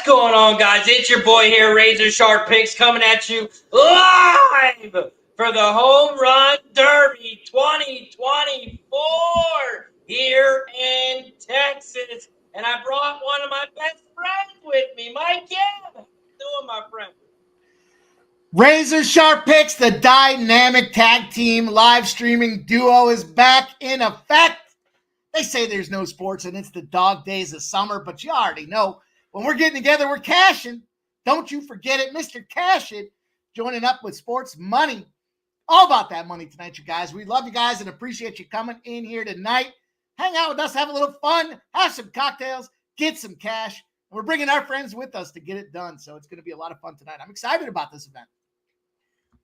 What's going on, guys? It's your boy here, Razor Sharp Picks, coming at you live for the Home Run Derby 2024 here in Texas. And I brought one of my best friends with me, Mike. How you doing, my friend? Razor Sharp Picks, the dynamic tag team live streaming duo, is back in effect. They say there's no sports and it's the dog days of summer, but you already know when we're getting together, we're cashing. Don't you forget it, Mr. Cash It, joining up with sports money. All about that money tonight, you guys. We love you guys and appreciate you coming in here tonight. Hang out with us, have a little fun, have some cocktails, get some cash. We're bringing our friends with us to get it done, so it's going to be a lot of fun tonight. I'm excited about this event.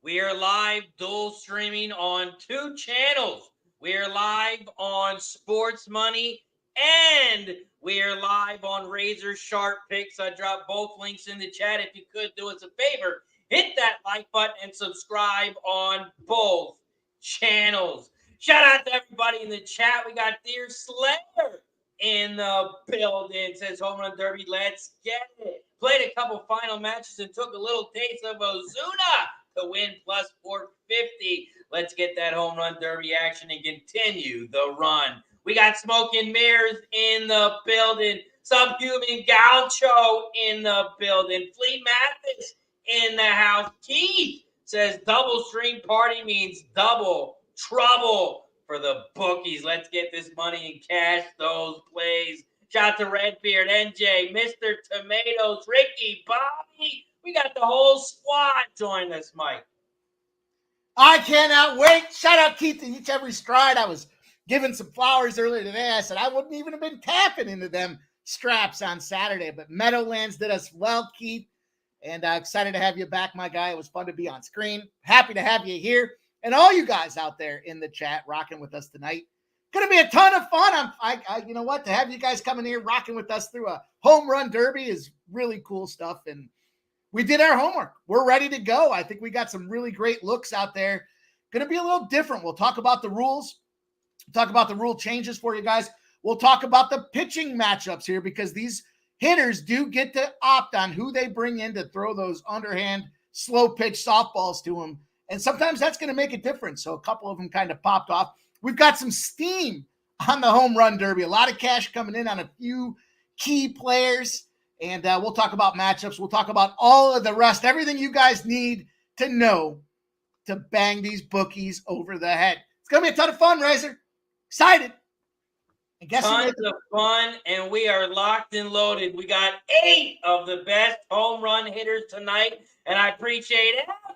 We are live dual streaming on 2 channels. We are live on Sports Money and we are live on Razor Sharp Picks. I dropped both links in the chat. If you could do us a favor, hit that like button and subscribe on both channels. Shout out to everybody in the chat. We got Deer Slayer in the building. Says Home Run Derby, let's get it. Played a couple final matches and took a little taste of Ozuna to win plus 450. Let's get that Home Run Derby action and continue the run. We got Smoke and Mirrors in the building. Subhuman Gaucho in the building. Flea Mathis in the house. Keith says double string party means double trouble for the bookies. Let's get this money and cash those plays. Shout out to Redbeard, NJ, Mr. Tomatoes, Ricky, Bobby. We got the whole squad join us, Mike. I cannot wait. Shout out Keith in each every stride. I was giving some flowers earlier today. I said I wouldn't even have been tapping into them straps on Saturday, but Meadowlands did us well, Keith. And excited to have you back, my guy. It was fun to be on screen. Happy to have you here. And all you guys out there in the chat rocking with us tonight. Going to be a ton of fun. You know what? To have you guys coming here rocking with us through a home run derby is really cool stuff. And we did our homework. We're ready to go. I think we got some really great looks out there. Going to be a little different. We'll talk about the rules. We'll talk about the rule changes for you guys. We'll talk about the pitching matchups here because these hitters do get to opt on who they bring in to throw those underhand, slow pitch softballs to them. And sometimes that's going to make a difference. So a couple of them kind of popped off. We've got some steam on the home run derby. A lot of cash coming in on a few key players. And we'll talk about matchups. We'll talk about all of the rest, everything you guys need to know to bang these bookies over the head. It's going to be a ton of fun, Razor. Excited. And guess tons of fun, and we are locked and loaded. We got 8 of the best home run hitters tonight, and I appreciate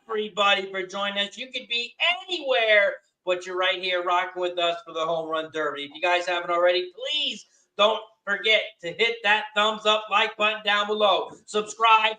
everybody for joining us. You could be anywhere, but you're right here rocking with us for the Home Run Derby. If you guys haven't already, please don't forget to hit that thumbs up, like button down below. Subscribe,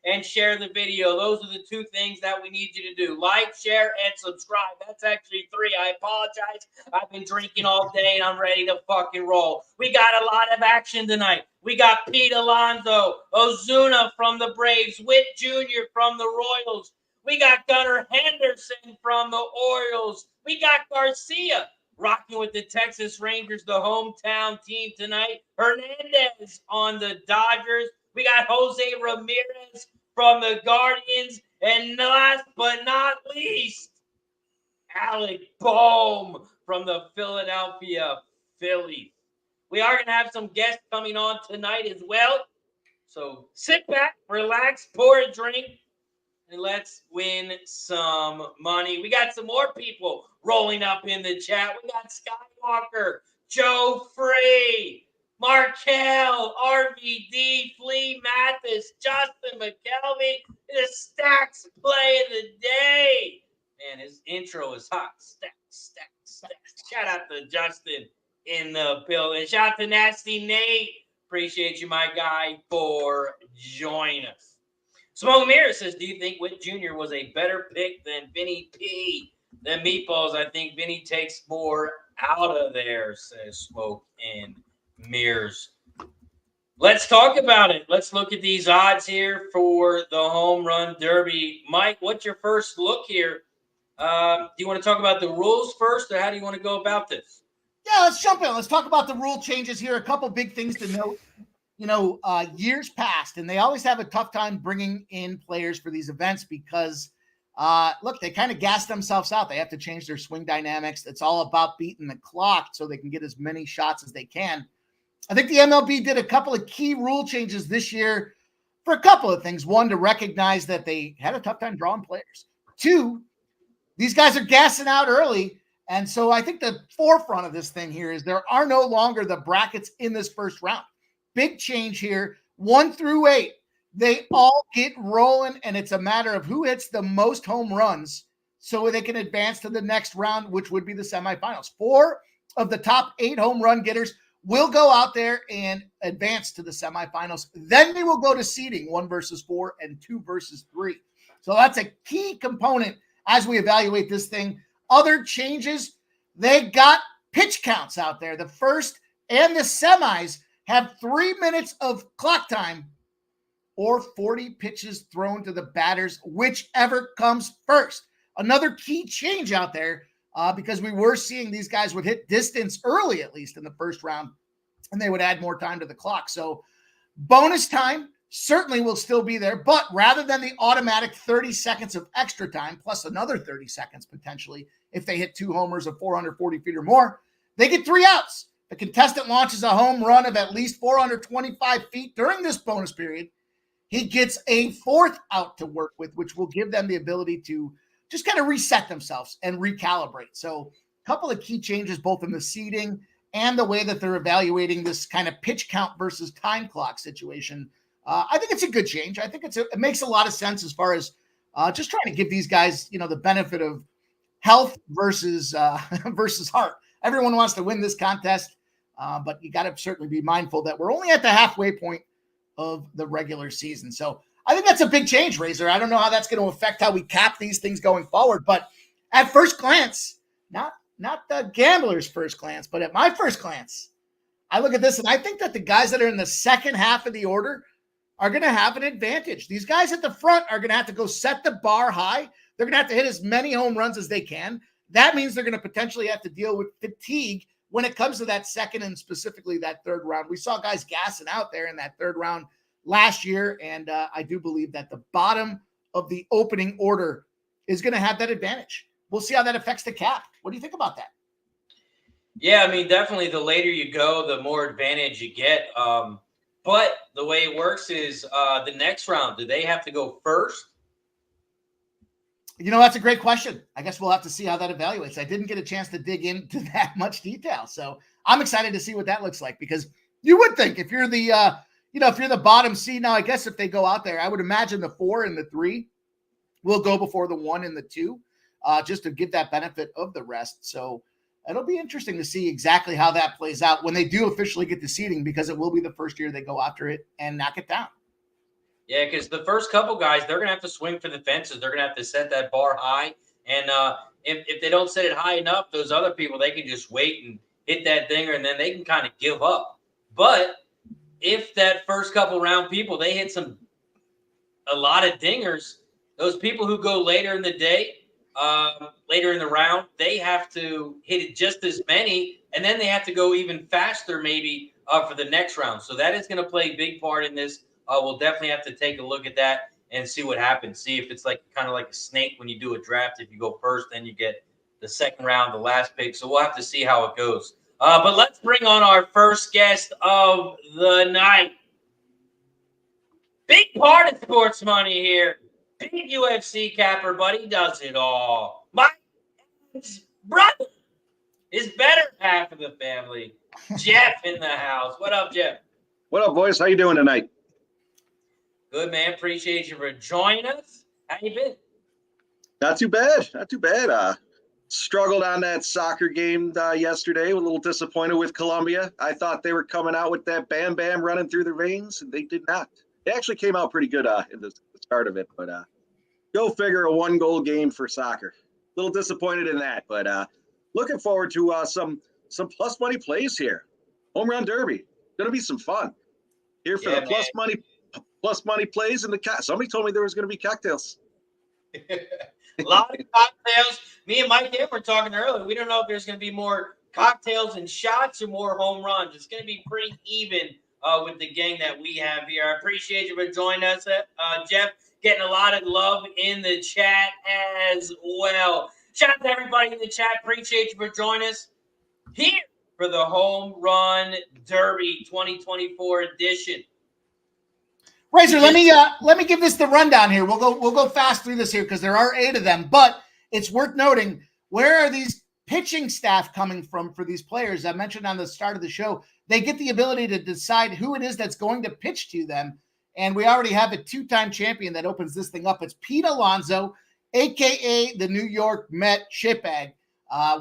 and share the video. Those are the 2 things that we need you to do. Like, share, and subscribe. That's actually 3. I apologize. I've been drinking all day, and I'm ready to fucking roll. We got a lot of action tonight. We got Pete Alonso, Ozuna from the Braves, Witt Jr. from the Royals. We got Gunnar Henderson from the Orioles. We got Garcia rocking with the Texas Rangers, the hometown team tonight. Hernandez on the Dodgers. We got Jose Ramirez from the Guardians. And last but not least, Alec Bohm from the Philadelphia Phillies. We are going to have some guests coming on tonight as well. So sit back, relax, pour a drink, and let's win some money. We got some more people rolling up in the chat. We got Skywalker, Joe Free, Marcell, RVD, Flea Mathis, Justin McKelvey, the Stacks play of the day. Man, his intro is hot. Stacks. Shout out to Justin in the building. Shout out to Nasty Nate. Appreciate you, my guy, for joining us. Smoke Mirror says, do you think Witt Jr. was a better pick than Vinny P? Than Meatballs? I think Vinny takes more out of there, says Smoke and Mirrors. Let's talk about it. Let's look at these odds here for the Home Run Derby. Mike, what's your first look here? Do you want to talk about the rules first, or how do you want to go about this? Yeah, let's jump in. Let's talk about the rule changes here. A couple big things to note. years past, and they always have a tough time bringing in players for these events because, look, they kind of gas themselves out. They have to change their swing dynamics. It's all about beating the clock so they can get as many shots as they can. I think the MLB did a couple of key rule changes this year for a couple of things. One, to recognize that they had a tough time drawing players. Two, these guys are gassing out early. And so I think the forefront of this thing here is there are no longer the brackets in this first round. Big change here. 1 through 8, they all get rolling, and it's a matter of who hits the most home runs so they can advance to the next round, which would be the semifinals. 4 of the top 8 home run getters will go out there and advance to the semifinals. Then they will go to seeding 1 versus 4 and 2 versus 3. So that's a key component as we evaluate this thing. Other changes, they got pitch counts out there. The first and the semis have 3 minutes of clock time or 40 pitches thrown to the batters, whichever comes first. Another key change out there, because we were seeing these guys would hit distance early, at least in the first round, and they would add more time to the clock. So bonus time certainly will still be there, but rather than the automatic 30 seconds of extra time, plus another 30 seconds potentially, if they hit 2 homers of 440 feet or more, they get 3 outs. The contestant launches a home run of at least 425 feet during this bonus period. He gets a 4th out to work with, which will give them the ability to just kind of reset themselves and recalibrate. So a couple of key changes, both in the seeding and the way that they're evaluating this kind of pitch count versus time clock situation. I think it's a good change. I think it makes a lot of sense as far as just trying to give these guys, the benefit of health versus heart. Everyone wants to win this contest. But you got to certainly be mindful that we're only at the halfway point of the regular season. So I think that's a big change, Razor. I don't know how that's going to affect how we cap these things going forward. But at first glance, not the gambler's first glance, but at my first glance, I look at this and I think that the guys that are in the second half of the order are going to have an advantage. These guys at the front are going to have to go set the bar high. They're going to have to hit as many home runs as they can. That means they're going to potentially have to deal with fatigue when it comes to that second and specifically that third round. We saw guys gassing out there in that third round last year, and I do believe that the bottom of the opening order is going to have that advantage. We'll see how that affects the cap. What do you think about that? Yeah, I mean, definitely the later you go, the more advantage you get. But the way it works is the next round, do they have to go first? That's a great question. I guess we'll have to see how that evaluates. I didn't get a chance to dig into that much detail. So I'm excited to see what that looks like, because you would think if you're the, if you're the bottom seed now, I guess if they go out there, I would imagine the 4 and the 3 will go before the 1 and the 2, just to give that benefit of the rest. So it'll be interesting to see exactly how that plays out when they do officially get the seeding, because it will be the first year they go after it and knock it down. Yeah, because the first couple guys, they're going to have to swing for the fences. They're going to have to set that bar high. And if they don't set it high enough, those other people, they can just wait and hit that dinger, and then they can kind of give up. But if that first couple round people, they hit a lot of dingers, those people who go later in the day, later in the round, they have to hit it just as many, and then they have to go even faster maybe for the next round. So that is going to play a big part in this. We'll definitely have to take a look at that and see what happens. See if it's like kind of like a snake when you do a draft. If you go first, then you get the second round, the last pick. So we'll have to see how it goes. But let's bring on our first guest of the night. Big part of sports money here. Big UFC capper, but he does it all. My brother, his better half of the family, Jeff in the house. What up, Jeff? What up, boys? How you doing tonight? Good, man. Appreciate you for joining us. How you been? Not too bad. Not too bad. Struggled on that soccer game yesterday. A little disappointed with Colombia. I thought they were coming out with that bam bam running through their veins, and they did not. They actually came out pretty good in the start of it, but go figure, a 1-goal game for soccer. A little disappointed in that, but looking forward to some plus money plays here. Home run derby. Going to be some fun. Here for the plus money plays in the somebody told me there was going to be cocktails. A lot of cocktails. Me and Mike were talking earlier. We don't know if there's going to be more cocktails and shots or more home runs. It's going to be pretty even with the gang that we have here. I appreciate you for joining us, Jeff. Getting a lot of love in the chat as well. Shout out to everybody in the chat. Appreciate you for joining us here for the Home Run Derby 2024 edition. Razor, let me give this the rundown here. We'll go fast through this here because there are 8 of them, but it's worth noting, where are these pitching staff coming from for these players? I mentioned on the start of the show, they get the ability to decide who it is that's going to pitch to them. And we already have a 2-time champion that opens this thing up. It's Pete Alonso, a.k.a. the New York Met shitbag.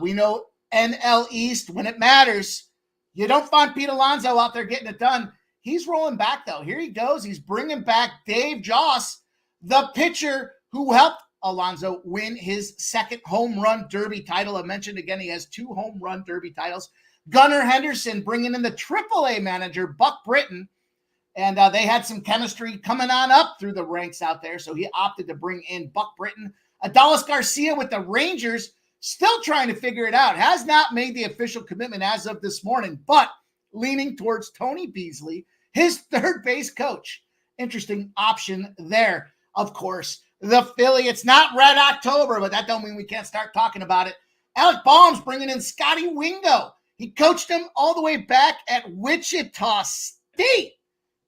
We know NL East, when it matters, you don't find Pete Alonso out there getting it done. He's rolling back, though. Here he goes. He's bringing back Dave Joss, the pitcher who helped Alonso win his second home run derby title. I mentioned again, he has 2 home run derby titles. Gunnar Henderson bringing in the AAA manager, Buck Britton. And they had some chemistry coming on up through the ranks out there. So he opted to bring in Buck Britton. Adolis Garcia with the Rangers, still trying to figure it out. Has not made the official commitment as of this morning, but leaning towards Tony Beasley, his third base coach. Interesting option there. Of course, the Philly. It's not Red October, but that don't mean we can't start talking about it. Alec Bohm's bringing in Scotty Wingo. He coached him all the way back at Wichita State.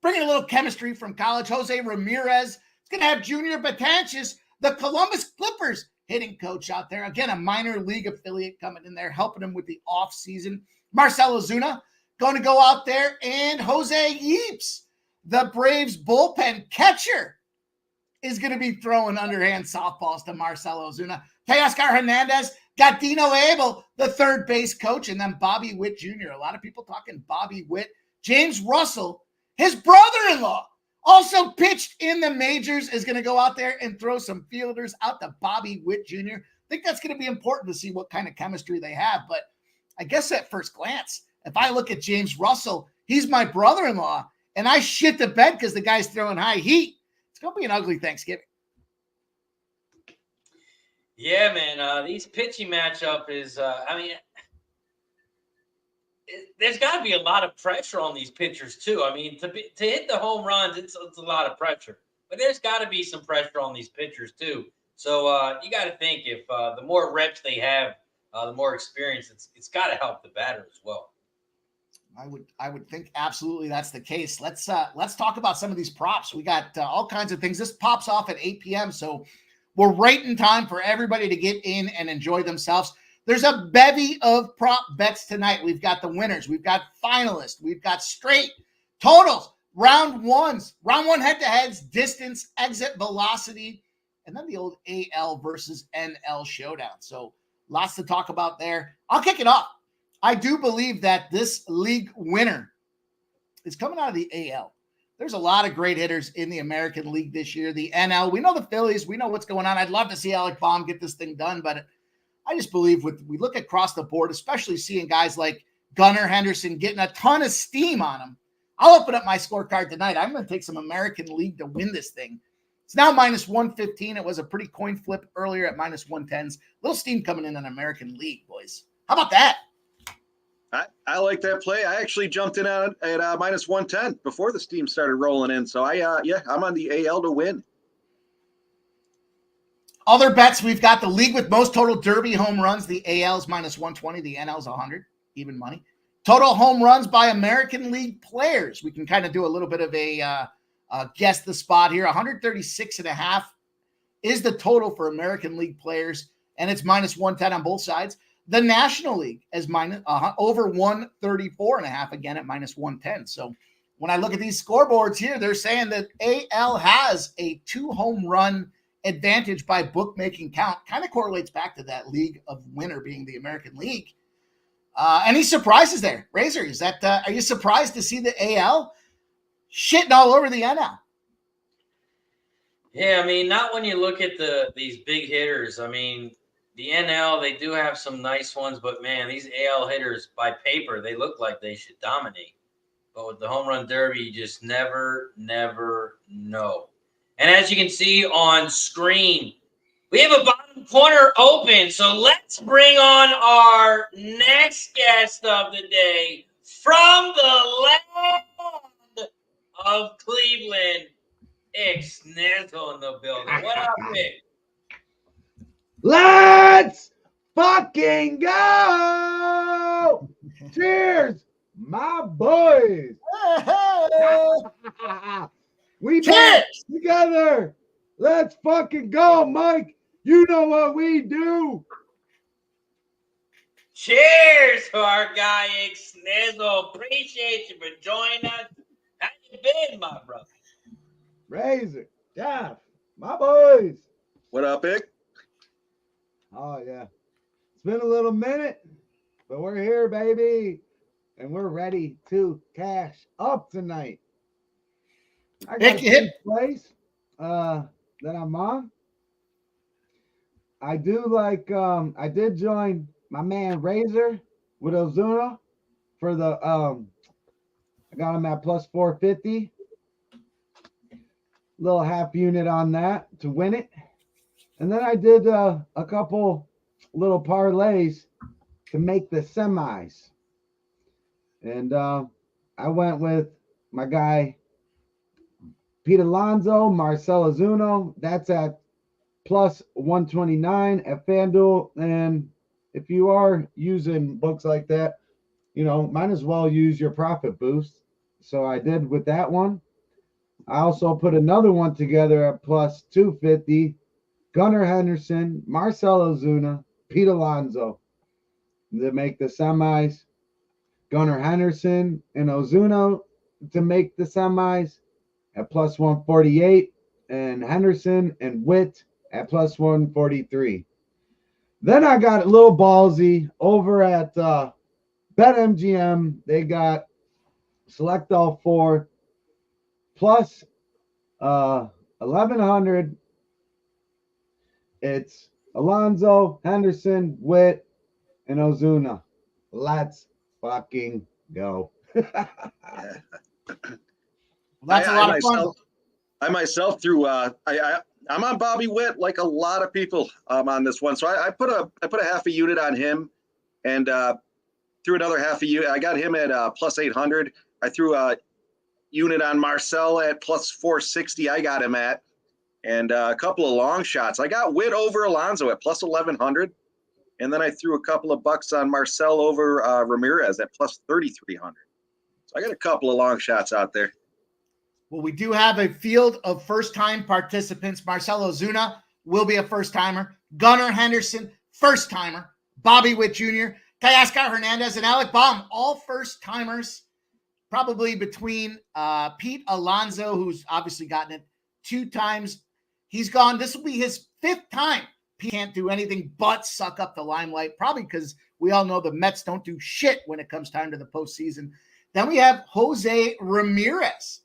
Bringing a little chemistry from college. Jose Ramirez is going to have Junior Batanchis, the Columbus Clippers hitting coach out there. Again, a minor league affiliate coming in there, helping him with the offseason. Marcell Ozuna going to go out there, and Jose Yeeps, the Braves bullpen catcher, is going to be throwing underhand softballs to Marcell Ozuna. Teoscar Hernandez got Dino Abel, the third base coach, and then Bobby Witt Jr. A lot of people talking Bobby Witt. James Russell, his brother-in-law, also pitched in the majors, is going to go out there and throw some fielders out to Bobby Witt Jr. I think that's going to be important to see what kind of chemistry they have. But I guess at first glance, if I look at James Russell, he's my brother-in-law, and I shit the bed because the guy's throwing high heat. It's going to be an ugly Thanksgiving. Yeah, man. These pitching matchup is, there's got to be a lot of pressure on these pitchers too. I mean, to hit the home runs, it's a lot of pressure, but there's got to be some pressure on these pitchers too. So you got to think, if the more reps they have, the more experience, it's got to help the batter as well. I would think absolutely that's the case. Let's talk about some of these props. We got all kinds of things. This pops off at 8 p.m. So we're right in time for everybody to get in and enjoy themselves. There's a bevy of prop bets tonight. We've got the winners. We've got finalists. We've got straight totals, round one head-to-heads, distance, exit velocity, and then the old AL versus NL showdown. So lots to talk about there. I'll kick it off. I do believe that this league winner is coming out of the AL. There's a lot of great hitters in the American League this year. The NL, we know the Phillies. We know what's going on. I'd love to see Alec Bohm get this thing done, but I just believe we look across the board, especially seeing guys like Gunnar, Henderson getting a ton of steam on them. I'll open up my scorecard tonight. I'm going to take some American League to win this thing. It's now minus 115. It was a pretty coin flip earlier at minus 110s. Little steam coming in on American League, boys. How about that? I like that play. I actually jumped in at minus 110 before the steam started rolling in. So I'm on the AL to win. Other bets, we've got the league with most total derby home runs. The AL's minus 120. The NL's 100. Even money. Total home runs by American League players. We can kind of do a little bit of a guess the spot here. 136.5 is the total for American League players, and it's minus 110 on both sides. The National League is minus over 134.5, again at minus 110. So when I look at these scoreboards here, they're saying that AL has a 2 home run advantage by bookmaking count. Kind of correlates back to that league of winner being the American League. Any surprises there? Razor, is that are you surprised to see the AL shitting all over the NL? Yeah, I mean, not when you look at these big hitters. I mean, the NL, they do have some nice ones, but man, these AL hitters by paper, they look like they should dominate. But with the home run derby, you just never know. And as you can see on screen, we have a bottom corner open. So let's bring on our next guest of the day from the land of Cleveland, Ixnizzle in the building. What up, Witt? Let's fucking go! Cheers, my boys. We back together. Let's fucking go, Mike. You know what we do. Cheers to our guy Ixnizzle. Appreciate you for joining us. How you been, my brother? Razor, Jeff, my boys. What up, Ick? Oh, yeah. It's been a little minute, but we're here, baby. And we're ready to cash up tonight. I got a place that I'm on. I do like, I did join my man Razor with Ozuna for the, I got him at plus 450. Little half unit on that to win it. And then I did a couple little parlays to make the semis. And I went with my guy, Pete Alonso, Marcell Ozuna. That's at plus 129 at FanDuel. And if you are using books like that, you know, might as well use your profit boost. So I did with that one. I also put another one together at plus 250. Gunnar, Henderson, Marcell Ozuna, Pete Alonso to make the semis. Gunnar, Henderson, and Ozuna to make the semis at plus 148. And Henderson and Witt at plus 143. Then I got a little ballsy over at BetMGM. They got select all four plus 1,100. It's Alonso, Henderson, Witt, and Ozuna. Let's fucking go. Well, that's a lot of fun. I myself threw I'm on Bobby Witt like a lot of people on this one. So I put a half a unit on him and threw another half a unit. I got him at plus 800. I threw a unit on Marcell at plus 460. I got him at. And a couple of long shots. I got Witt over Alonso at plus 1,100. And then I threw a couple of bucks on Marcell over Ramirez at plus 3,300. So I got a couple of long shots out there. Well, we do have a field of first-time participants. Marcell Ozuna will be a first-timer. Gunnar, Henderson, first-timer. Bobby Witt Jr., Teoscar, Hernandez, and Alec Bohm, all first-timers. Probably between Pete Alonso, who's obviously gotten it 2 times. He's gone. This will be his 5th time. He can't do anything but suck up the limelight, probably because we all know the Mets don't do shit when it comes time to the postseason. Then we have Jose Ramirez.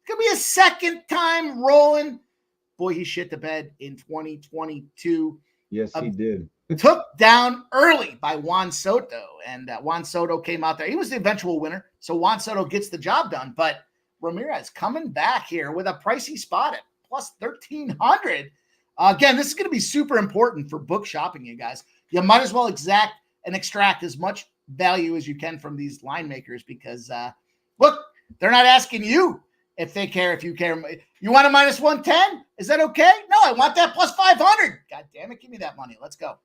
Could be a 2nd time rolling. Boy, he shit the bed in 2022. Yes, he did. Took down early by Juan Soto, and Juan Soto came out there. He was the eventual winner, so Juan Soto gets the job done. But Ramirez coming back here with a pricey spot at plus 1,300. Again, this is going to be super important for book shopping, you guys. You might as well extract as much value as you can from these line makers because, look, they're not asking you if they care, if you care. You want a minus 110? Is that okay? No, I want that plus 500. God damn it, give me that money. Let's go.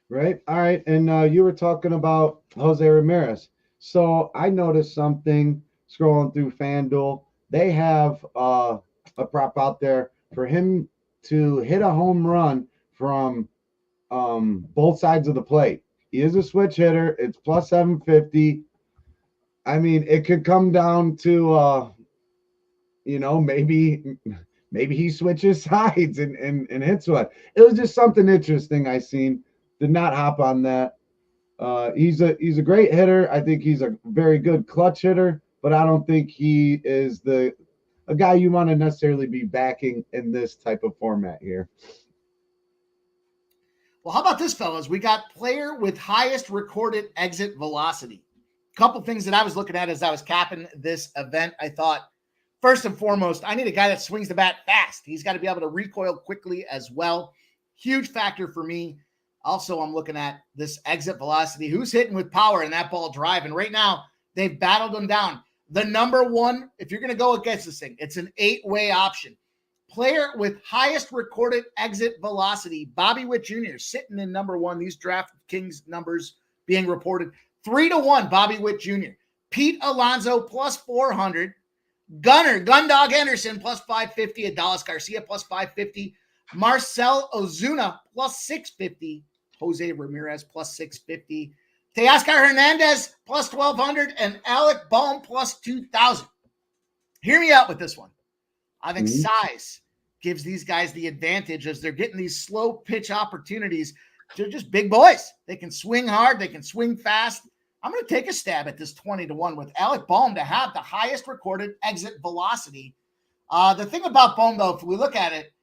Right. All right. And you were talking about Jose Ramirez. So I noticed something scrolling through FanDuel. They have a prop out there for him to hit a home run from both sides of the plate. He is a switch hitter. It's plus 750. I mean, it could come down to, maybe he switches sides and hits one. It was just something interesting I seen. Did not hop on that. He's a great hitter. I think he's a very good clutch hitter, but I don't think he is a guy you want to necessarily be backing in this type of format here. Well, how about this, fellas? We got player with highest recorded exit velocity. A couple things that I was looking at as I was capping this event. I thought, first and foremost, I need a guy that swings the bat fast. He's got to be able to recoil quickly as well. Huge factor for me. Also, I'm looking at this exit velocity. Who's hitting with power and that ball driving? Right now, they've battled him down. the number one, if you're going to go against this thing, it's an 8-way option. Player with highest recorded exit velocity, Bobby Witt Jr., sitting in number one. These DraftKings numbers being reported 3-1, Bobby Witt Jr. Pete Alonso plus 400. Gunnar, Gundog Henderson plus 550. Adolis Garcia plus 550. Marcell Ozuna plus 650. Jose Ramirez plus 650. Teoscar Hernandez plus 1,200. And Alec Bohm plus 2,000. Hear me out with this one. I think size gives these guys the advantage as they're getting these slow pitch opportunities. They're just big boys. They can swing hard. They can swing fast. I'm going to take a stab at this 20-1 with Alec Bohm to have the highest recorded exit velocity. The thing about Bohm, though, if we look at it,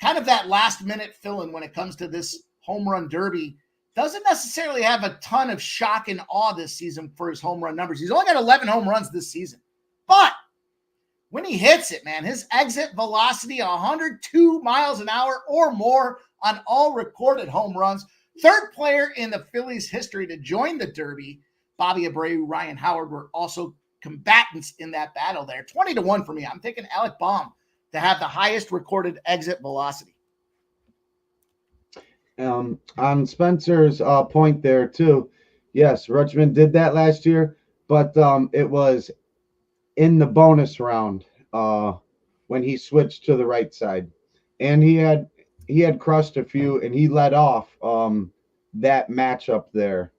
kind of that last-minute fill-in when it comes to this home run derby, doesn't necessarily have a ton of shock and awe this season for his home run numbers. He's only got 11 home runs this season. But when he hits it, man, his exit velocity, 102 miles an hour or more on all recorded home runs. Third player in the Phillies history to join the derby. Bobby Abreu, Ryan Howard were also combatants in that battle there. 20-1 for me. I'm taking Alec Bohm to have the highest recorded exit velocity. On Spencer's point there too, yes, Rutschman did that last year, but it was in the bonus round when he switched to the right side, and he had crushed a few, and he led off that matchup there.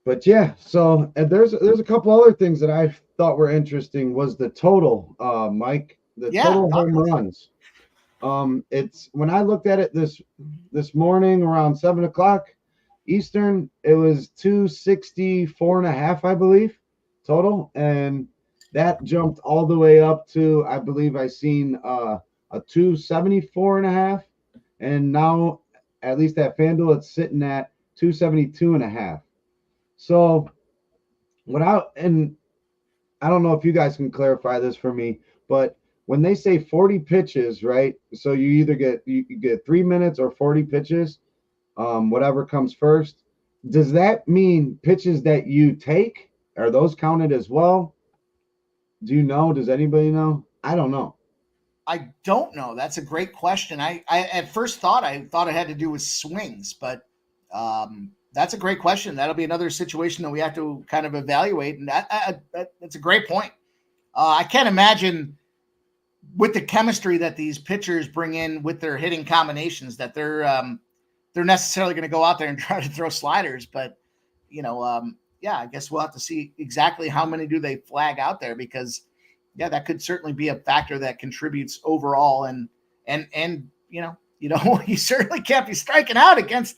But yeah, so and there's a couple other things that I thought were interesting. Was the total, Mike, total home runs. It's when I looked at it this morning around 7:00 Eastern, it was 264.5, I believe, total, and that jumped all the way up to, I believe I seen a 274.5, and now at least at FanDuel it's sitting at 272.5. So and I don't know if you guys can clarify this for me, but when they say 40 pitches, right? So you either get 3 minutes or 40 pitches, whatever comes first. Does that mean pitches that you take, are those counted as well? Do you know? Does anybody know? I don't know. I don't know. That's a great question. I at first thought it had to do with swings, but that's a great question. That'll be another situation that we have to kind of evaluate, and that's a great point. I can't imagine with the chemistry that these pitchers bring in with their hitting combinations that they're necessarily going to go out there and try to throw sliders. But I guess we'll have to see exactly how many do they flag out there, because that could certainly be a factor that contributes overall. And you certainly can't be striking out against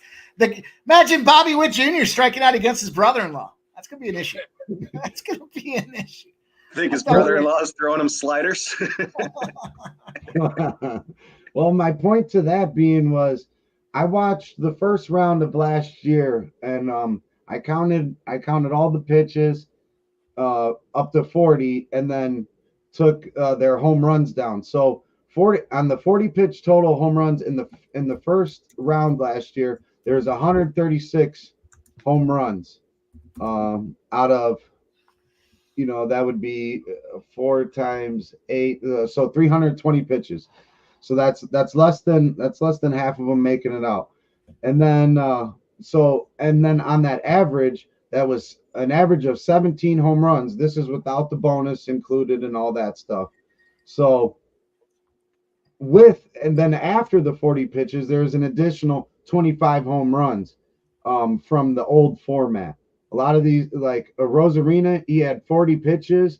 imagine Bobby Witt Jr. striking out against his brother-in-law. That's going to be an issue. That's going to be an issue. I think his brother-in-law is throwing him sliders. Well, my point to that being was I watched the first round of last year, and I counted all the pitches up to 40, and then took their home runs down. So 40 on the 40 pitch total home runs in the first round last year, there's 136 home runs out of, that would be 4 times 8, so 320 pitches. So that's less than half of them making it out. And then on that average, that was an average of 17 home runs. This is without the bonus included and all that stuff. So and then after the 40 pitches, there's an additional 25 home runs from the old format. A lot of these, like Rosarina, he had 40 pitches,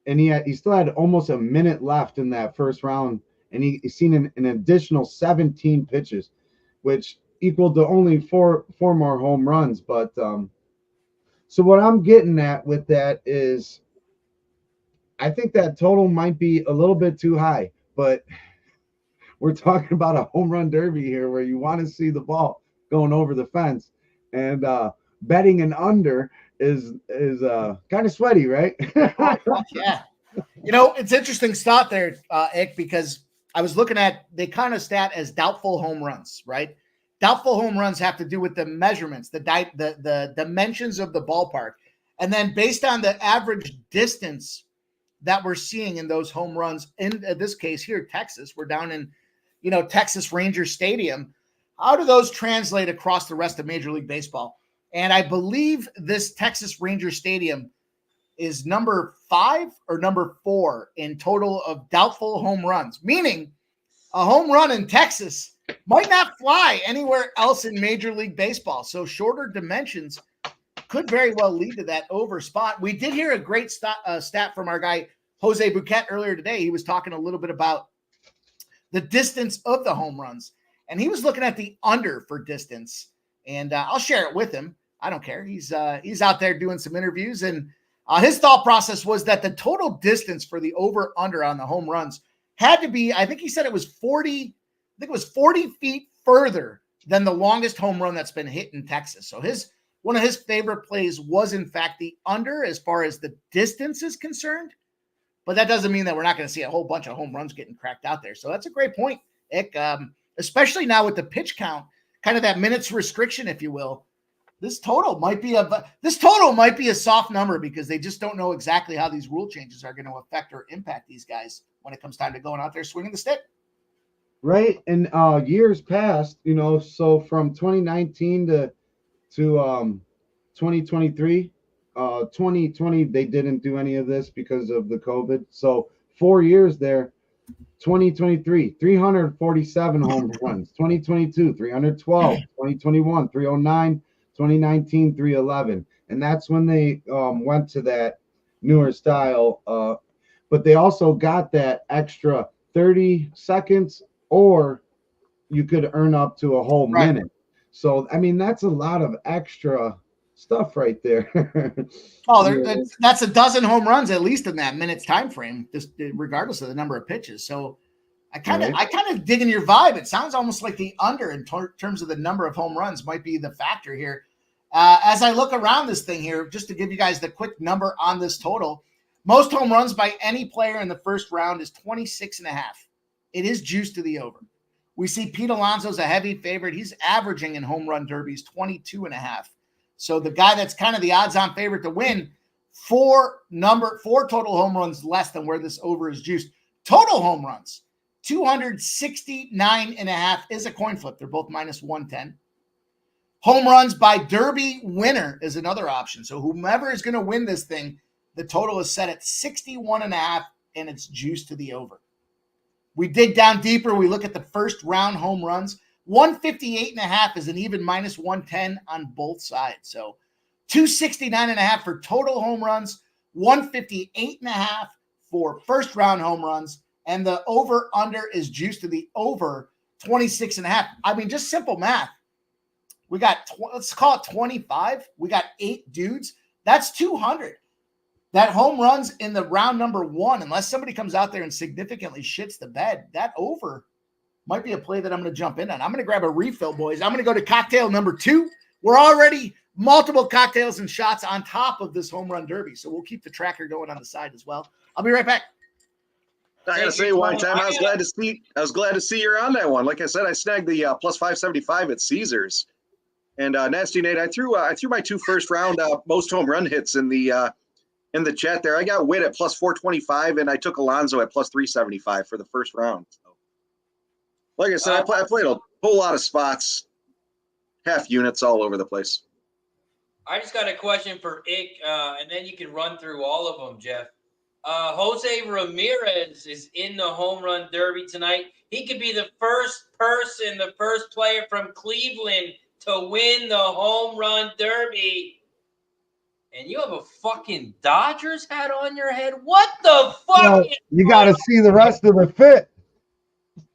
and he still had almost a minute left in that first round, and he's seen an additional 17 pitches, which equaled to only four more home runs. But so what I'm getting at with that is, I think that total might be a little bit too high, but we're talking about a home run derby here where you want to see the ball going over the fence, and betting an under is kind of sweaty, right? Yeah. It's interesting stat there, Ick, because I was looking at, they kind of stat as doubtful home runs, right? Doubtful home runs have to do with the measurements, the dimensions of the ballpark. And then based on the average distance that we're seeing in those home runs, in this case here, Texas, we're down in, Texas Rangers Stadium. How do those translate across the rest of Major League Baseball? And I believe this Texas Rangers Stadium is number 5 or number 4 in total of doubtful home runs, meaning a home run in Texas might not fly anywhere else in Major League Baseball. So shorter dimensions could very well lead to that over spot. We did hear a great stat from our guy, Jose Bouquet, earlier today. He was talking a little bit about the distance of the home runs, and he was looking at the under for distance. And I'll share it with him. I don't care. He's out there doing some interviews, and his thought process was that the total distance for the over under on the home runs had to be, I think he said it was 40 feet further than the longest home run that's been hit in Texas. So one of his favorite plays was, in fact, the under as far as the distance is concerned. But that doesn't mean that we're not going to see a whole bunch of home runs getting cracked out there. So that's a great point, Ick. Especially now with the pitch count, kind of that minutes restriction, if you will. This total might be a soft number because they just don't know exactly how these rule changes are going to affect or impact these guys when it comes time to going out there swinging the stick. Right. And years past, so from 2019 to 2023, 2020, they didn't do any of this because of the COVID. So 4 years there, 2023, 347 home runs, 2022, 312, 2021, 309, 2019, 311. And that's when they went to that newer style. But they also got that extra 30 seconds, or you could earn up to a whole minute. So, I mean, that's a lot of extra stuff right there. That's a dozen home runs at least in that minute's time frame, just regardless of the number of pitches. So I kind of dig in your vibe. It sounds almost like the under in terms of the number of home runs might be the factor here. As I look around this thing here, just to give you guys the quick number on this total, most home runs by any player in the first round is 26.5. It is juiced to the over. We see Pete Alonso's a heavy favorite. He's averaging in home run derbies 22.5. So the guy that's kind of the odds-on favorite to win, 4 total home runs less than where this over is juiced. Total home runs, 269.5 is a coin flip. They're both minus 110. Home runs by derby winner is another option. So whomever is going to win this thing, the total is set at 61.5, and it's juiced to the over. We dig down deeper. We look at the first round home runs. 158.5 is an even minus 110 on both sides. So 269.5 for total home runs, 158.5 for first round home runs, and the over under is juiced to the over 26.5. I mean, just simple math. We got, let's call it 25. We got 8 dudes. That's 200. That home runs in the round number 1, unless somebody comes out there and significantly shits the bed, that over might be a play that I'm going to jump in on. I'm going to grab a refill, boys. I'm going to go to cocktail number 2. We're already multiple cocktails and shots on top of this home run derby, so we'll keep the tracker going on the side as well. I'll be right back. I gotta say, one time I was glad to see you're on that one. Like I said, I snagged the plus 575 at Caesars, and Nasty Nate, I threw my 2 first round most home run hits in the chat there. I got Witt at plus 425, and I took Alonso at plus 375 for the first round. So, like I said, I played a whole lot of spots, half units all over the place. I just got a question for Ick, and then you can run through all of them, Jeff. Jose Ramirez is in the home run derby tonight. He could be the first player from Cleveland to win the home run derby. And you have a fucking Dodgers hat on your head? What the fuck? Well, you got to see the rest of the fit.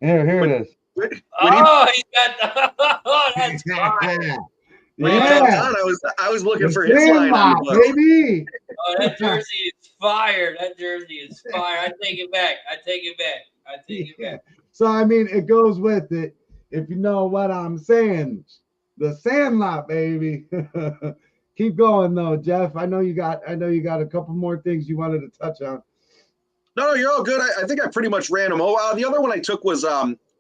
Here it is. He's got. Oh, that's fine. Yeah. I was looking for his line on the book. Baby. Oh, that jersey is fire. I take it back. So, I mean, it goes with it. If you know what I'm saying, the Sandlot, baby. Keep going though, Jeff. I know you got a couple more things you wanted to touch on. No, you're all good. I think I pretty much ran them. The other one I took was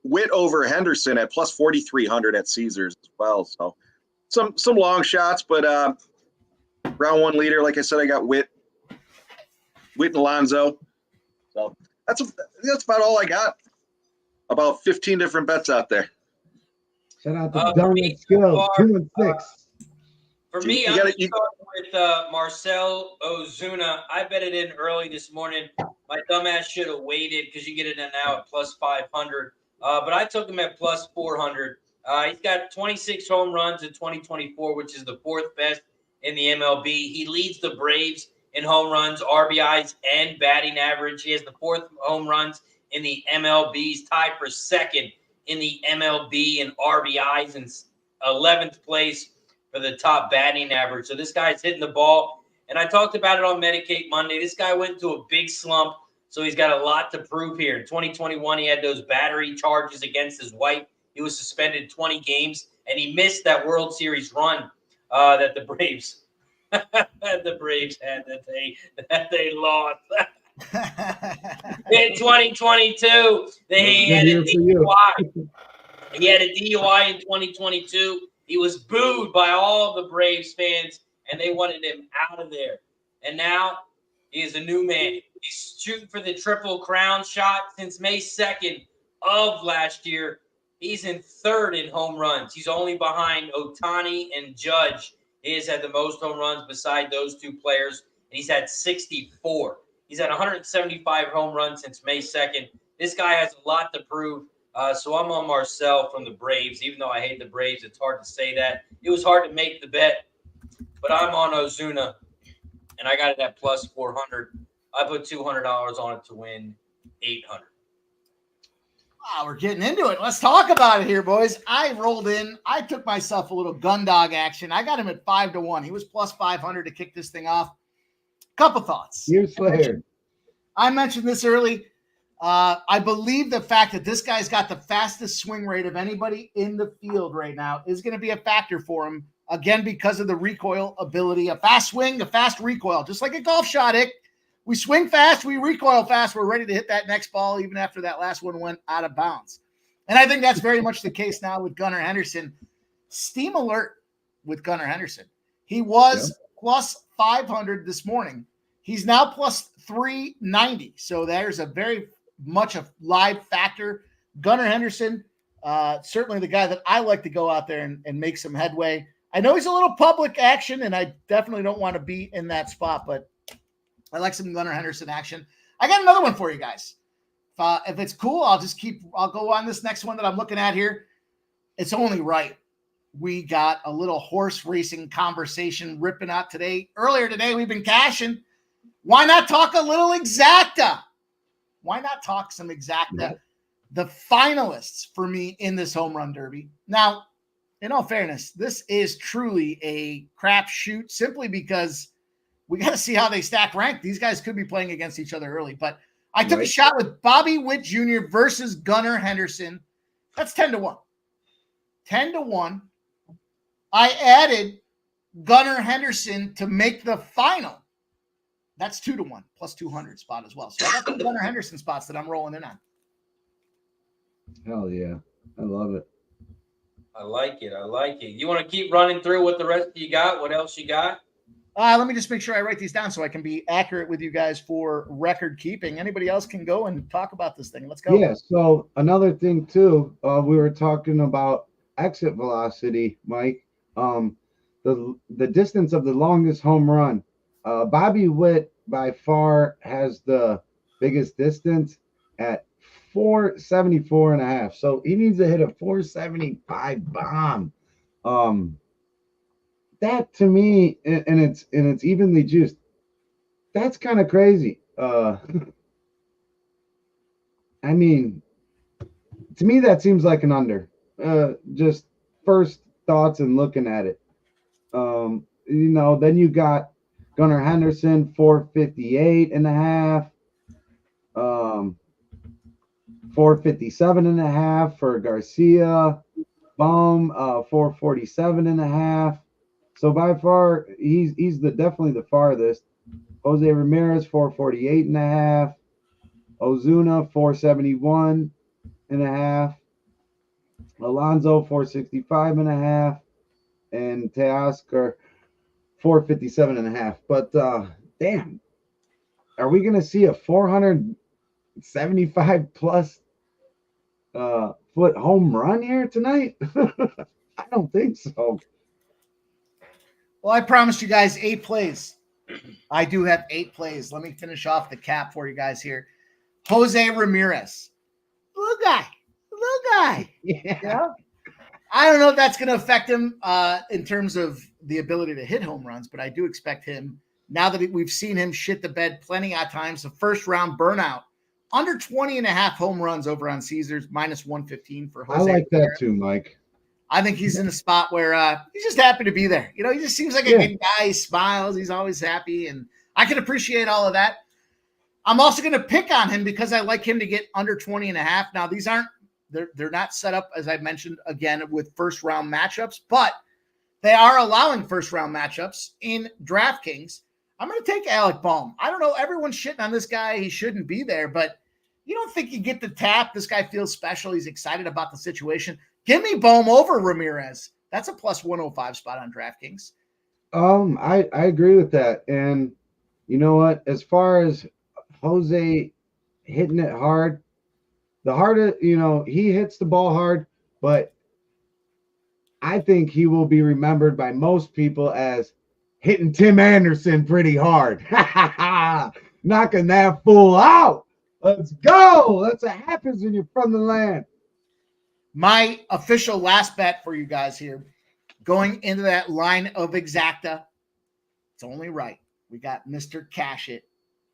Witt over Henderson at plus 4,300 at Caesars as well. So some long shots, but round one leader. Like I said, I got Witt and Alonso. So that's about all I got. About 15 different bets out there. Shout out to Donut Skill, 2 and 6. For So me, you I'm gotta- going to start with Marcell Ozuna. I bet it in early this morning. My dumbass should have waited because you get it in now at plus 500. But I took him at plus 400. He's got 26 home runs in 2024, which is the fourth best in the MLB. He leads the Braves in home runs, RBIs, and batting average. He has the fourth home runs in the MLB. He's tied for second in the MLB in RBIs and 11th place for the top batting average. So this guy's hitting the ball. And I talked about it on Medicate Monday. This guy went into a big slump, so he's got a lot to prove here. In 2021, he had those battery charges against his wife. He was suspended 20 games, and he missed that World Series run that the Braves had that they lost. In 2022, he had a DUI. He had a DUI in 2022. He was booed by all of the Braves fans, and they wanted him out of there. And now he is a new man. He's shooting for the Triple Crown shot since May 2nd of last year. He's in third in home runs. He's only behind Ohtani and Judge. He has had the most home runs beside those two players, and he's had 64. He's had 175 home runs since May 2nd. This guy has a lot to prove. So I'm on Marcell from the Braves. Even though I hate the Braves, it's hard to say that. It was hard to make the bet, but I'm on Ozuna, and I got it at plus 400. I put $200 on it to win 800. Wow, we're getting into it. Let's talk about it here, boys. I rolled in. I took myself a little gun dog action. I got him at 5-1. He was plus 500 to kick this thing off. Couple thoughts. You Slayer. I mentioned this early. I believe the fact that this guy's got the fastest swing rate of anybody in the field right now is going to be a factor for him, again, because of the recoil ability. A fast swing, a fast recoil, just like a golf shot, Ick. We swing fast, we recoil fast, we're ready to hit that next ball even after that last one went out of bounds. And I think that's very much the case now with Gunnar Henderson. Steam alert with Gunnar Henderson. He was plus 500 this morning. He's now plus 390. So there's a very much a live factor. Gunnar Henderson, certainly the guy that I like to go out there and make some headway. I know he's a little public action, and I definitely don't want to be in that spot, but I like some Gunnar Henderson action. I got another one for you guys. If it's cool, I'll go on this next one that I'm looking at here. It's only right. We got a little horse racing conversation ripping out today. Earlier today, we've been cashing. Why not talk a little exacta? Why not talk some exacta? Yeah. The finalists for me in this home run derby. Now, in all fairness, this is truly a crap shoot simply because we got to see how they stack rank. These guys could be playing against each other early, but I took a shot with Bobby Witt Jr. versus Gunnar Henderson. That's 10-1. 10-1. I added Gunnar Henderson to make the final. That's 2-1 plus 200 spot as well. So I got the Gunnar Henderson spots that I'm rolling in on. Hell yeah. I love it. I like it. I like it. You want to keep running through what the rest of you got? What else you got? Let me just make sure I write these down so I can be accurate with you guys for record keeping. Anybody else can go and talk about this thing. Let's go. Yeah. So another thing too, we were talking about exit velocity, Mike. The distance of the longest home run. Bobby Witt by far has the biggest distance at 474.5. So he needs to hit a 475 bomb. That to me, and it's evenly juiced. That's kind of crazy. I mean, to me that seems like an under. Just first thoughts and looking at it. Then you got Gunnar Henderson 458.5. 457.5 for Garcia. Bohm 447.5. So by far he's definitely the farthest. Jose Ramirez 448.5. Ozuna 471.5. Alonso 465.5. And Teoscar 457.5. But damn, are we gonna see a 475 plus foot home run here tonight? I don't think so. Well, I promised you guys 8 plays. I do have 8 plays. Let me finish off the cap for you guys here. Jose Ramirez. Little guy. Yeah. You know? I don't know if that's going to affect him in terms of the ability to hit home runs, but I do expect him, now that we've seen him shit the bed plenty of times, the first round burnout, under 20.5 home runs over on Caesars, minus 115 for Jose. I like Ramirez. that too, Mike. I think he's in a spot where he's just happy to be there. You know, he just seems like a good guy. He smiles. He's always happy. And I can appreciate all of that. I'm also going to pick on him because I like him to get under 20.5. Now, these aren't, they're not set up, as I mentioned, again, with first round matchups, but they are allowing first round matchups in DraftKings. I'm going to take Alec Bohm. I don't know. Everyone's shitting on this guy. He shouldn't be there, but you don't think you get the tap. This guy feels special. He's excited about the situation. Give me Bohm over Ramirez. That's a plus 105 spot on DraftKings. I agree with that. And you know what? As far as Jose hitting it hard, the harder, he hits the ball hard, but I think he will be remembered by most people as hitting Tim Anderson pretty hard. Knocking that fool out. Let's go. That's what happens when you're from the land. My official last bet for you guys here, going into that line of exacta, it's only right. We got Mr. Cash It,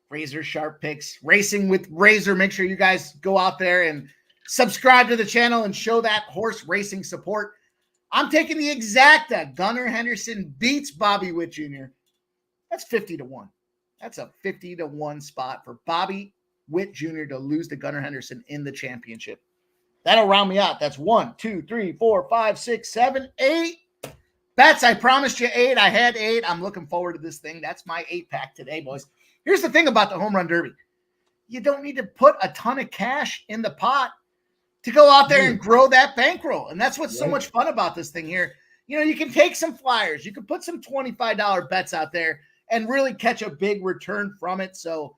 Razor Sharp Picks, Racing with Razor. Make sure you guys go out there and subscribe to the channel and show that horse racing support. I'm taking the exacta. Gunnar Henderson beats Bobby Witt Jr. That's 50-1. That's a 50-1 spot for Bobby Witt Jr. to lose to Gunnar Henderson in the championship. That'll round me out. That's 1, 2, 3, 4, 5, 6, 7, 8 bets. I promised you 8. I had 8. I'm looking forward to this thing. That's my 8-pack today, boys. Here's the thing about the Home Run Derby. You don't need to put a ton of cash in the pot to go out there and grow that bankroll. And that's what's so much fun about this thing here. You can take some flyers. You can put some $25 bets out there and really catch a big return from it. So,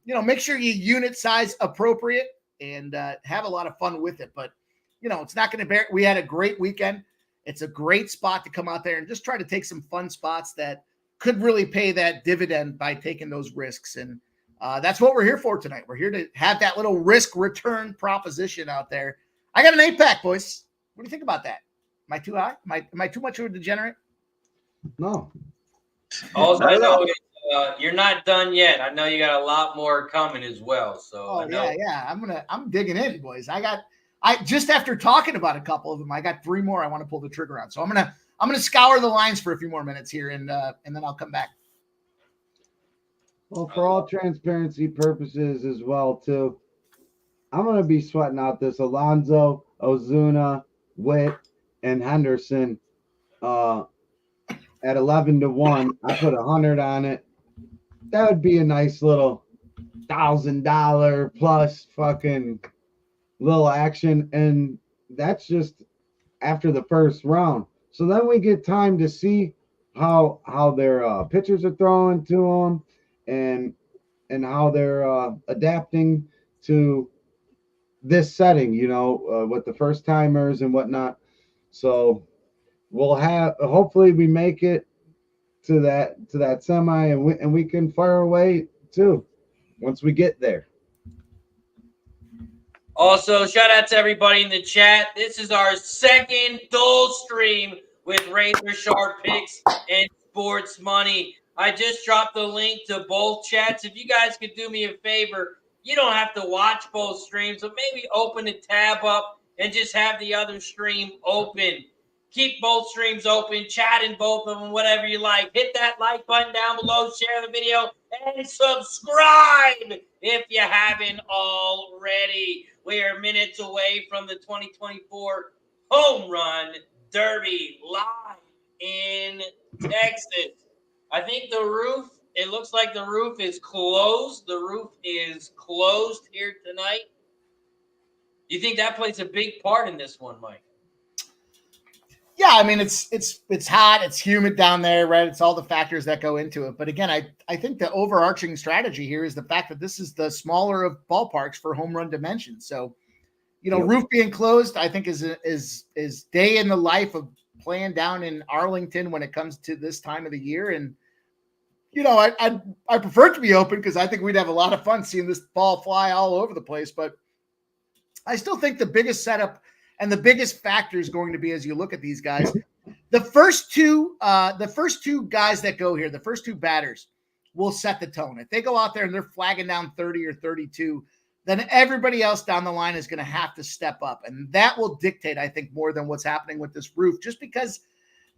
make sure you unit size appropriate and have a lot of fun with it. But, it's not going to bear. We had a great weekend. It's a great spot to come out there and just try to take some fun spots that could really pay that dividend by taking those risks. And that's what we're here for tonight. We're here to have that little risk return proposition out there. I got an 8-pack, boys. What do you think about that? Am I too high? Am I too much of a degenerate? No. Also, I know you're not done yet. I know you got a lot more coming as well. So yeah. I'm digging in, boys. I just after talking about a couple of them, I got 3 more I want to pull the trigger on. So I'm gonna scour the lines for a few more minutes here, and then I'll come back. Well, for all transparency purposes as well, too, I'm going to be sweating out this Alonso, Ozuna, Witt, and Henderson at 11-1. I put 100 on it. That would be a nice little $1,000 plus fucking little action. And that's just after the first round. So then we get time to see how their pitchers are throwing to them. And how they're adapting to this setting, with the first timers and whatnot. So we'll hopefully we make it to that semi, and we can fire away too once we get there. Also, shout out to everybody in the chat. This is our second dual stream with Razor Sharp Picks and Sports Money. I just dropped the link to both chats. If you guys could do me a favor, you don't have to watch both streams, but maybe open a tab up and just have the other stream open. Keep both streams open, chat in both of them, whatever you like. Hit that like button down below, share the video, and subscribe if you haven't already. We are minutes away from the 2024 Home Run Derby live in Texas. I think it looks like the roof is closed. The roof is closed here tonight. Do you think that plays a big part in this one, Mike? Yeah, I mean it's hot, it's humid down there, right? It's all the factors that go into it. But again, I think the overarching strategy here is the fact that this is the smaller of ballparks for home run dimension. So, roof being closed, I think is day in the life of playing down in Arlington when it comes to this time of the year. And I prefer it to be open because I think we'd have a lot of fun seeing this ball fly all over the place. But I still think the biggest setup and the biggest factor is going to be, as you look at these guys, the first two guys that go here, the first two batters will set the tone. If they go out there and they're flagging down 30 or 32, then everybody else down the line is going to have to step up. And that will dictate, I think, more than what's happening with this roof, just because,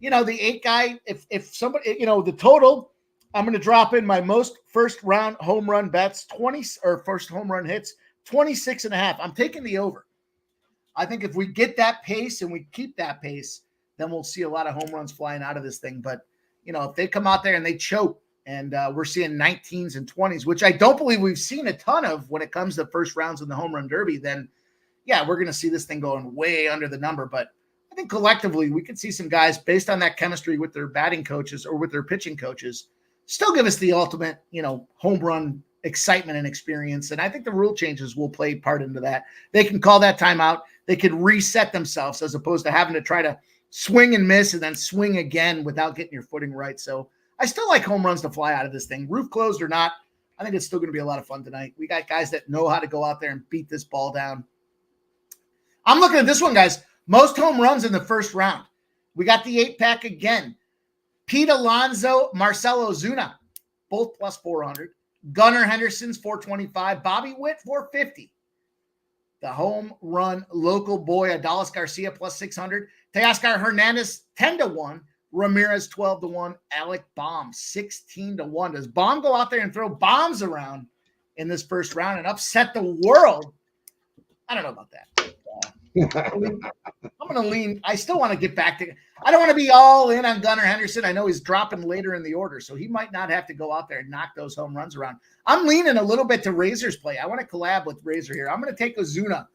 the 8 guy, if somebody, the total, I'm going to drop in my most first round home run bets, 20 or first home run hits, 26.5. I'm taking the over. I think if we get that pace and we keep that pace, then we'll see a lot of home runs flying out of this thing. But, if they come out there and they choke and we're seeing 19s and 20s, which I don't believe we've seen a ton of when it comes to first rounds in the home run derby, then, yeah, we're going to see this thing going way under the number. But I think collectively we could see some guys based on that chemistry with their batting coaches or with their pitching coaches still give us the ultimate, home run excitement and experience. And I think the rule changes will play part into that. They can call that timeout. They could reset themselves as opposed to having to try to swing and miss and then swing again without getting your footing right. So I still like home runs to fly out of this thing, roof closed or not. I think it's still going to be a lot of fun tonight. We got guys that know how to go out there and beat this ball down. I'm looking at this one, guys. Most home runs in the first round. We got the 8-pack again. Pete Alonso, Marcell Ozuna, both plus 400. Gunnar Henderson's 425. Bobby Witt, 450. The home run local boy, Adolis Garcia, plus 600. Teoscar Hernandez, 10-1. Ramirez, 12-1. Alec Bohm, 16-1. Does Bohm go out there and throw bombs around in this first round and upset the world? I don't know about that. I'm going to lean. I still want to get back to – I don't want to be all in on Gunnar Henderson. I know he's dropping later in the order, so he might not have to go out there and knock those home runs around. I'm leaning a little bit to Razor's play. I want to collab with Razor here. I'm going to take Ozuna,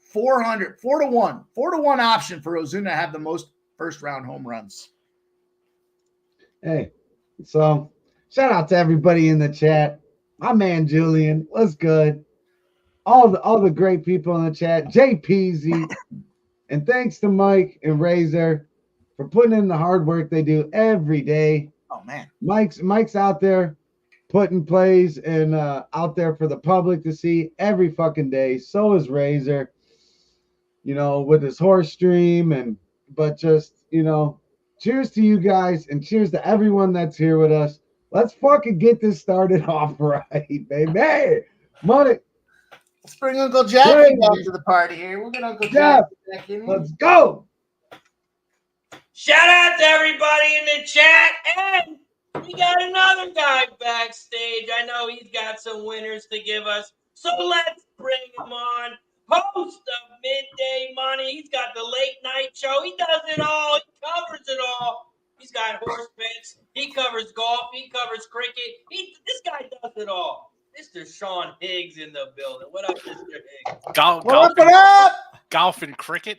400, 4-1. 4-1 option for Ozuna to have the most first-round home runs. Hey, so shout out to everybody in the chat. My man Julian, what's good? All the great people in the chat, JPZ, and thanks to Mike and Razor for putting in the hard work they do every day. Oh man, Mike's out there putting plays and out there for the public to see every fucking day. So is Razor, with his horse stream but just cheers to you guys and cheers to everyone that's here with us. Let's fucking get this started off right, baby. Money. Let's bring Uncle Jack back to the party here. We're going to Uncle Jack back in. Let's go. Shout out to everybody in the chat. And we got another guy backstage. I know he's got some winners to give us. So let's bring him on. Host of Midday Money. He's got the late night show. He does it all. He covers it all. He's got horse pits. He covers golf. He covers cricket. This guy does it all. Mr. Sean Higgs in the building. What up, Mr. Higgs? Golf and cricket.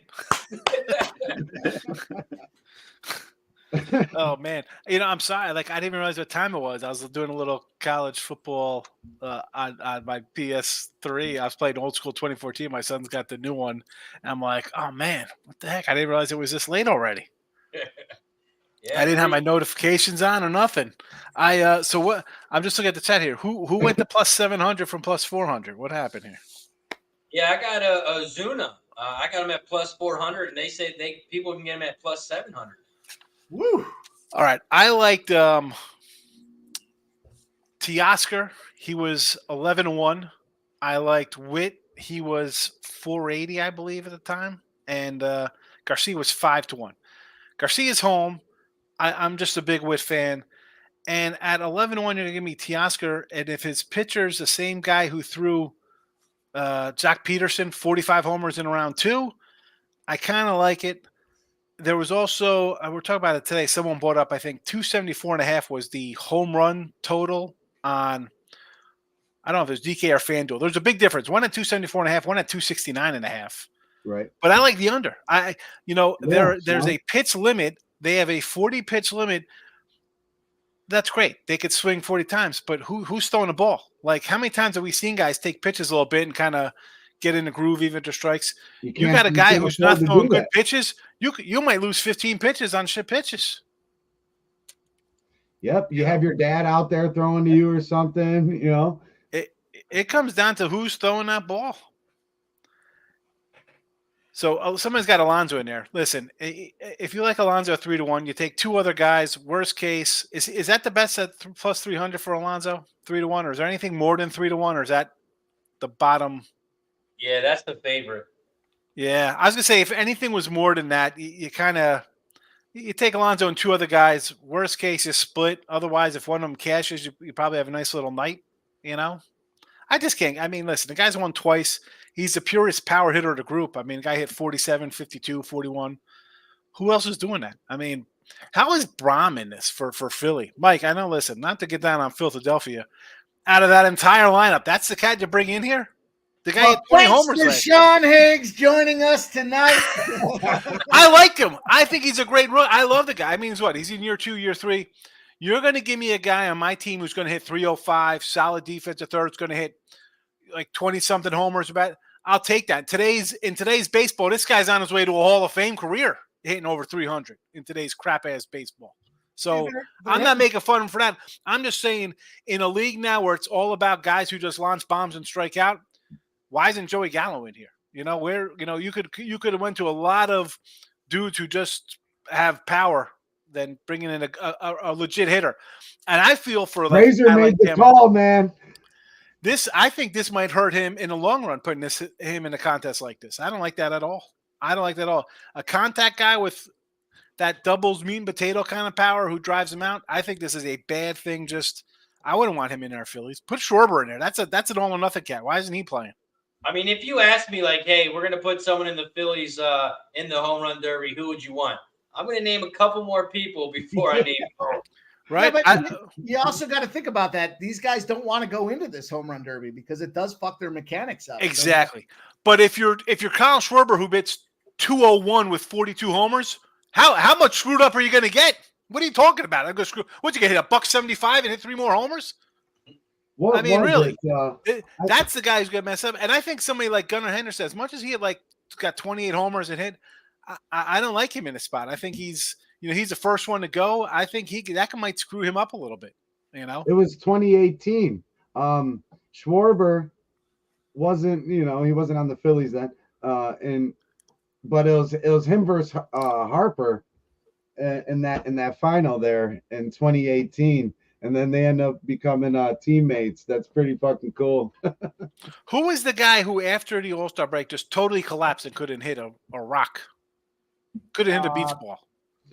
Oh man, I'm sorry. Like I didn't even realize what time it was. I was doing a little college football on my PS3. I was playing old school 2014. My son's got the new one, and I'm like, oh man, what the heck? I didn't realize it was this late already. Yeah, I didn't have my notifications on or nothing. So what? I'm just looking at the chat here. Who went to plus 700 from plus 400? What happened here? Yeah, I got a Ozuna. I got him at plus 400, and they say people can get him at plus 700. Woo! All right, I liked Teoscar. He was 11-1. I liked Witt. He was 480, I believe, at the time, and Garcia was 5-1. Garcia's home. I'm just a big Witt fan. And at 11-1, you're going to give me Teoscar. And if his pitcher's the same guy who threw Zach Peterson 45 homers in round 2, I kind of like it. There was also, we're talking about it today, someone brought up, I think, 274.5 was the home run total on, I don't know if it was DK or FanDuel. There's a big difference. One at 274.5, one at 269.5. Right. But I like the under. There's Sean. a pitch limit. They have a 40 pitch limit. That's great. They could swing 40 times, but who's throwing the ball? Like, how many times have we seen guys take pitches a little bit and kind of get in the groove even to strikes? You got a guy who's not throwing good pitches. You might lose 15 pitches on shit pitches. Yep. You have your dad out there throwing to you or something, you know. It comes down to who's throwing that ball. So somebody's got Alonso in there. Listen, if you like Alonso 3-1, you take two other guys. Worst case, is that the best at plus 300 for Alonso? 3-1, or is there anything more than 3-1, or is that the bottom? Yeah, that's the favorite. Yeah, I was gonna say if anything was more than that, you take Alonso and two other guys. Worst case, you split. Otherwise, if one of them cashes, you probably have a nice little night. You know, I just can't. I mean, listen, the guy's won twice. He's the purest power hitter of the group. I mean, the guy hit 47, 52, 41. Who else is doing that? I mean, how is Bohm in this for Philly? Mike, I know, listen, not to get down on Philadelphia. Out of that entire lineup, that's the cat you bring in here? The guy hit 20 homers last year. Sean Higgs joining us tonight. I like him. I think he's a great rookie. I love the guy. I mean, he's in year 2, year 3. You're going to give me a guy on my team who's going to hit 305, solid defensive third, is going to hit like 20-something homers. I'll take that. In today's baseball, this guy's on his way to a Hall of Fame career, hitting over 300 in today's crap-ass baseball. So I'm not making fun of him for that. I'm just saying, in a league now where it's all about guys who just launch bombs and strike out, why isn't Joey Gallo in here? You could have went to a lot of dudes who just have power than bringing in a legit hitter. And I feel for like Razor made the call, man. I think this might hurt him in the long run, putting him in a contest like this. I don't like that at all. A contact guy with that doubles meat and potato kind of power who drives him out, I think this is a bad thing. I wouldn't want him in there, Phillies. Put Schwarber in there. That's an all or nothing cat. Why isn't he playing? I mean, if you ask me, like, hey, we're going to put someone in the Phillies in the home run derby, who would you want? I'm going to name a couple more people before I name them. Right. Yeah, but you also got to think about that. These guys don't want to go into this home run derby because it does fuck their mechanics up. Exactly. But if you're Kyle Schwarber who hits 201 with 42 homers, how much screwed up are you going to get? What are you talking about? I'm going to screw. What'd you get? Hit $175 and hit 3 more homers? What I mean, really, that's the guy who's going to mess up. And I think somebody like Gunnar Henderson, as much as he had got 28 homers and hit, I don't like him in a spot. I think he's the first one to go. I think that might screw him up a little bit. It was 2018. Schwarber wasn't, he wasn't on the Phillies then. But it was him versus Harper in that final there in 2018. And then they end up becoming teammates. That's pretty fucking cool. Who was the guy who, after the All-Star break, just totally collapsed and couldn't hit a rock? Couldn't hit a beach ball.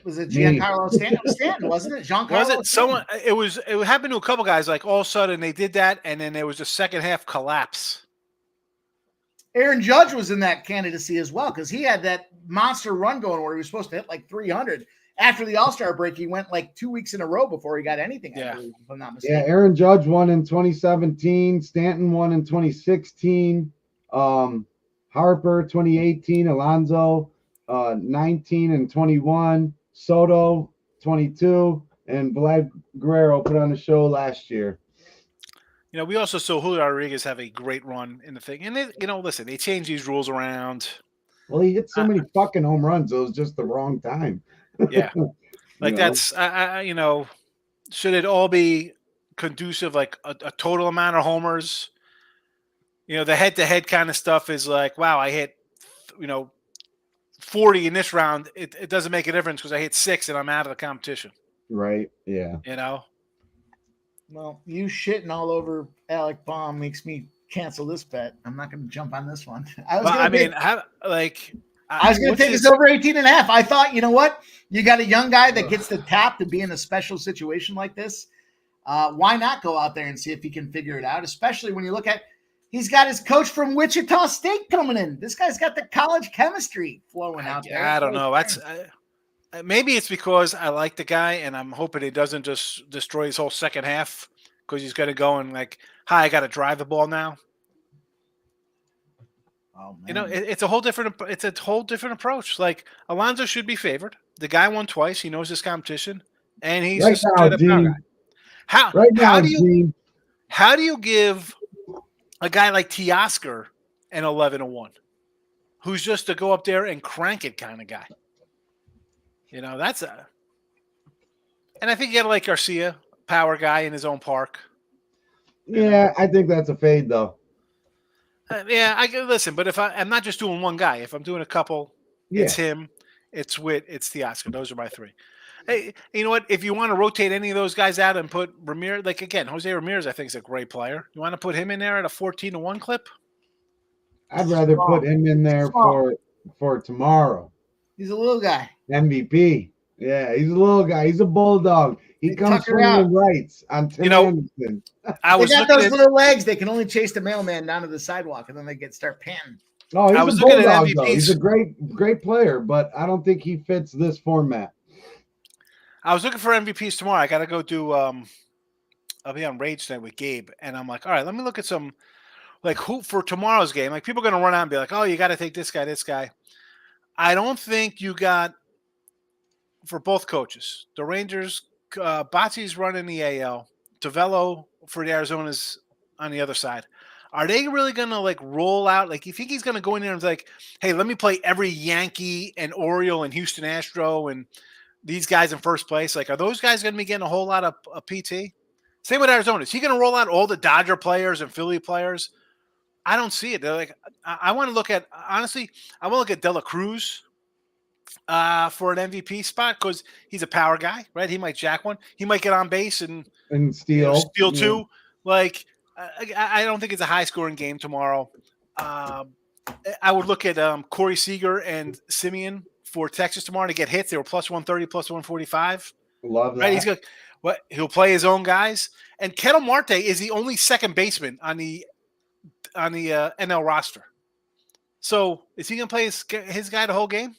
Was it Giancarlo Stanton? Wasn't it? Giancarlo was it someone? It happened to a couple guys. Like all of a sudden they did that, and then there was a second half collapse. Aaron Judge was in that candidacy as well because he had that monster run going where he was supposed to hit like 300. After the All-Star break, he went like 2 weeks in a row before he got anything. Yeah. I believe, if I'm not mistaken. Yeah, Aaron Judge won in 2017. Stanton won in 2016. Harper 2018. Alonso 19 and 21. Soto 22. And Vlad Guerrero put on a show last year. We also saw Julio Rodriguez have a great run in the thing. And, listen, they changed these rules around. Well, he hit so many fucking home runs. It was just the wrong time. Yeah. That's, should it all be conducive, like a total amount of homers? The head-to-head kind of stuff is like, wow, I hit, 40 in this round. It doesn't make a difference because I hit 6 and I'm out of the competition. Right, yeah. Well, you shitting all over Alec Bohm makes me cancel this bet. I'm not going to jump on this one. I was going to take this over 18.5. I thought, you know what? You got a young guy that gets the tap to be in a special situation like this. Why not go out there and see if he can figure it out, especially when you look at he's got his coach from Wichita State coming in. This guy's got the college chemistry flowing out there. I don't know. That's maybe it's because I like the guy and I'm hoping he doesn't just destroy his whole second half because he's going to go and like, hi, I got to drive the ball now. Oh man. You know, it's a whole different approach. Like Alonso should be favored. The guy won twice. He knows his competition, and he's Right just a now, straight up power Gene. guy. Right now, Gene. How do you give a guy like Teoscar an 11-1, who's just to go up there and crank it kind of guy? You know, and I think you got to like Garcia, power guy in his own park. Yeah, I think that's a fade though. Yeah, I can listen, but if I'm not just doing one guy, if I'm doing a couple, it's him, it's Witt, it's Teoscar. Those are my three. Hey, you know what? If you want to rotate any of those guys out and put Ramirez, like again, Jose Ramirez, I think is a great player. You want to put him in there at a 14-1 clip? I'd rather put him in there for tomorrow. He's a little guy. MVP. Yeah, he's a little guy. He's a bulldog. He comes swinging rights on Tim Anderson. They got those little legs. They can only chase the mailman down to the sidewalk, and then they start panting. Oh, he's a bulldog, though. He's a great player, but I don't think he fits this format. I was looking for MVPs tomorrow. I got to go do. I'll be on Rage tonight with Gabe, and I'm like, all right, let me look at some, like who for tomorrow's game. Like people are going to run out and be like, oh, you got to take this guy, this guy. I don't think you got for both coaches. The Rangers, Botsy's running the AL. Tavello for the Arizona's on the other side. Are they really going to like roll out? Like, you think he's going to go in there and like, hey, let me play every Yankee and Oriole and Houston Astro and these guys in first place? Like, are those guys going to be getting a whole lot of PT? Same with Arizona. Is he going to roll out all the Dodger players and Philly players? I don't see it. They're like, I want to look at, honestly, I want to look at De La Cruz for an MVP spot because he's a power guy, right? He might jack one. He might get on base and steal two. Like, I don't think it's a high-scoring game tomorrow. I would look at Corey Seager and Simeon for Texas tomorrow to get hits. They were plus 130, plus 145. Love that. Right? He'll play his own guys. And Ketel Marte is the only second baseman on the NL roster. So is he going to play his guy the whole game?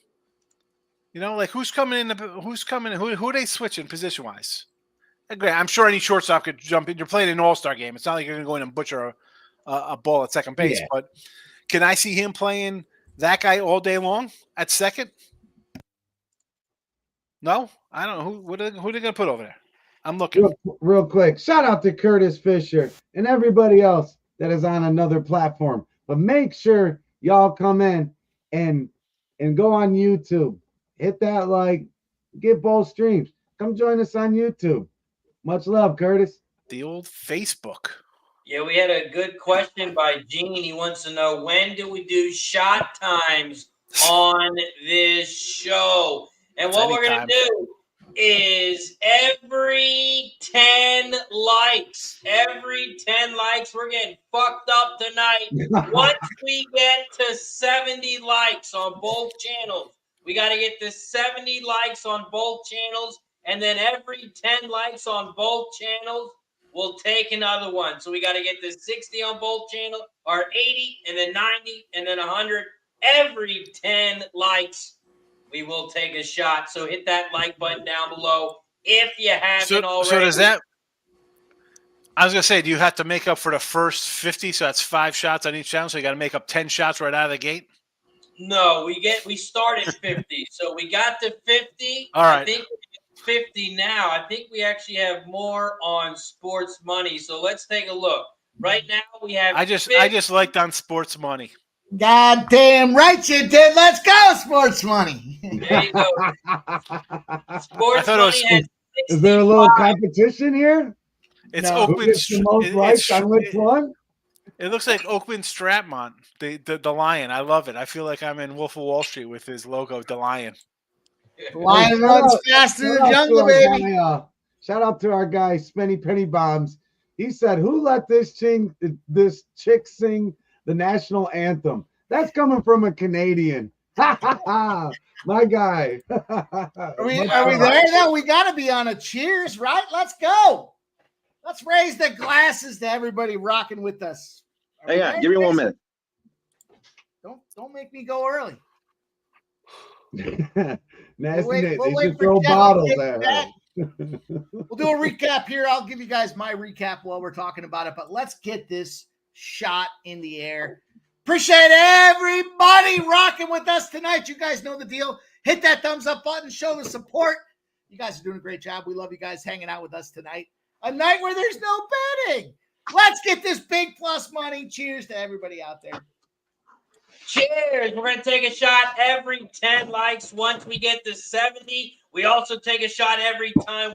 You know, like who's coming in? Who are they switching position wise? I'm sure any shortstop could jump in. You're playing an all-star game. It's not like you're going to go in and butcher a ball at second base. Yeah. But can I see him playing that guy all day long at second? No, I don't know. Who are they going to put over there? I'm looking. Real quick, shout out to Curtis Fisher and everybody else that is on another platform. But make sure y'all come in and go on YouTube. Hit that like, get both streams. Come join us on YouTube. Much love, Curtis. The old Facebook. Yeah, we had a good question by Gene. He wants to know, when do we do shot times on this show? And what we're going to do is every 10 likes, we're getting fucked up tonight. Once we get to 70 likes on both channels, we got to get to 70 likes on both channels, and then every 10 likes on both channels, we'll take another one. So we got to get to 60 on both channels, or 80, and then 90, and then 100. Every 10 likes, we will take a shot. So hit that like button down below if you haven't already. So does that – I was going to say, do you have to make up for the first 50? So that's 5 shots on each channel, so you got to make up 10 shots right out of the gate? No, we start at 50. So we got to 50. All right. I think we're at 50 now. I think we actually have more on sports money. So let's take a look. Right now we have I just liked on sports money. God damn right you did. Let's go, sports money. There you go. Sports money has 65. Is there a little competition here? It's no. Oakland. Who gets the most likes on which one? It looks like Oakland Stratmont, the lion. I love it. I feel like I'm in Wolf of Wall Street with his logo, the lion. The lion runs fast through the jungle, baby. Shout out to our guy, Spenny Penny Bombs. He said, "Who let this chick sing the national anthem?" That's coming from a Canadian. Ha ha ha! My guy. Are we there now? We got to be on a cheers, right? Let's go. Let's raise the glasses to everybody rocking with us. Hang on, give me 1 minute. Don't make me go early. Nasty Nate. They should throw bottles at We'll do a recap here. I'll give you guys my recap while we're talking about it, but let's get this shot in the air. Appreciate everybody rocking with us tonight. You guys know the deal. Hit that thumbs up button. Show the support. You guys are doing a great job. We love you guys hanging out with us tonight. A night where there's no betting. Let's get this big plus money. Cheers to everybody out there. Cheers. We're going to take a shot every 10 likes. Once we get to 70, we also take a shot every time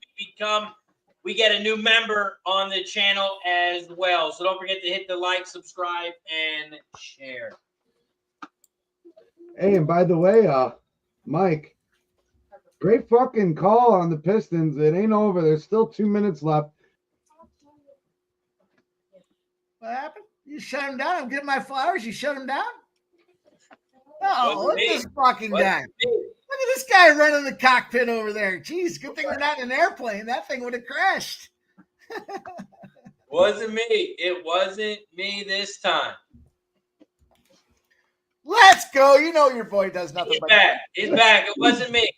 we get a new member on the channel as well. So don't forget to hit the like, subscribe, and share. Hey, and by the way, Mike, great fucking call on the Pistons. It ain't over. There's still 2 minutes left. What happened? You shut him down? I'm getting my flowers. You shut him down? Oh, look at this fucking guy. Look at this guy running the cockpit over there. Jeez, good thing we're not in an airplane. That thing would have crashed. Wasn't me. It wasn't me this time. Let's go. You know your boy does nothing He's but back. He's back. It wasn't me.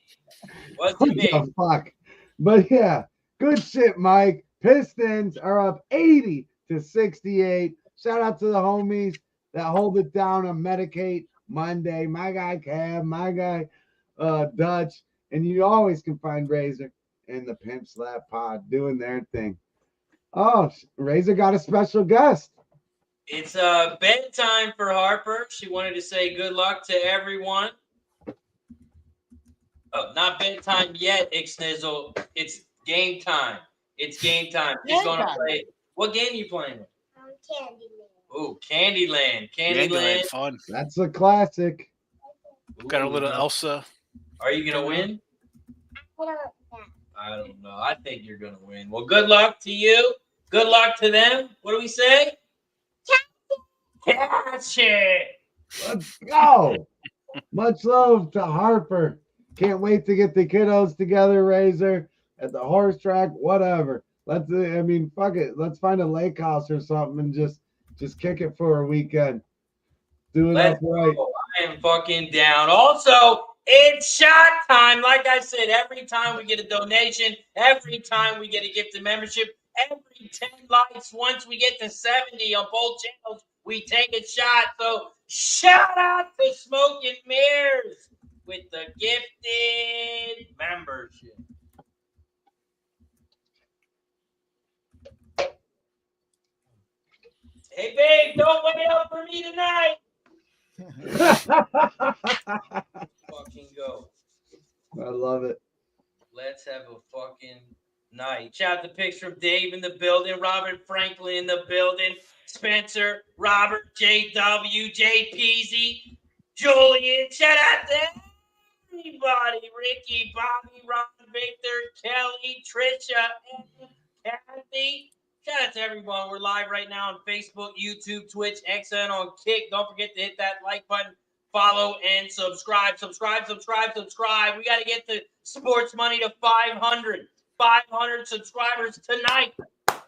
What the fuck? But yeah, good shit, Mike. Pistons are up 80-68. Shout out to the homies that hold it down on Medicate Monday. My guy Cab, my guy Dutch, and you always can find Razor and the Pimp Slap Pod doing their thing. Oh, Razor got a special guest. It's bedtime for Harper. She wanted to say good luck to everyone. Oh, not bedtime yet, Ixnizzle. It's game time. It's game time. She's going to play. What game are you playing? Candyland. Ooh, Candyland. Candyland. Fun. That's a classic. We've got a little Elsa. Are you going to win? I don't know. I think you're going to win. Well, good luck to you. Good luck to them. What do we say? Catch it. Let's go. Much love to Harper. Can't wait to get the kiddos together, Razor, at the horse track, whatever. Fuck it. Let's find a lake house or something and just kick it for a weekend. Do it up right. I am fucking down. Also, it's shot time. Like I said, every time we get a donation, every time we get a gift of membership, every 10 likes, once we get to 70 on both channels, we take a shot. So shout out to Smoke and Mirrors with the gifted membership. Hey, babe, don't wait up for me tonight. Fucking go. I love it. Let's have a fucking night. Shout out to pics from Dave in the building, Robert Franklin in the building, Spencer, Robert, JW, JPZ, Julian. Shout out to everybody. Ricky, Bobby, Ron, Victor, Kelly, Trisha, and Kathy. Shout out to everyone. We're live right now on Facebook, YouTube, Twitch, XN, on Kick. Don't forget to hit that like button, follow, and subscribe. Subscribe. We got to get the sports money to 500. 500 subscribers tonight.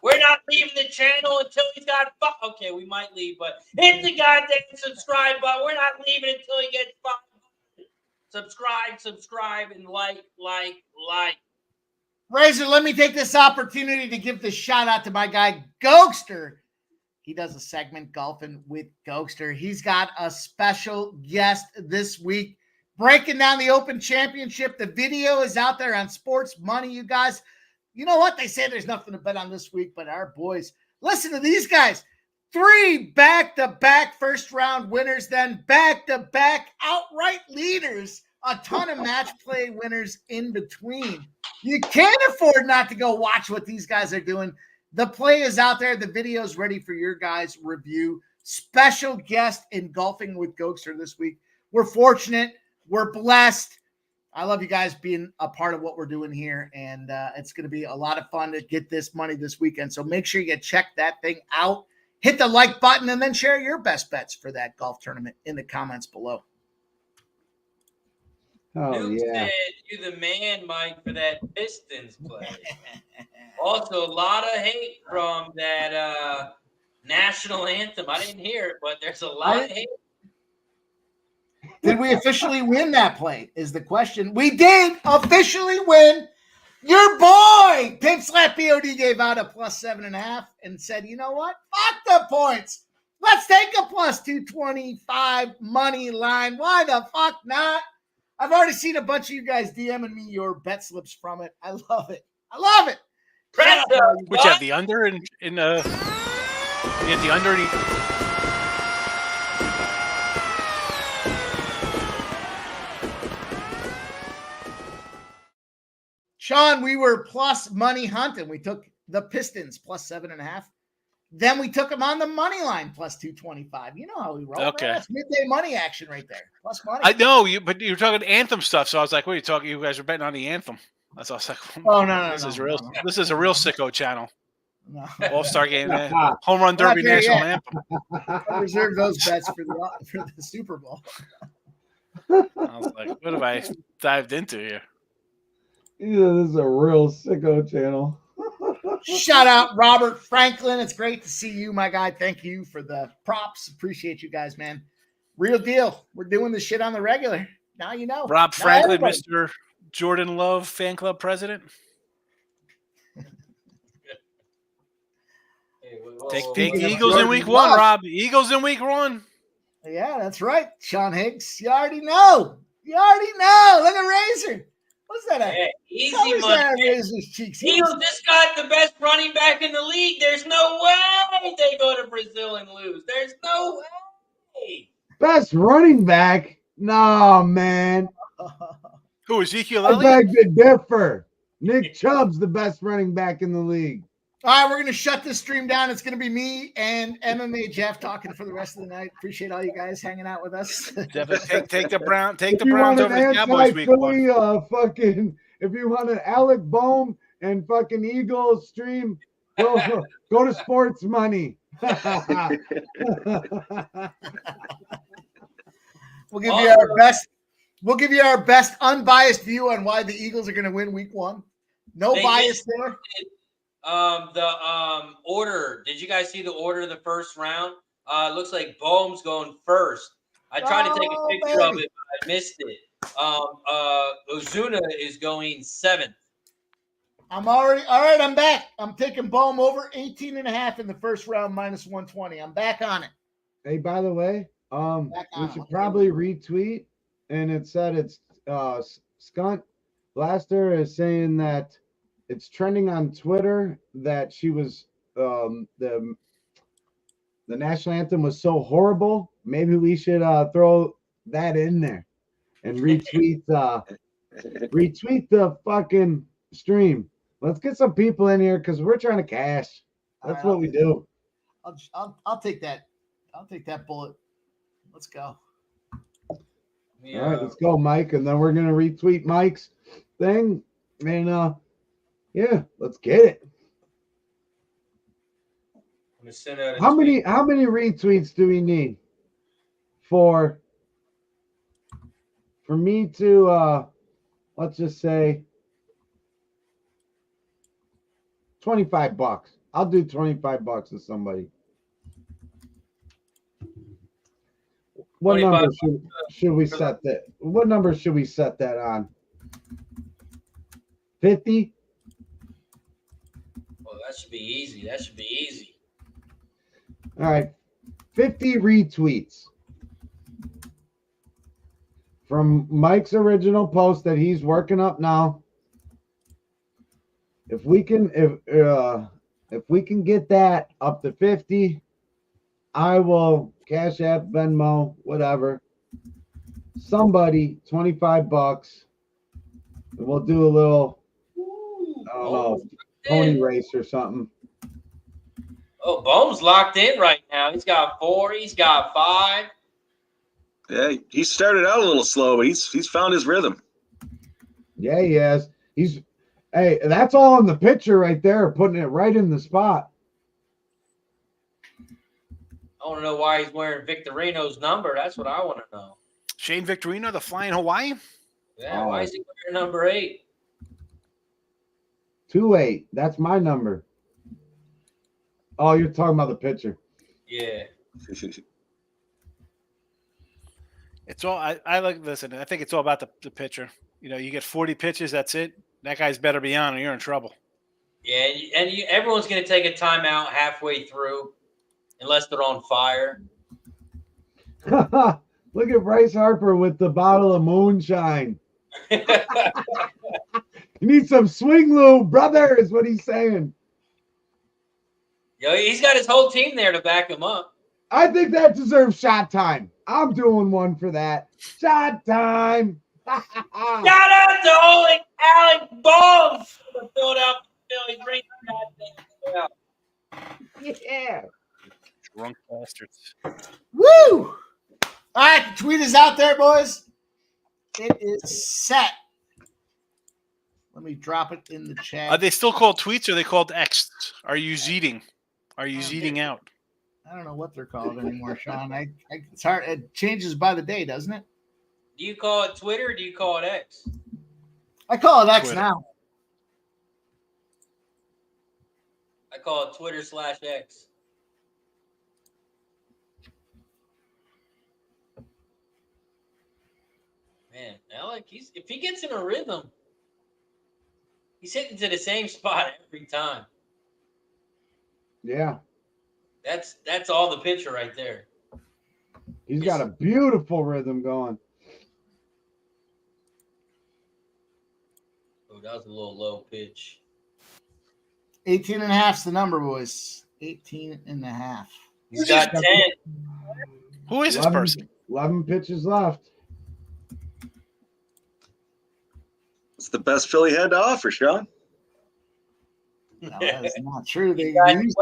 We're not leaving the channel until he's got okay, we might leave, but hit the goddamn subscribe button. We're not leaving until he gets 500. Subscribe, and like. Razor, let me take this opportunity to give the shout out to my guy, Gokster. He does a segment, Golfing with Gokster. He's got a special guest this week, breaking down the Open Championship. The video is out there on Sports Money, you guys. You know what? They say there's nothing to bet on this week, but our boys, listen to these guys. 3 back-to-back first-round winners, then back-to-back outright leaders, a ton of match play winners in between. You can't afford not to go watch what these guys are doing. The play is out there. The video is ready for your guys' review. Special guest in Golfing with Gokster this week. We're fortunate. We're blessed. I love you guys being a part of what we're doing here, and it's going to be a lot of fun to get this money this weekend. So make sure you check that thing out. Hit the like button, and then share your best bets for that golf tournament in the comments below. Oh, Duke yeah. said you're the man, Mike, for that Pistons play. Also, a lot of hate from that national anthem. I didn't hear it, but there's a lot of hate. Did we officially win that play is the question. We did officially win. Your boy, Pimp Slap POD, gave out a +7.5 and said, you know what? Fuck the points. Let's take a plus 225 money line. Why the fuck not? I've already seen a bunch of you guys DMing me your bet slips from it. I love it. I love it. Press Which you have the under you have the under. Sean, we were plus money hunting. We took the Pistons plus 7.5. Then we took them on the money line plus 225. You know how we roll. Okay. Man. That's midday money action right there. Plus money. I know but you're talking anthem stuff, so I was like, "What are you talking? You guys are betting on the anthem." That's I was like, "Oh no, this is real. This is a real sicko channel." No. All-Star game, home run derby, national anthem. I reserve those bets for the Super Bowl. I was like, "What have I dived into here?" Yeah, this is a real sicko channel. Shout out Robert Franklin. It's great to see you, my guy. Thank you for the props. Appreciate you guys, man. Real deal. We're doing this shit on the regular. Now you know. Rob Franklin, Mr. Jordan Love fan club president. Take the Eagles in week 1, Rob. Eagles in week 1. Yeah, that's right. Sean Higgs. You already know. Look at Razor. What's that? Hey, easy money. Razor's cheeks. Eagles just got the best running back in the league. There's no way they go to Brazil and lose. There's no way. Best running back? No, man. Who, Ezekiel I Elliott? beg to differ. Nick Chubb's the best running back in the league. All right, we're going to shut this stream down. It's going to be me and MMA Jeff talking for the rest of the night. Appreciate all you guys hanging out with us. Take the Browns over the Cowboys week 1. If you want an Alec Bohm and fucking Eagles stream, go to Sports Money. We'll give you our best. We'll give you our best unbiased view on why the Eagles are going to win week 1. No bias there. The order. Did you guys see the order of the first round? It looks like Bohm's going first. I tried to take a picture of it, but I missed it. Ozuna is going 7th. I'm already all right. I'm back. I'm taking Bohm over 18.5 in the first round, minus 120. I'm back on it. Hey, by the way, we should probably retweet, and it said it's Skunt Blaster is saying that it's trending on Twitter that she was the national anthem was so horrible. Maybe we should throw that in there and retweet the fucking stream. Let's get some people in here because we're trying to cash. That's what we do. I'll take that. I'll take that bullet. Let's go. Yeah. All right, let's go, Mike, and then we're gonna retweet Mike's thing, and yeah, let's get it. I'm gonna send out How many retweets do we need for me to let's just say $25? I'll do $25 to somebody. What number should we set that? What number should we set that on? 50? Oh, that should be easy. All right. 50 retweets from Mike's original post that he's working up now. If we can get that up to 50, I will Cash App, Venmo, whatever. Somebody $25. And we'll do a little pony race or something. Oh, Bohm's locked in right now. He's got 4. He's got 5. Yeah, he started out a little slow, but he's found his rhythm. Yeah, he has. Hey, that's all in the picture right there, putting it right in the spot. I want to know why he's wearing Victorino's number. That's what I want to know. Shane Victorino, the Flying Hawaii? Yeah, why is he wearing number 8? 28. That's my number. Oh, you're talking about the pitcher. Yeah. It's all I like. Listen, I think it's all about the pitcher. You know, you get 40 pitches, that's it. That guy's better be on, or you're in trouble. Yeah, and everyone's going to take a timeout halfway through, unless they're on fire. Look at Bryce Harper with the bottle of moonshine. You need some swing lube, brother, is what he's saying. Yo, he's got his whole team there to back him up. I think that deserves shot time. I'm doing one for that. Shot time. Shout out to Alec Bohm for the Philadelphia Phillies. Bring that goddamn Yeah. Drunk bastards. Woo! All right, the tweet is out there, boys. It is set. Let me drop it in the chat. Are they still called tweets or are they called X? Are you zeeting? Are you zeeting out? I don't know what they're called anymore, Sean. It's hard. It changes by the day, doesn't it? Do you call it Twitter or do you call it X? I call it X Twitter. now. I call it Twitter/X. Man, Alec, if he gets in a rhythm, he's hitting to the same spot every time. Yeah. That's all the pitcher right there. He's got a beautiful rhythm going. Oh, that was a little low pitch. 18 and a half is the number, boys. 18 and a half. He's got 10. Who is this 11 person? 11 pitches left. It's the best Philly had to offer, Sean. No, that is not true. They got used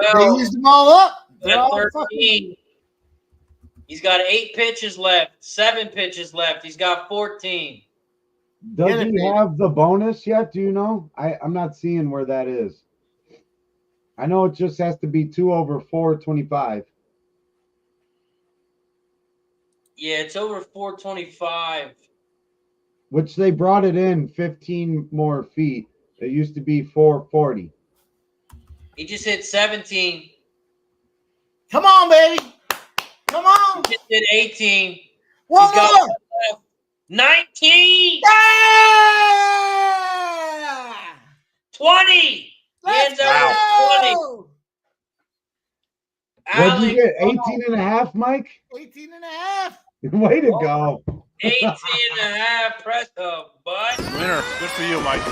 them all up. They're Got all 13. He's got 8 pitches left, 7 pitches left. He's got 14. Does he have the bonus yet? Do you know? I'm not seeing where that is. I know it just has to be 2 over 425. Yeah, it's over 425. Which they brought it in 15 more feet. It used to be 440. He just hit 17. Come on, baby. Come on. He just hit 18. One He's got more. 19. Yeah! 20. Let's He ends up with 20. go. What did you get? Alec, 18 and a half, Mike? 18 and a half. Way to go. 18 and a half. Press the button. Winner. Good for you, Mike.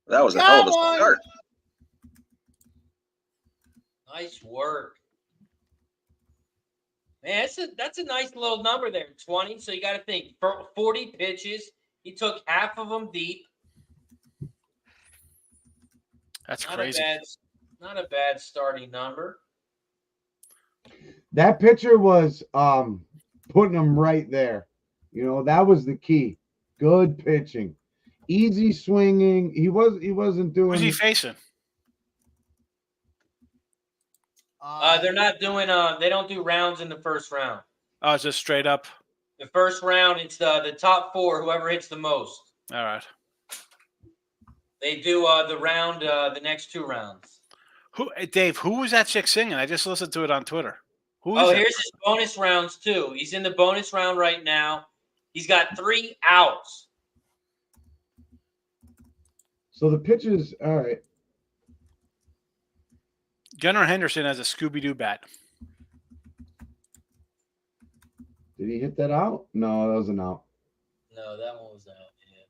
That was a hell of a Come on. start. Nice work. Man, that's a nice little number there, 20. So you got to think, for 40 pitches, he took half of them deep. That's Not crazy. not a bad starting number. That pitcher was putting him right there. You know, that was the key. Good pitching. Easy swinging. He wasn't doing. Who's he facing? They're not doing they don't do rounds in the first round. Oh, it's just straight up. The first round, it's the top 4, whoever hits the most. All right. They do the round, the next 2 rounds. Dave, who was that chick singing? I just listened to it on Twitter. Who is that? Here's his bonus rounds too. He's in the bonus round right now. He's got 3 outs. So the pitches, all right. Gunnar Henderson has a Scooby-Doo bat. Did he hit that out? No, that wasn't out. No, that one was out. Yeah.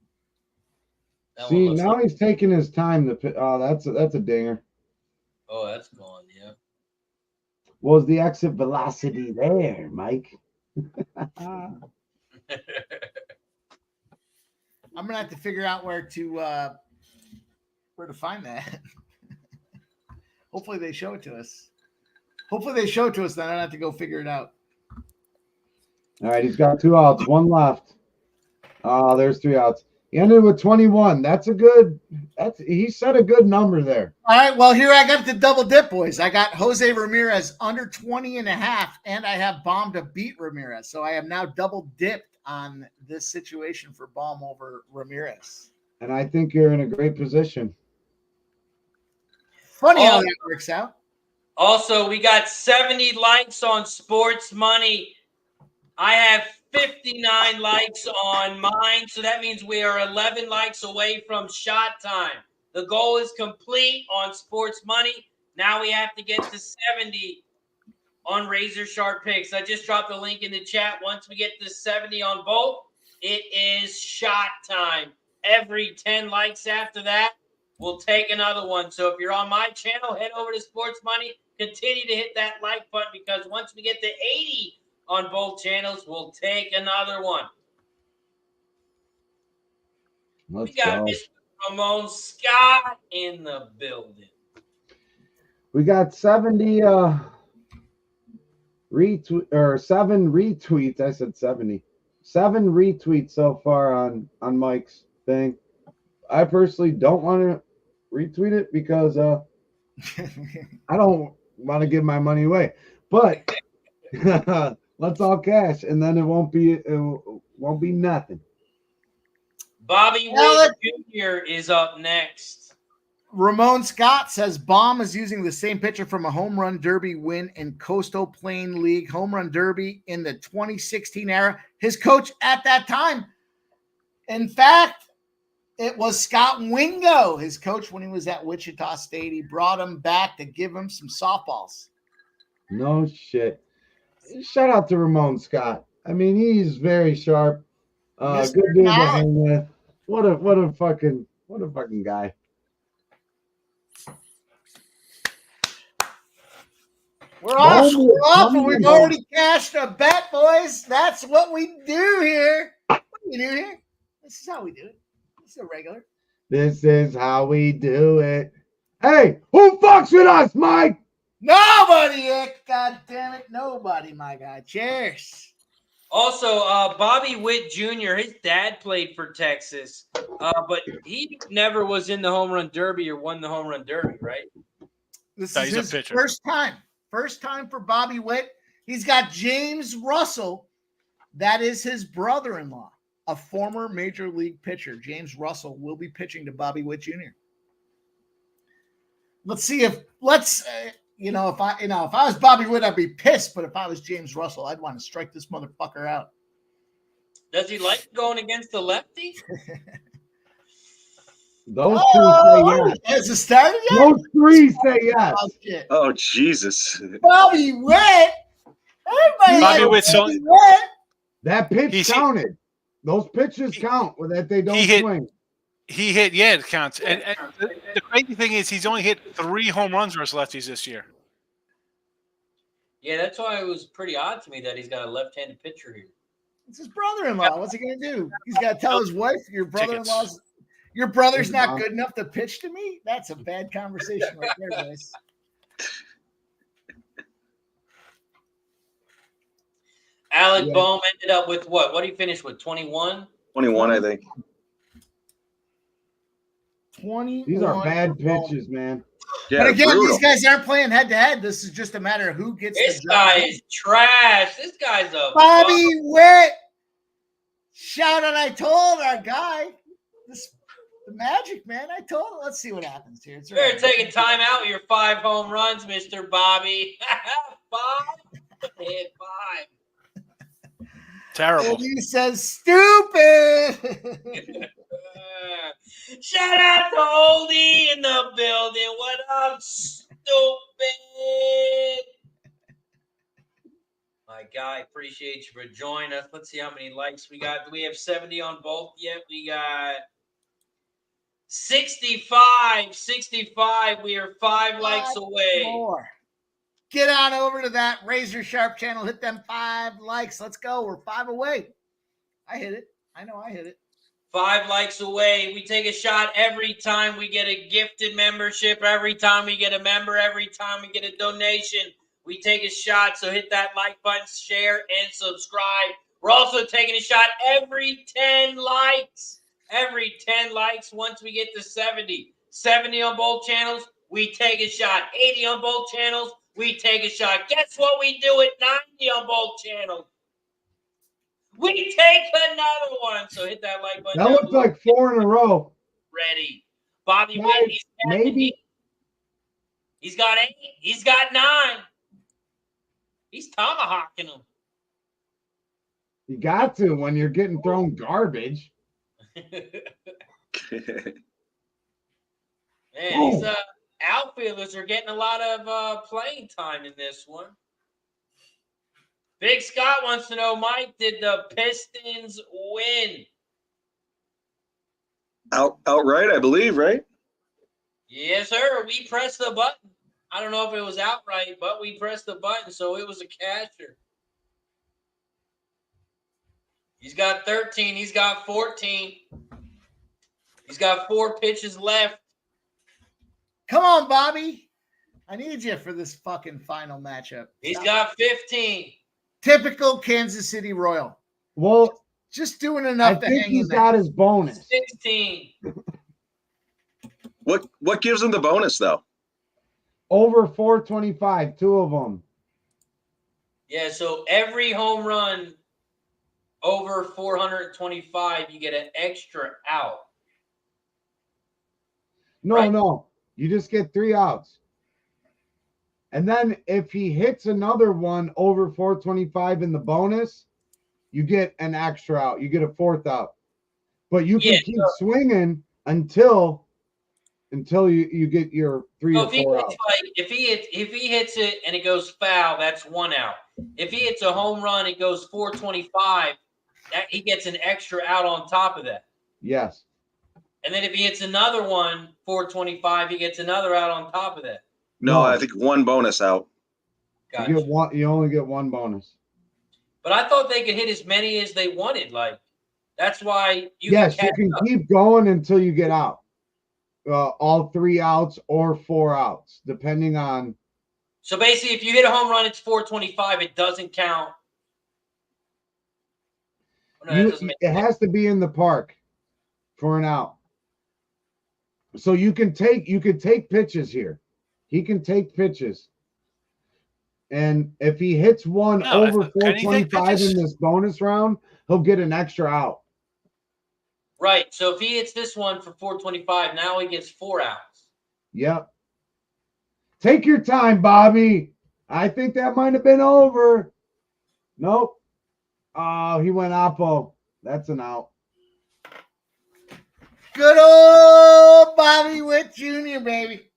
That See, one looks now like, he's taking his time to pit. Oh, that's a dinger. oh, that's gone. Yeah. Was the exit velocity there, Mike? I'm gonna have to figure out where to find that. Hopefully they show it to us. Then I don't have to go figure it out. All right, he's got 2 outs, 1 left. Oh, there's 3 outs. He ended with 21. He set a good number there. All right, well, here I got the double dip, boys. I got Jose Ramirez under 20 and a half, and I have Bohm to beat Ramirez. So I am now double dipped on this situation for Bohm over Ramirez. And I think you're in a great position. Funny how that works out. Also, we got 70 likes on Sports Money. I have 59 likes on mine, so that means we are 11 likes away from shot time. The goal is complete on Sports Money. Now we have to get to 70 on Razor Sharp Picks. I just dropped a link in the chat. Once we get to 70 on both, it is shot time. Every 10 likes after that, we'll take another one. So if you're on my channel, head over to Sports Money. Continue to hit that like button because once we get to 80 on both channels, we'll take another one. Let's We got go. Mr. Ramon Scott in the building. We got 70 retweet or 7 retweets. I said 70. 7 retweets so far on Mike's thing. I personally don't want to retweet it because I don't want to give my money away. But let's all cash, and then it won't be nothing. Bobby Alec. Witt Jr. is up next. Ramon Scott says Bohm is using the same pitcher from a home run derby win in Coastal Plain League home run derby in the 2016 era. His coach at that time, in fact, it was Scott Wingo, his coach when he was at Wichita State. He brought him back to give him some softballs. No shit. Shout out to Ramon Scott. I mean, he's very sharp. Good dude to hang with. What a fucking guy. We're off, and we've already cashed a bet, boys. That's what we do here. What do you do here? This is how we do it. This is a regular. This is how we do it. Hey, who fucks with us, Mike? Nobody, Ick. God damn it. Nobody, my guy. Cheers. Also, Bobby Witt Jr., his dad played for Texas, but he never was in the home run derby or won the home run derby, right? This No, is he's a his pitcher. first time. First time for Bobby Witt. He's got James Russell. That is his brother-in-law, a former major league pitcher. James Russell will be pitching to Bobby Witt Jr. Let's see if if I was Bobby Witt, I'd be pissed. But if I was James Russell, I'd want to strike this motherfucker out. Does he like going against the lefty? Those two say yes. Has it started yet? Those 3 say yes. Oh, shit. Oh, Jesus. Bobby Witt. Everybody Bobby likes Witt, Bobby Witt. That pitch He's- counted. Those pitches count that they don't swing. He hit, yeah, it counts. And the crazy thing is he's only hit 3 home runs versus lefties this year. Yeah, that's why it was pretty odd to me that he's got a left-handed pitcher here. It's his brother-in-law. What's he gonna do? He's got to tell his wife, your brother's not good enough to pitch to me? That's a bad conversation right there, guys. Alec Bohm ended up with what? What did he finish with? 21? 21, I think. 21. These are bad pitches, man. Yeah, But again, brutal. these guys aren't playing head-to-head. This is just a matter of who gets This the job. guy is trash. This guy's a Bobby Witt. Shout out, I told our guy. The magic, man. I told him. Let's see what happens here. It's You're taking time out with your 5 home runs, Mr. Bobby. 5? Hit 5. Terrible. And he says, stupid. Shout out to Oldie in the building. What up, stupid? My guy, appreciate you for joining us. Let's see how many likes we got. Do we have 70 on both yet? We got 65. 65. We are 5 likes away. More. Get on over to that Razor Sharp channel. Hit them 5 likes. Let's go. We're 5 away. I hit it. I know I hit it. 5 likes away. We take a shot every time we get a gifted membership, every time we get a member, every time we get a donation. We take a shot. So hit that like button, share, and subscribe. We're also taking a shot every 10 likes. Every 10 likes once we get to 70. 70 on both channels, we take a shot. 80 on both channels, we take a shot. Guess what we do at 90 on both channels? We take another one. So hit that like button. That looks like 4 in a row. Ready. Bobby Guys, Witt, he's got maybe. 8. He's got 8. He's got 9. He's tomahawking them. You got to when you're getting thrown garbage. Man, these outfielders are getting a lot of playing time in this one. Big Scott wants to know, Mike, did the Pistons win? Outright, I believe, right? Yes, sir. We pressed the button. I don't know if it was outright, but we pressed the button, so it was a catcher. He's got 13. He's got 14. He's got 4 pitches left. Come on, Bobby. I need you for this fucking final matchup. He's got 15. Typical Kansas City Royal. Well, just doing enough I to think hang he's in there. got his bonus. 16. What gives him the bonus though? Over 425, 2 of them. Yeah, so every home run over 425, you get an extra out. No, Right. no. You just get 3 outs. And then if he hits another one over 425 in the bonus, you get an extra out. You get a 4th out. But you can keep swinging until you get your 3 or 4 outs. If he hits it and it goes foul, that's 1 out. If he hits a home run, it goes 425. He gets an extra out on top of that. Yes. And then if he hits another one, 425, he gets another out on top of that. No, I think 1 bonus out. Gotcha. You get one. You only get 1 bonus. But I thought they could hit as many as they wanted. Like that's why you can keep going until you get out. All 3 outs or 4 outs, depending on. So basically, if you hit a home run, it's 425. It doesn't count. No, it has to be in the park for an out. So you can take pitches here. He can take pitches. And if he hits one over 425 in this bonus round, he'll get an extra out. Right. So if he hits this one for 425, now he gets 4 outs. Yep. Take your time, Bobby. I think that might have been over. Nope. Oh, he went oppo. That's an out. Good old Bobby Witt Jr., baby.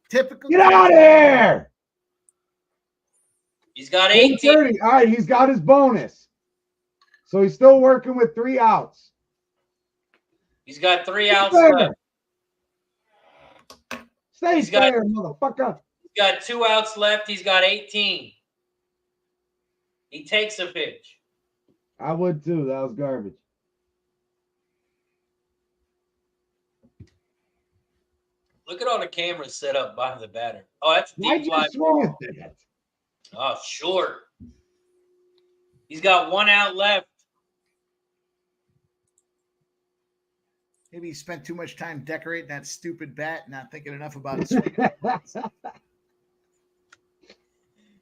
Typical. Get out of here. He's got 18. All right, he's got his bonus. So he's still working with 3 outs. He's got 3 outs left. Stay there, motherfucker. He's got 2 outs left. He's got 18. He takes a pitch. I would too. That was garbage. Look at all the cameras set up by the batter. Oh, that's a deep fly ball. Oh, short. He's got 1 out left. Maybe he spent too much time decorating that stupid bat, not thinking enough about his swing.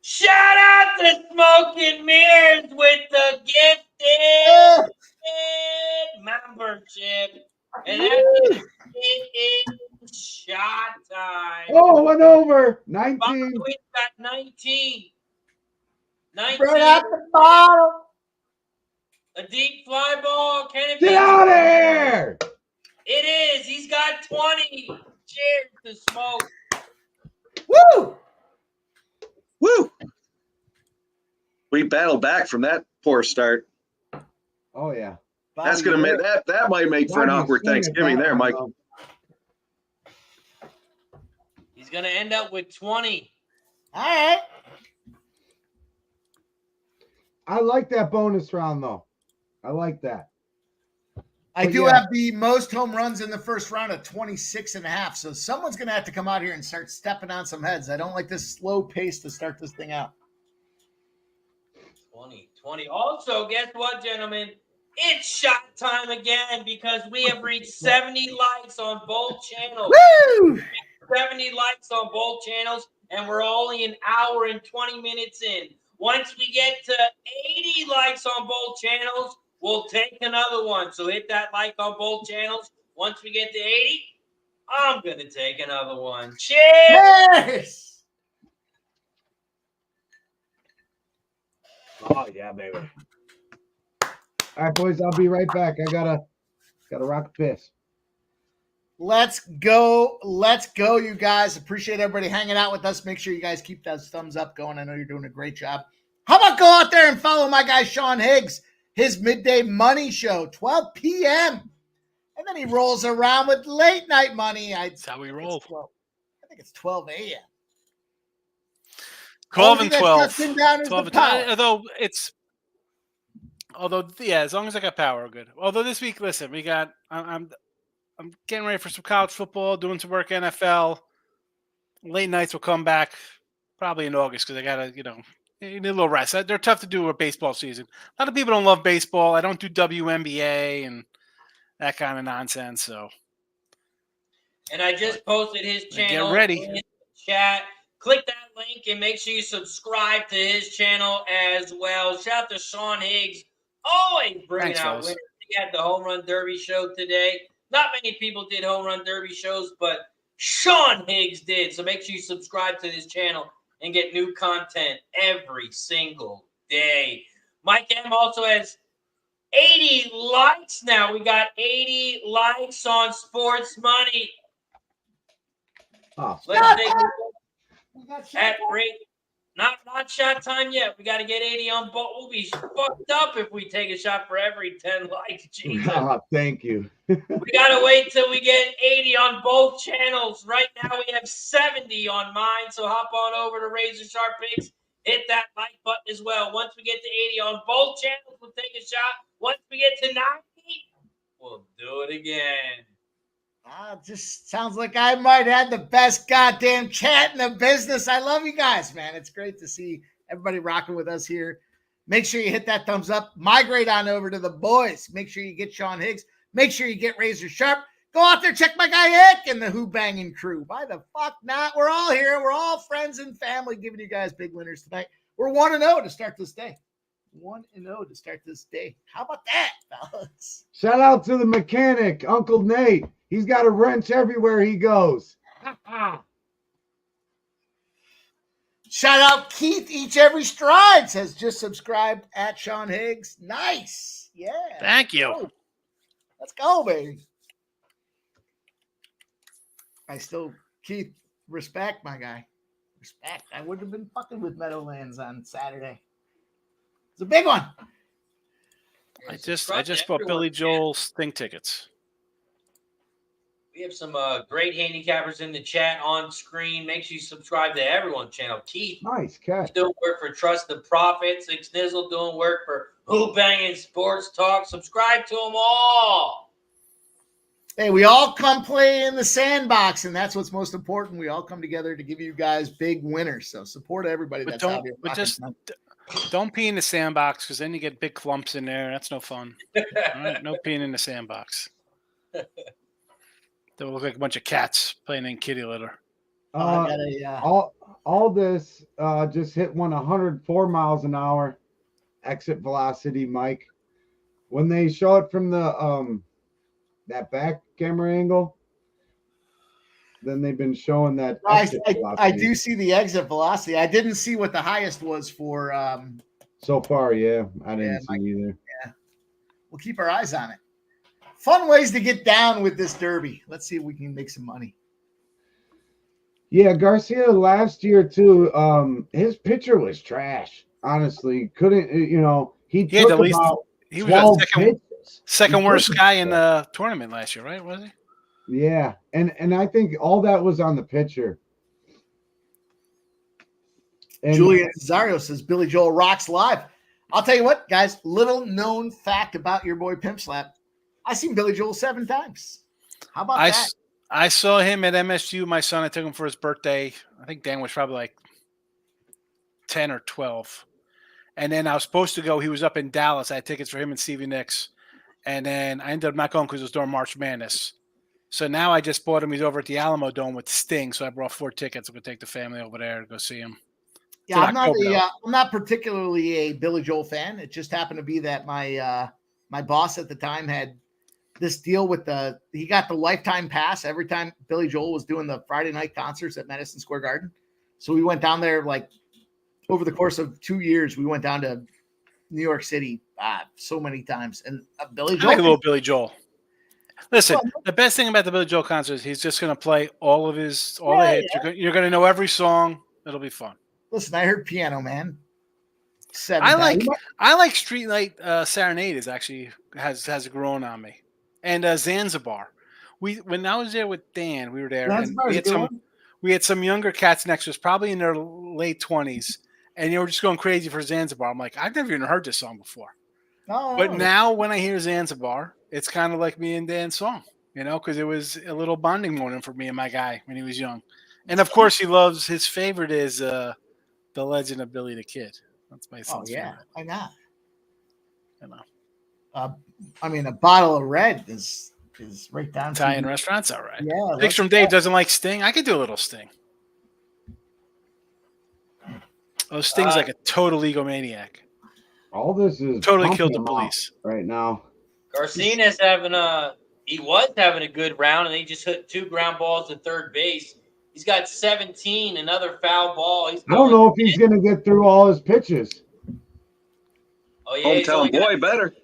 Shout out to Smoke and Mirrors with the gifted membership. And that is shot time. Oh, went over. 19. We've got 19. 19. Right out the bottom. A deep fly ball. Can it Get be? out of here. It is. He's got 20. Cheers to Smoke. Woo! Woo! We battled back from that poor start. Oh yeah. Bobby, That's gonna make that might make for an awkward Thanksgiving there, Mike. He's gonna end up with 20. All right. I like that bonus round though. I like that. I do have the most home runs in the first round of 26.5. So someone's going to have to come out here and start stepping on some heads. I don't like this slow pace to start this thing out. 20. Also, guess what, gentlemen? It's shot time again because we have reached 70 likes on both channels. Woo! 70 likes on both channels, and we're only an hour and 20 minutes in. Once we get to 80 likes on both channels, we'll take another one. So hit that like on both channels. Once we get to 80, I'm going to take another one. Cheers! Oh, yeah, baby. All right, boys, I'll be right back. I gotta rock a piss. Let's go. Let's go, you guys. Appreciate everybody hanging out with us. Make sure you guys keep those thumbs up going. I know you're doing a great job. How about go out there and follow my guy, Sean Higgs, his Midday Money Show, 12 p.m. And then he rolls around with Late Night Money. That's how we roll. I think it's 12 a.m. 12 and 12. 12 and 12. Although, as long as I got power, we're good. Although this week, listen, I'm getting ready for some college football, doing some work NFL. Late nights will come back probably in August because I got to, you need a little rest. They're tough to do with baseball season. A lot of people don't love baseball. I don't do WNBA and that kind of nonsense. So, and I just posted his channel. Get ready. In the chat. Click that link and make sure you subscribe to his channel as well. Shout out to Sean Higgs, always bringing out winners. He had the Home Run Derby show today. Not many people did Home Run Derby shows, but Sean Higgs did. So make sure you subscribe to this channel and get new content every single day. Mike M also has 80 likes now. We got 80 likes on Sports Money. Oh, Let's take a look at rate. Not shot time yet. We got to get 80 on both. We'll be fucked up if we take a shot for every 10 likes. Jesus. Oh, thank you. We got to wait till we get 80 on both channels. Right now we have 70 on mine. So hop on over to Razor Sharp Picks. Hit that like button as well. Once we get to 80 on both channels, we'll take a shot. Once we get to 90, we'll do it again. Just sounds like I might have the best goddamn chat in the business. I love you guys, man. It's great to see everybody rocking with us here. Make sure you hit that thumbs up. Migrate on over to the boys. Make sure you get Sean Higgs. Make sure you get Razor Sharp. Go out there, check my guy Alec and the Who Banging crew. Why the fuck not? We're all here. We're all friends and family giving you guys big winners tonight. We're 1-0 to start this day. 1-0 to start this day. How about that, fellas? Shout out to the mechanic, Uncle Nate. He's got a wrench everywhere he goes. Shout out Keith Each Every Stride says just subscribed at Sean Higgs. Nice. Yeah. Thank you. Let's go, baby. Keith, respect, my guy. Respect. I would have been fucking with Meadowlands on Saturday. It's a big one. I just bought Billy Joel's thing tickets. We have some great handicappers in the chat on screen. Make sure you subscribe to everyone's channel. Keith, nice catch. Doing work for Trust the Prophet. Six Nizzle doing work for Who Banging Sports Talk. Subscribe to them all. Hey, we all come play in the sandbox, and that's what's most important. We all come together to give you guys big winners. So support everybody that's out here. But just don't pee in the sandbox because then you get big clumps in there. That's no fun. All right? No peeing in the sandbox. They look like a bunch of cats playing in kitty litter. All this just hit 104 miles an hour exit velocity, Mike. When they show it from the that back camera angle, then they've been showing that. I do see the exit velocity. I didn't see what the highest was for. So far, yeah, I didn't see either. Yeah, we'll keep our eyes on it. Fun ways to get down with this derby. Let's see if we can make some money. Yeah, Garcia last year too. His pitcher was trash. Honestly, couldn't he took at least about he was the second pitches. worst guy in the tournament last year, right? Was he? Yeah, and I think all that was on the pitcher. And Julian Zario says Billy Joel rocks live. I'll tell you what, guys. Little known fact about your boy Pimp Slap. I seen Billy Joel 7 times. How about that? I saw him at MSU. My son, I took him for his birthday. I think Dan was probably like 10 or 12. And then I was supposed to go. He was up in Dallas. I had tickets for him and Stevie Nicks. And then I ended up not going because it was during March Madness. So now I just bought him. He's over at the Alamo Dome with Sting. So I brought 4 tickets. I'm going to take the family over there to go see him. Yeah, I'm not particularly a Billy Joel fan. It just happened to be that my boss at the time had this deal with he got the lifetime pass every time Billy Joel was doing the Friday night concerts at Madison Square Garden. So we went down there like over the course of 2 years. We went down to New York City so many times. And Billy I Joel. like a little Billy Joel. Listen, Well, the best thing about the Billy Joel concert is he's just going to play all the hits. You're going to know every song. It'll be fun. Listen, I heard Piano Man. I like Streetlight Serenade is actually has grown on me, and Zanzibar. When I was there with Dan, we were there, and we had some younger cats next to us, probably in their late 20s, and they were just going crazy for Zanzibar. I'm like, I've never even heard this song before. But now when I hear Zanzibar, it's kind of like me and Dan's song, because it was a little bonding moment for me and my guy when he was young. And of course, his favorite is The Legend of Billy the Kid. That's my son's favorite. Why not? I mean, a bottle of red is right down. Italian restaurants, all right. Yeah. Picks from Dave doesn't like Sting. I could do a little Sting. Oh, Sting's like a total egomaniac. All this is totally killed the police right now. Garcia's he was having a good round, and he just hit 2 ground balls to third base. He's got 17, another foul ball. I don't know if he's going to get through all his pitches. Oh, yeah. Hometown boy better.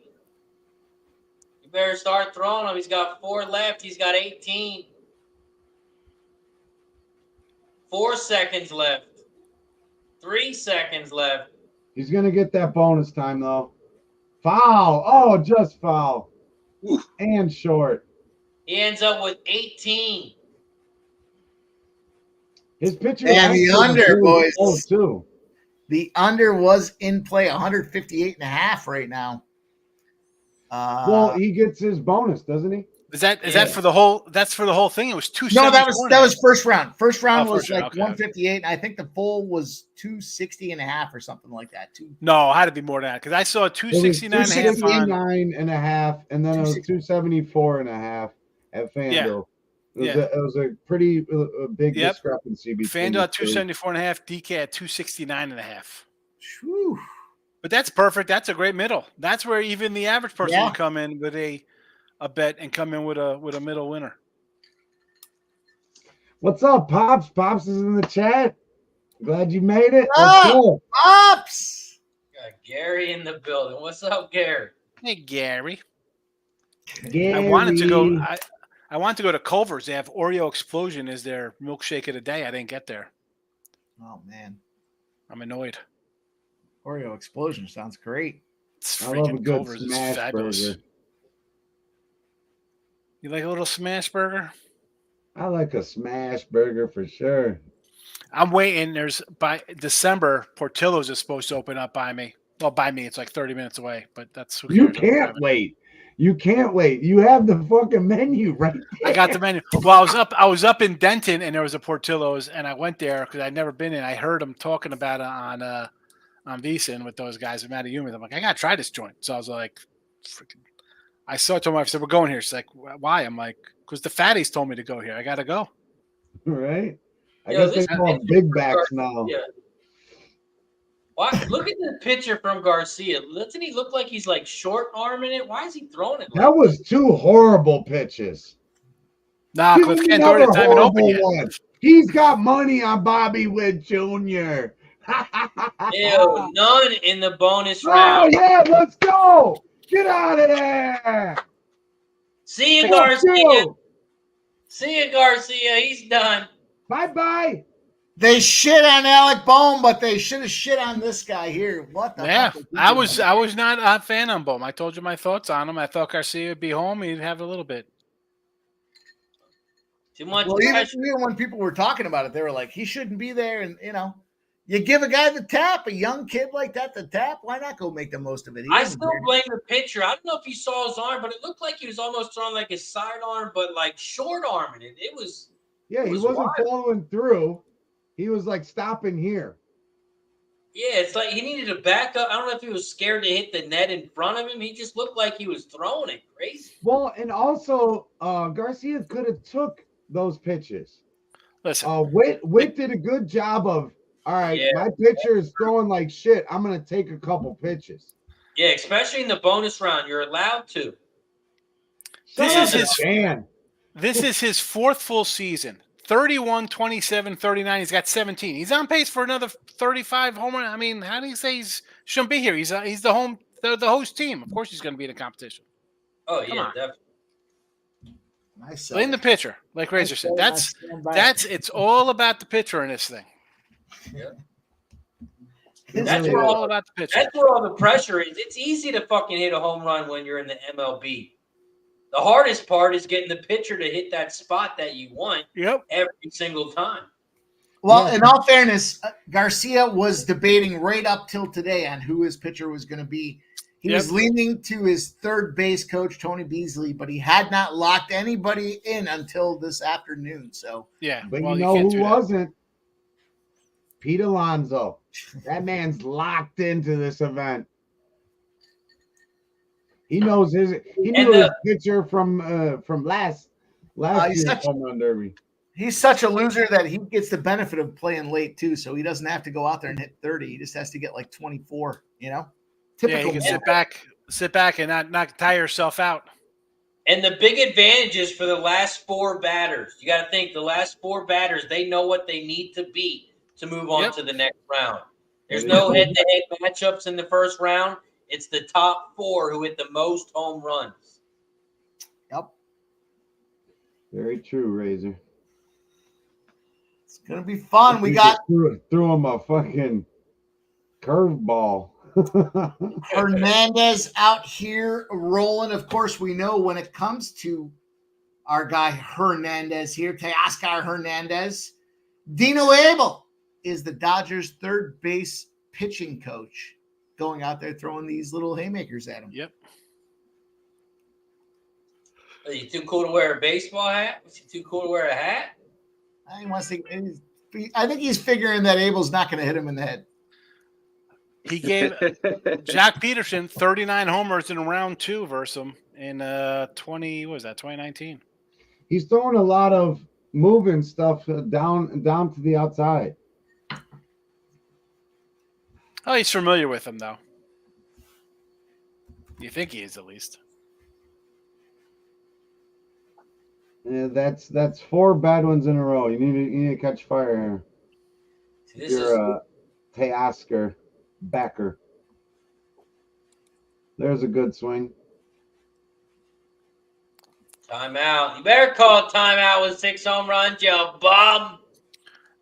You better start throwing him. He's got 4 left. He's got 18. 4 seconds left. 3 seconds left. He's going to get that bonus time, though. Foul. Oh, just foul. Oof. And short. He ends up with 18. His pitcher and the under, boys. Too. The under was in play 158.5 right now. Well, he gets his bonus, doesn't he? Is that for the whole? That's for the whole thing. It was 2. No, that was first round. First round was like 158. Okay. I think the full was 260.5 or something like that. No, it had to be more than that because I saw 269.5 and a half, and then it was 274.5 at FanDuel. It was a pretty big discrepancy between FanDuel at 274.5, DK at 269.5. But that's perfect. That's a great middle. That's where even the average person would come in with a bet and come in with a middle winner. What's up, Pops? Pops is in the chat. Glad you made it. Pops! Got Gary in the building. What's up, Gary? Hey, Gary. Gary. I wanted to go to Culver's. They have Oreo Explosion as their milkshake of the day. I didn't get there. Oh, man. I'm annoyed. Oreo Explosion sounds great. I love a good smash burger. You like a little smash burger? I like a smash burger for sure. I'm waiting. By December, Portillo's is supposed to open up by me. Well, by me, it's like 30 minutes away, but that's you can't wait. You can't wait. You have the fucking menu right there. I got the menu. Well, I was up in Denton, and there was a Portillo's, and I went there because I'd never been in. I heard them talking about it on VSiN with those guys at Matty Humans. I'm like, I gotta try this joint. So I was like, freaking. I told my wife, I said, we're going here. She's like, why? I'm like, because the fatties told me to go here. I gotta go. Right. I guess they call them big backs now. Yeah. Why? Look at the picture from Garcia. Doesn't he look like he's like short arming it? Why is he throwing it? That was 2 horrible pitches. Nah, Cliff Cantor didn't even open yet. He's got money on Bobby Witt Jr. Ew, none in the bonus round. Oh, yeah, let's go. Get out of there. See you, Garcia. See you, Garcia. He's done. Bye-bye. They shit on Alec Bohm, but they should have shit on this guy here. What the fuck? I was not a fan on Bohm. I told you my thoughts on him. I thought Garcia would be home. He'd have a little bit. Too much. Well, even when people were talking about it, they were like, he shouldn't be there. And, you give a guy the tap, a young kid like that, the tap, why not go make the most of it? I still blame the pitcher. I don't know if you saw his arm, but it looked like he was almost throwing like his sidearm, but like short arming it. It was. Yeah, he wasn't following through. He was like stopping here. Yeah, it's like he needed to back up. I don't know if he was scared to hit the net in front of him. He just looked like he was throwing it crazy. Well, and also Garcia could have took those pitches. Listen, Witt did a good job of, all right, my pitcher is throwing like shit. I'm going to take a couple pitches. Yeah, especially in the bonus round. You're allowed to. This is his 4th full season. 31, 27, 39. He's got 17. He's on pace for another 35 home run. I mean, how do you say shouldn't be here? He's the host team. Of course, he's going to be in the competition. Oh Come yeah, on. definitely. Blame the pitcher, like Razor said. It's all about the pitcher in this thing. Yeah. That's where all about the pitcher. That's where all the pressure is. It's easy to fucking hit a home run when you're in the MLB. The hardest part is getting the pitcher to hit that spot that you want every single time. Well, in all fairness, Garcia was debating right up till today on who his pitcher was going to be. He was leaning to his third base coach, Tony Beasley, but he had not locked anybody in until this afternoon. So but you know who wasn't? Pete Alonso. That man's locked into this event. He knows his pitcher from last year's home run derby. He's such a loser that he gets the benefit of playing late too, so he doesn't have to go out there and hit 30. He just has to get like 24. Typical. Yeah, you can sit back and not tire yourself out. And the big advantage is for the last four batters. You got to think the last four batters, they know what they need to be to move on to the next round. There's no head-to-head matchups in the first round. It's the top four who hit the most home runs. Yep. Very true, Razor. It's going to be fun. We got threw him a fucking curveball. Hernandez out here rolling. Of course, we know when it comes to our guy Hernandez here, Teoscar Hernandez, Dino Abel is the Dodgers' third base pitching coach, going out there throwing these little haymakers at him. Yep. Are you too cool to wear a baseball hat? Was he too cool to wear a hat? I think he's figuring that Abel's not going to hit him in the head. He gave Jack Peterson 39 homers in round 2 versus him in 2019. He's throwing a lot of moving stuff down to the outside. Oh, he's familiar with him though. You think he is at least. Yeah, that's 4 bad ones in a row. You need to catch fire here. You're Teoscar backer. There's a good swing. Timeout. You better call timeout with 6 home runs, you bum.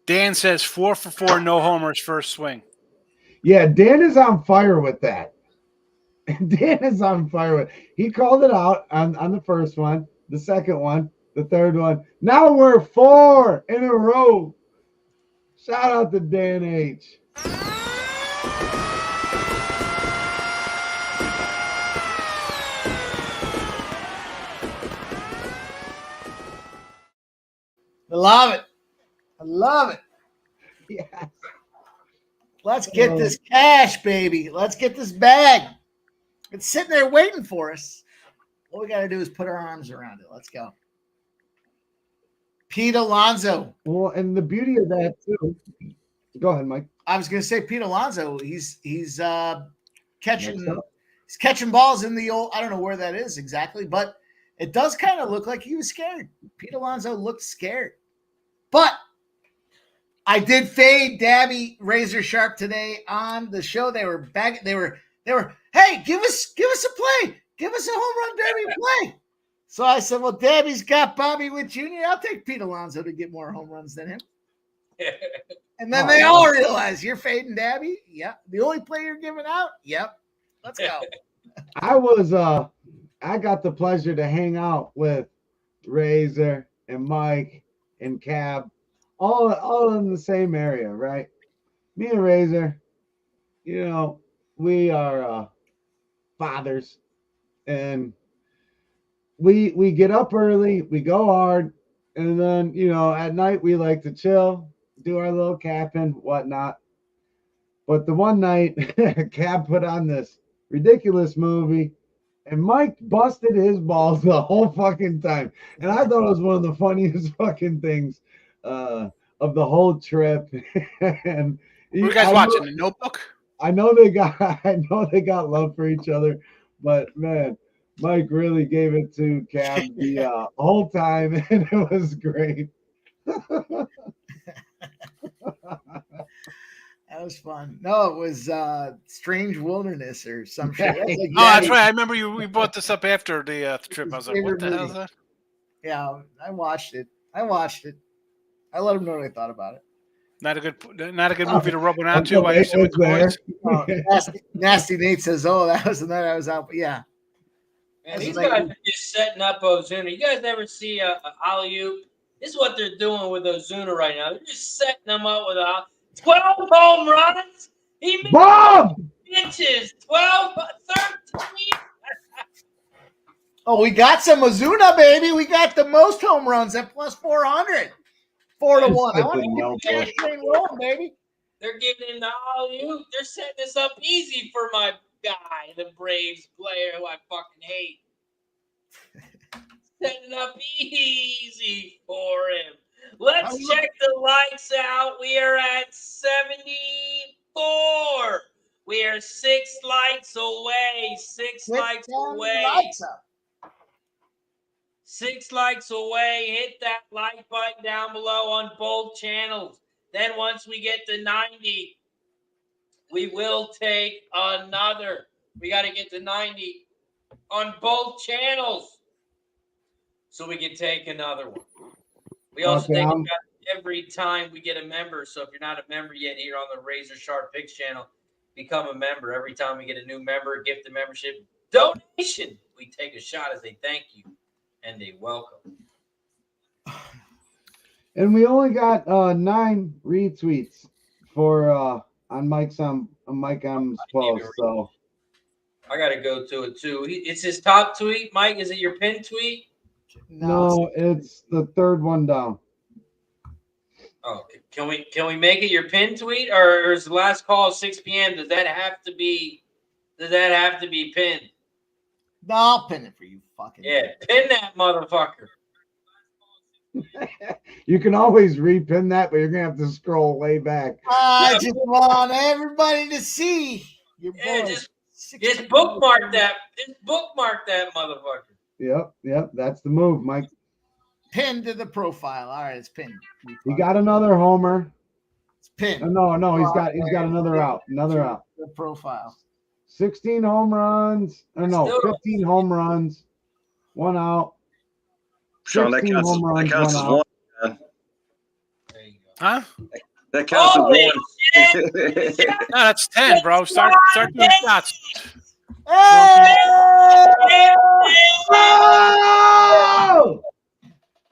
Dan says 4 for 4, no homers, first swing. Yeah, Dan is on fire with that. Dan is on fire with. He called it out on the first one, the second one, the third one. Now we're 4 in a row. Shout out to Dan H. I love it. I love it. Yes. Let's get this cash, baby. Let's get this bag. It's sitting there waiting for us. All we got to do is put our arms around it. Let's go. Pete Alonso. Well, and the beauty of that too. Go ahead, Mike. I was going to say Pete Alonso. He's catching balls in the old. I don't know where that is exactly, but it does kind of look like he was scared. Pete Alonso looked scared, but I did fade Dabby Razor Sharp today on the show. They were back. They were. Hey, give us a play. Give us a home run derby play. So I said, well, Dabby's got Bobby Witt Jr. I'll take Pete Alonso to get more home runs than him. And then they all realize you're fading Dabby. Yep. The only play you're giving out. Yep. Let's go. I got the pleasure to hang out with Razor and Mike and Cab, all in the same area, right? Me and Razor, we are fathers, and we get up early, we go hard, and then at night we like to chill, do our little capping, whatnot. But the one night, Cab put on this ridiculous movie, and Mike busted his balls the whole fucking time. And I thought it was one of the funniest fucking things of the whole trip. And what are you guys watching? The Notebook? I know they got love for each other, but man, Mike really gave it to Cab the whole time, and it was great. That was fun. No, it was Strange Wilderness or some shit. That's like Oh, that's Daddy- right. I remember we brought this up after the trip. I was like, what the hell is that? Yeah, I watched it. I let them know what I thought about it. Not a good movie to rub one out to Uncle while you're Nate sitting with the was boys. there. Nasty Nate says, "Oh, that was the night I was out." But yeah, Man, That's these like- guys are just setting up Ozuna. You guys ever see a alley-oop? This is what they're doing with Ozuna right now. They're just setting them up with 12 home runs. He missed Bohm! pitches. 12, 13. oh, we got some Ozuna, baby. We got the most home runs at plus 400. 4-1. I want to keep the train rolling, baby. They're giving him the alley-oop. They're setting this up easy for my guy, the Braves player who I fucking hate. Setting up easy for him. Let's check the lights out. We are at 74. We are 6 lights away. 6 lights away. Lights up. 6 lights away. Hit that like button down below on both channels. Then once we get to 90, we will take another. We got to get to 90 on both channels so we can take another one. We also Okay, take I'm- it every time we get a member. So if you're not a member yet here on the Razor Sharp Picks channel, become a member. Every time we get a new member, gift the membership donation, we take a shot as a thank you and a welcome. And we only got 9 retweets for on Mike's post. So I got to go to it too. It's his top tweet. Mike, is it your pin tweet? no, it's the third one down. Oh, can we make it your pin tweet, or is the last call at 6 p.m.? Does that have to be pinned? No, I'll pin it for you, fucking. Yeah, pin that motherfucker. You can always repin that, but you're gonna have to scroll way back. I just want everybody to see your Yeah, boys. just bookmark that. Just bookmark that motherfucker. Yep, that's the move, Mike. Pinned to the profile. All right, it's pinned. He got another homer. It's pinned. No, he's got another out. The profile. 16 home runs. Or no, 15 home runs. 1 out. Sean, that 16 counts, home runs, that counts as 1 out. one. Man. There you go. Huh? That counts Holy as one. shit! No, that's 10, bro. Start doing shots. Hey! Oh!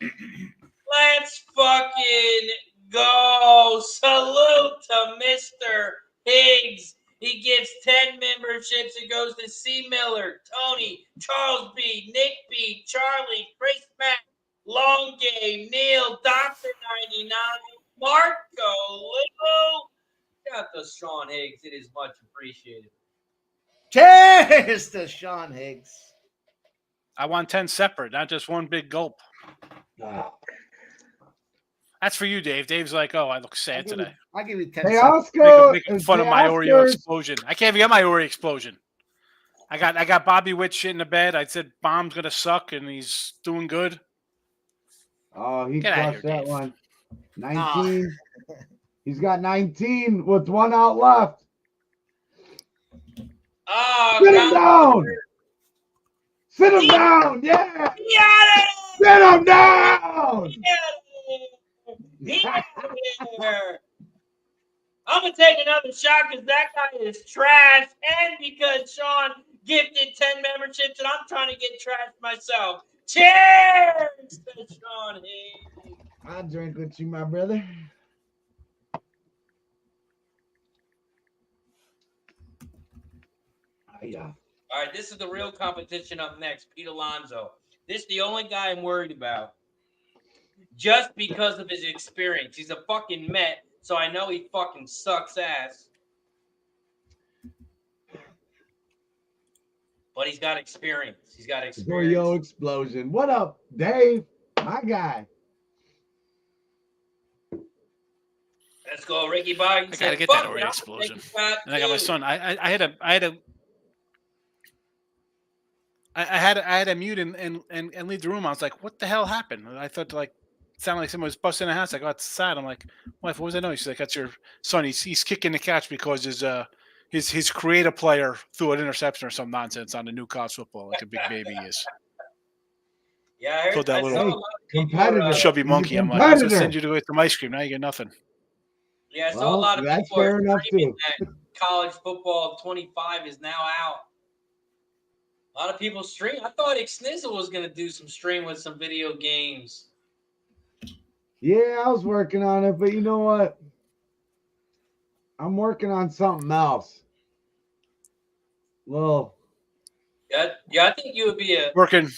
Let's fucking go. Salute to Mr. Higgs. He gives 10 memberships. It goes to C. Miller, Tony, Charles B., Nick B., Charlie, Chris Mack, Long Game, Neil, Dr. 99, Marco, Lou. Shout out to Sean Higgs. It is much appreciated. Cheers to Sean Higgs. I want 10 separate, not just one big gulp. That's for you, Dave. Dave's like, oh, I look sad today. I'll give you 10 Hey, seconds. Oscar. Making fun of my Oreo explosion. I can't even get my Oreo explosion. I got Bobby Witt shit in the bed. I said Bomb's gonna suck, and he's doing good. Oh, he Get outta crushed here, that Dave. one. 19. He's got 19 with 1 out left. Oh, Sit him down. Sit him down. Yeah. Yeah. Sit him down. I'm gonna take another shot because that guy is trash, and because Sean gifted 10 memberships, and I'm trying to get trashed myself. Cheers to Sean Hayes. I'll drink with you, my brother. Yeah. All right, this is the real competition up next. Pete Alonso. This is the only guy I'm worried about. Just because of his experience. He's a fucking Met, so I know he fucking sucks ass. But he's got experience. He's got experience. Oreo explosion. What up, Dave? My guy. Let's go, Ricky Bobby. I gotta get that Oreo explosion. And I got my son. I had to mute and leave the room. I was like, what the hell happened? And I thought, like, sounded like someone was busting in the house. I go outside. I'm like, wife, what was I know? She's like, that's your son. He's kicking the catch because his creative player threw an interception or some nonsense on the new college football, like a big baby he is. Yeah, I heard Throw that I little saw a lot of people, competitor. chubby He's a monkey. I'm like, I was gonna competitor. send you to get some ice cream. Now you get nothing. Yeah, I saw a Well, lot of that's people are fair enough, screaming too. that college football 25 is now out. A lot of people stream. I thought Xnizzle was going to do some stream with some video games. Yeah, I was working on it, but you know what? I'm working on something else. Well, Yeah, I think you would be a Working.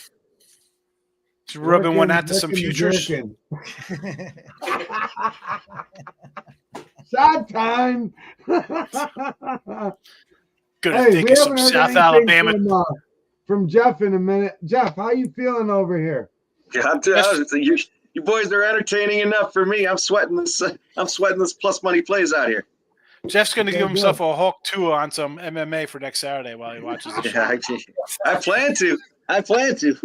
Just rubbing one out to some looking and futures. jerking. Shot time. Gonna Hey, think we of some haven't heard South anything Alabama. from Jeff in a minute. Jeff, how you feeling over here? Yeah, you boys are entertaining enough for me. I'm sweating this. I'm sweating this plus money plays out here. Jeff's going to Okay, give himself good. a Hulk 2 on some MMA for next Saturday while he watches the show. Yeah, I plan to.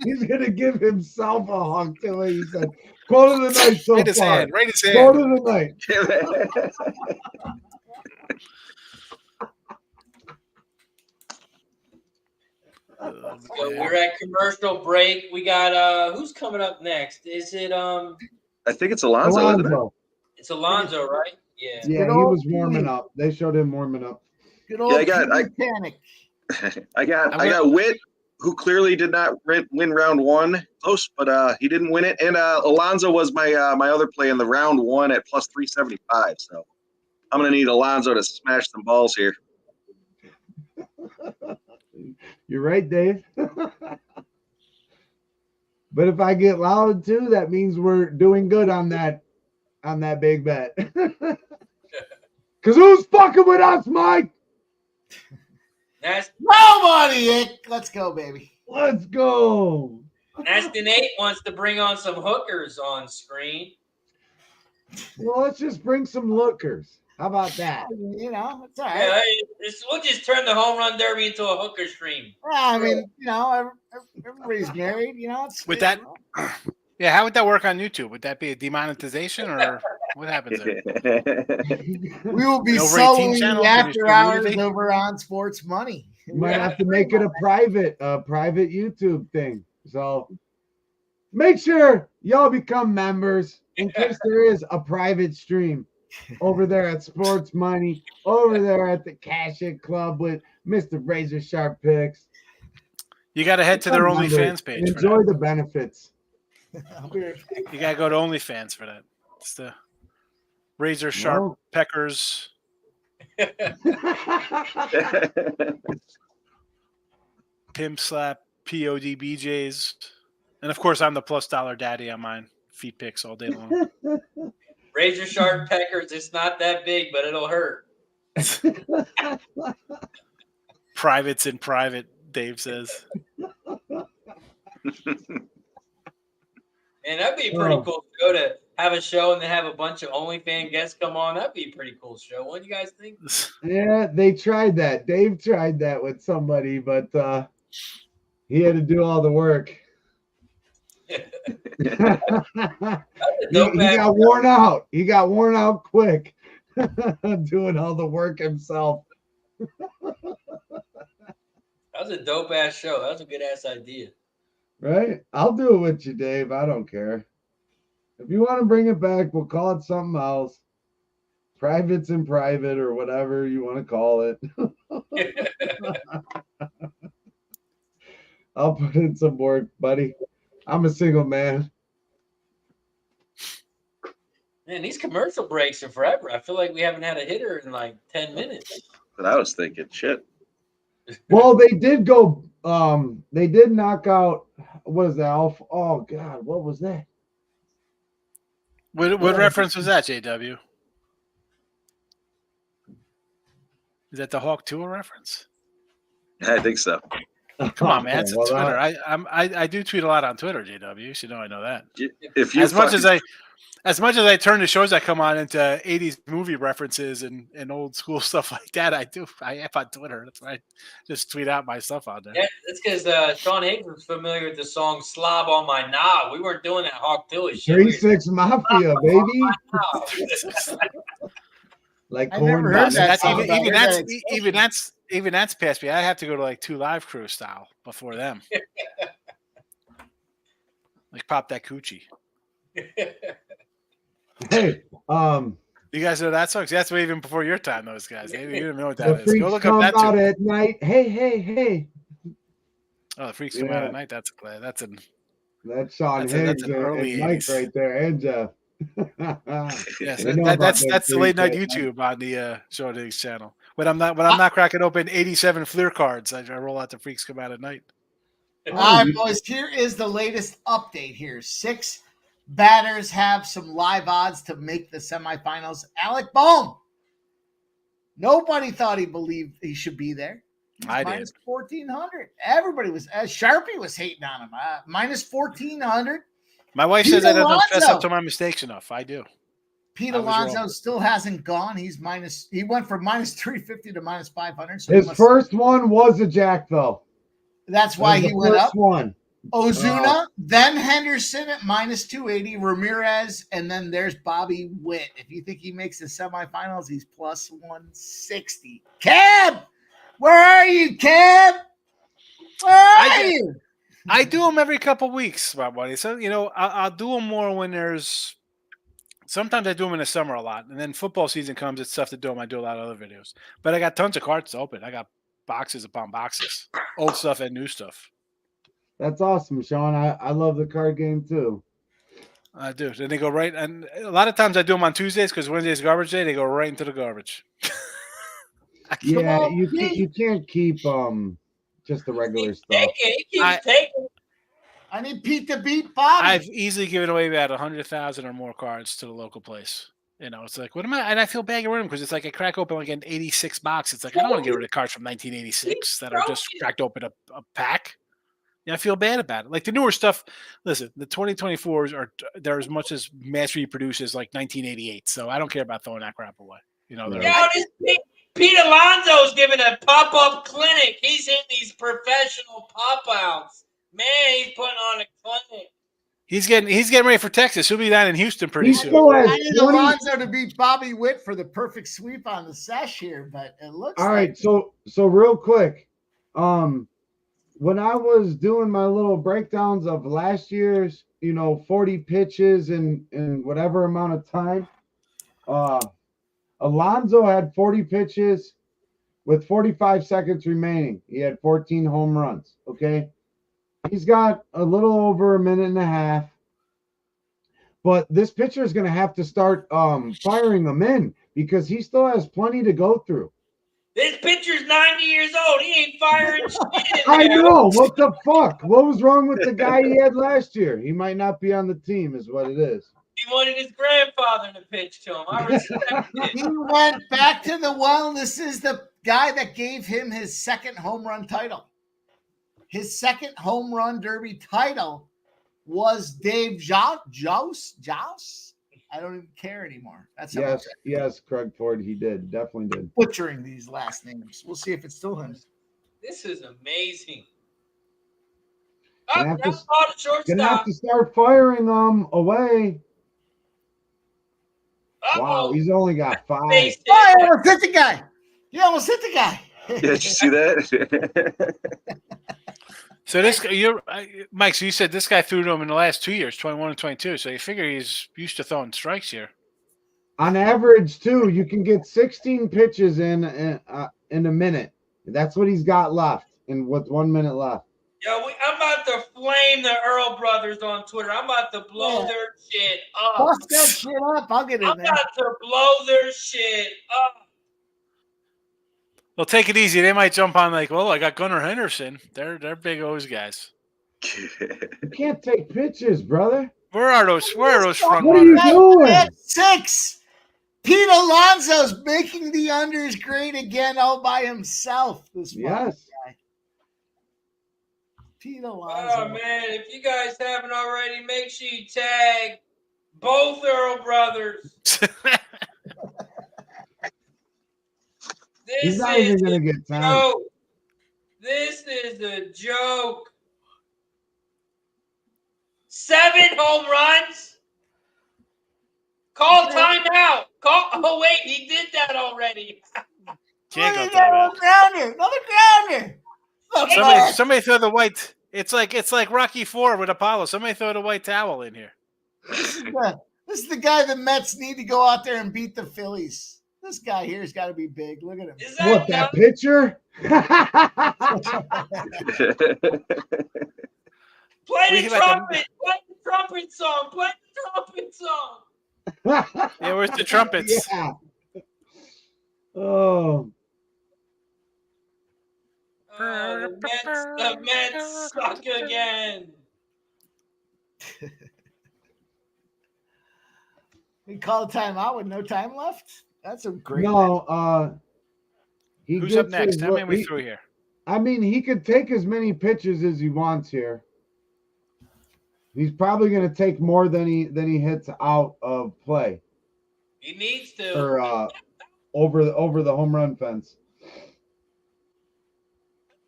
He's gonna give himself a hug to it. He said, "Quote of the night so Right his far. hand. Right his Quote hand. of the night." Oh, So man. we're at commercial break. We got who's coming up next? Is it I think it's Alonso, isn't it? Alonso. it's Alonso, right? Yeah. Yeah, Good he old was warming Pete. up. They showed him warming up. Good old I Panic. got Witt, who clearly did not win round one. Close, but he didn't win it. And Alonso was my other play in the round one at plus 375. So I'm gonna need Alonso to smash some balls here. You're right, Dave. But if I get loud too, that means we're doing good on that big bet. Cause who's fucking with us, Mike? Nobody. Let's go, baby. Let's go. Nasty Nate wants to bring on some hookers on screen. Well, let's just bring some lookers. How about that? You know, it's all right. Yeah, we'll just turn the home run derby into a hooker stream. Well, I mean, you know, everybody's married. You know, it's With that, yeah, how would that work on YouTube? Would that be a demonetization or what happens there? we will be An over 18 soloing channel? the Can you after stream hours nudity? over on Sports Money. You might have to make it a private YouTube thing. So make sure y'all become members in case there is a private stream over there at Sports Money, over there at the Cash It Club with Mr. Razor Sharp Picks. You got to head to their Become members OnlyFans page. and For enjoy that. the benefits. You got to go to OnlyFans for that. It's the Razor Sharp No. Peckers. Pimp Slap, PODBJs. And of course, I'm the $+ daddy on mine. Feet pics all day long. Razor sharp peckers. It's not that big, but it'll hurt. Privates in private, Dave says. And that'd be a pretty cool show to have a show and then have a bunch of OnlyFans guests come on. That'd be a pretty cool show. What do you guys think? Yeah, they tried that. Dave tried that with somebody, but he had to do all the work. he got worn out. He got worn out quick doing all the work himself. That was a dope ass show. That was a good ass idea. Right? I'll do it with you, Dave. I don't care. If you want to bring it back, we'll call it something else. Privates in private or whatever you want to call it. I'll put in some work, buddy. I'm a single man. Man, these commercial breaks are forever. I feel like we haven't had a hitter in like 10 minutes. But I was thinking, shit. Well, they did go. They did knock out. What is that? Oh God, what was that? What reference was that, JW? Is that the Hawk Tour reference? I think so. Come on, man. It's Well, Twitter. I do tweet a lot on Twitter, JW. You should know I know that. If you As much as I as much as I turn the shows I come on into 80s movie references and old school stuff like that, I have on Twitter. That's why I just tweet out my stuff on there. Yeah, that's because Sean Hayes was familiar with the song "Slob on My Knob." We weren't doing that Hawk Tuah shit. 3-6 Mafia, baby. Like I never heard that song. Even that's past me. I have to go to like 2 Live Crew style before them. Like pop that coochie. Hey, you guys know that song? That's way even before your time. Those guys, you don't know what the that is. freaks Go look come up that out too. at night. Hey. Oh, the freaks come out at night. That's Sean Hayes that's an and early Mike 80s. right there, and Jeff. Yes, They know about that's them the late night freaks, YouTube on the Sean Higgs channel. When I'm not cracking open 87 Fleer cards, I roll out the freaks come out at night. All right, boys, here is the latest update here. 6 batters have some live odds to make the semifinals. Alec Bohm. Nobody thought he believed he should be there. I did. Minus 1,400. Everybody was, Sharpie was hating on him. Minus 1,400. My wife says I don't fess up to my mistakes enough. I do. Pete Alonso still hasn't gone. He went from minus 350 to minus 500. So his first one was a jack, though. That's why he went up. One. Ozuna, then Henderson at minus 280, Ramirez, and then there's Bobby Witt. If you think he makes the semifinals, he's plus 160. Cab, where are you, Cab? Where are you? I do them every couple weeks, my buddy. So I'll do them more when there's. Sometimes I do them in the summer a lot, and then football season comes. It's tough to do them. I do a lot of other videos, but I got tons of cards to open. I got boxes upon boxes, old stuff and new stuff. That's awesome, Sean. I love the card game too. I do. Then they go right, and a lot of times I do them on Tuesdays because Wednesday's garbage day. They go right into the garbage. Yeah, you can't keep just the regular stuff. He keeps taking. I need Pete to beat Bobby. I've easily given away about 100,000 or more cards to the local place. It's like, what am I? And I feel bad getting rid of them because it's like I crack open like an 86 box. It's like I don't want to get rid of cards from 1986 that are just cracked open a pack. Yeah, I feel bad about it. Like the newer stuff. Listen, the 2024s they're as much as mass reproduced as like 1988. So I don't care about throwing that crap away. This Pete Alonso's giving a pop-up clinic. He's hitting these professional pop-outs. Man, he's putting on a clinic. He's getting ready for Texas. He'll be down in Houston pretty soon. I need Alonso to beat Bobby Witt for the perfect sweep on the sesh here, but it looks all right. So real quick, when I was doing my little breakdowns of last year's, 40 pitches in whatever amount of time, Alonso had 40 pitches with 45 seconds remaining. He had 14 home runs. Okay. He's got a little over a minute and a half, but this pitcher is going to have to start firing them in because he still has plenty to go through. This pitcher's 90 years old. He ain't firing shit. I know. What the fuck? What was wrong with the guy he had last year? He might not be on the team is what it is. He wanted his grandfather to pitch to him. I respect it. He went back to the well. This is the guy that gave him his second home run title. His second home run derby title was Dave Joust. I don't even care anymore. That's yes, Craig Ford. He did. Definitely did. Butchering these last names. We'll see if it's still him. This is amazing. Gonna have to start firing them away. Wow, he's only got 5. Oh, he almost hit the guy. Did you see that? So Mike. So you said this guy threw to him in the last 2 years, 21 and 22. So you figure he's used to throwing strikes here. On average, too, you can get 16 pitches in a minute. That's what he's got left, with 1 minute left. Yo, I'm about to flame the Earl brothers on Twitter. I'm about to blow their shit up. Bust that shit up. I'll get in there. I'm about to blow their shit up. Well, take it easy. They might jump on like, well, I got Gunnar Henderson. They're big O's guys. You can't take pitches, brother. Where are those front What are you runners? doing? 6. Pete Alonso's making the unders great again all by himself. Yes. Guy. Pete Alonso. Oh, man. If you guys haven't already, make sure you tag Both Earl brothers. He's This not is even a gonna get 10. joke. This is a joke. 7 home runs. Call timeout. Oh wait, he did that already. Can't go Look at that timeout. old grounder. Another grounder. Somebody throw the white. It's like Rocky IV with Apollo. Somebody throw the white towel in here. This is the guy the Mets need to go out there and beat the Phillies. This guy here has got to be big. Look at him. Is What, that that pitcher? Play We the like a- trumpet. Play the trumpet song. Play the trumpet song. Yeah, where's the trumpets? Yeah. Oh. Oh, the Mets suck again. We call a timeout with no time left. That's a great. No, he Who's up gets next? his- How many we he- through here? I mean, he could take as many pitches as he wants here. He's probably going to take more than he hits out of play He needs to. or over the home run fence. I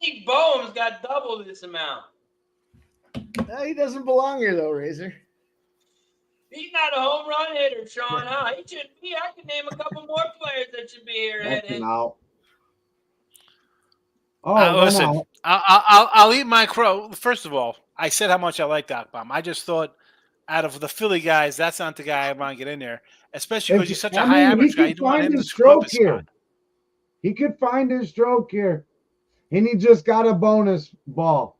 think Bohm's got double this amount. He doesn't belong here though, Razor. He's not a home run hitter, Sean. Huh? He should be. I can name a couple more players that should be here. That's Ed. an out. Oh, Listen, one out. I'll eat my crow. First of all, I said how much I like Doc Bomb. I just thought out of the Philly guys, that's not the guy I want to get in there, especially because he's such a high average guy. You don't want him to screw up his spot. He could find his stroke here, and he just got a bonus ball.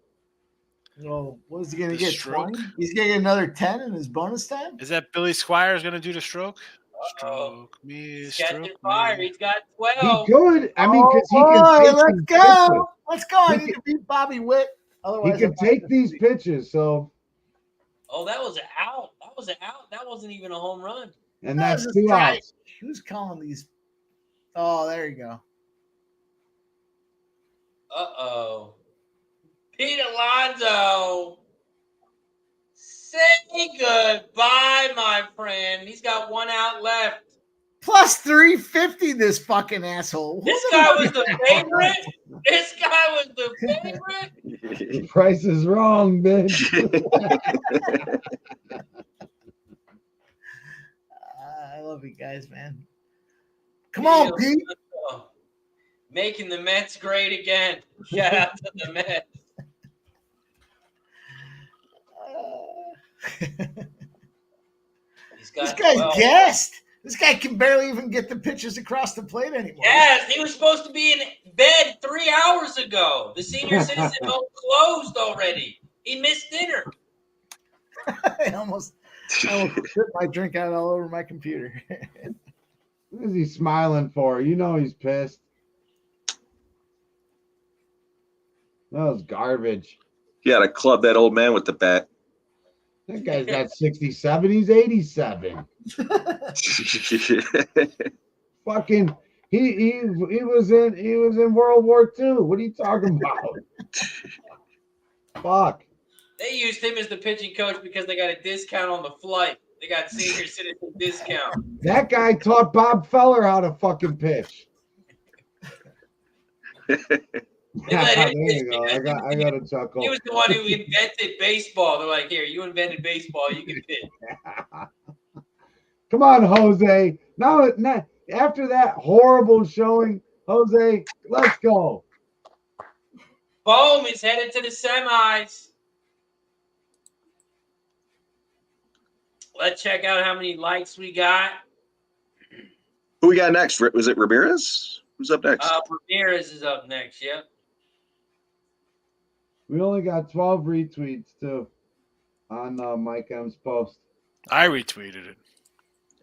Oh, what is he going to The get? stroke? 20? He's going to get another 10 in his bonus time? Is that Billy Squires going to do the stroke? Uh-oh. Stroke me, He's stroke catching fire. me. He's got He 12. could. I mean, because he boy, can take let's these go. pitches. Let's go. I He need to beat Bobby Witt. He Otherwise, can take these pitches. So, Oh, that was an out. That was an out. That wasn't even a home run. and That that's was a 2 strike. outs. Who's calling these? Oh, there you go. Uh-oh. Pete Alonso. Say goodbye, my friend. He's got 1 out left. Plus 350, this fucking asshole. This guy was the favorite. This guy was the favorite. Price is wrong, bitch. I love you guys, man. Come on, Pete. Making the Mets great again. Shout out to the Mets. This guy's gassed. This guy can barely even get the pitches across the plate anymore. Yes, he was supposed to be in bed 3 hours ago. The senior citizen home closed already. He missed dinner. I almost spit my drink out all over my computer. What is he smiling for? You know he's pissed. That was garbage. You gotta club that old man with the bat. That guy's not 67. He's 87. Fucking he was in World War II. What are you talking about? Fuck. They used him as the pitching coach because they got a discount on the flight. They got senior citizen discount. That guy taught Bob Feller how to fucking pitch. let him There you go. I got a chuckle. He was the one who invented baseball. They're like, here, you invented baseball. You can pitch. Come on, Jose. Now, after that horrible showing, Jose, let's go. Bohm is headed to the semis. Let's check out how many likes we got. Who we got next? Was it Ramirez? Who's up next? Ramirez is up next, yep. We only got 12 retweets, too, on Mike M's post. I retweeted it.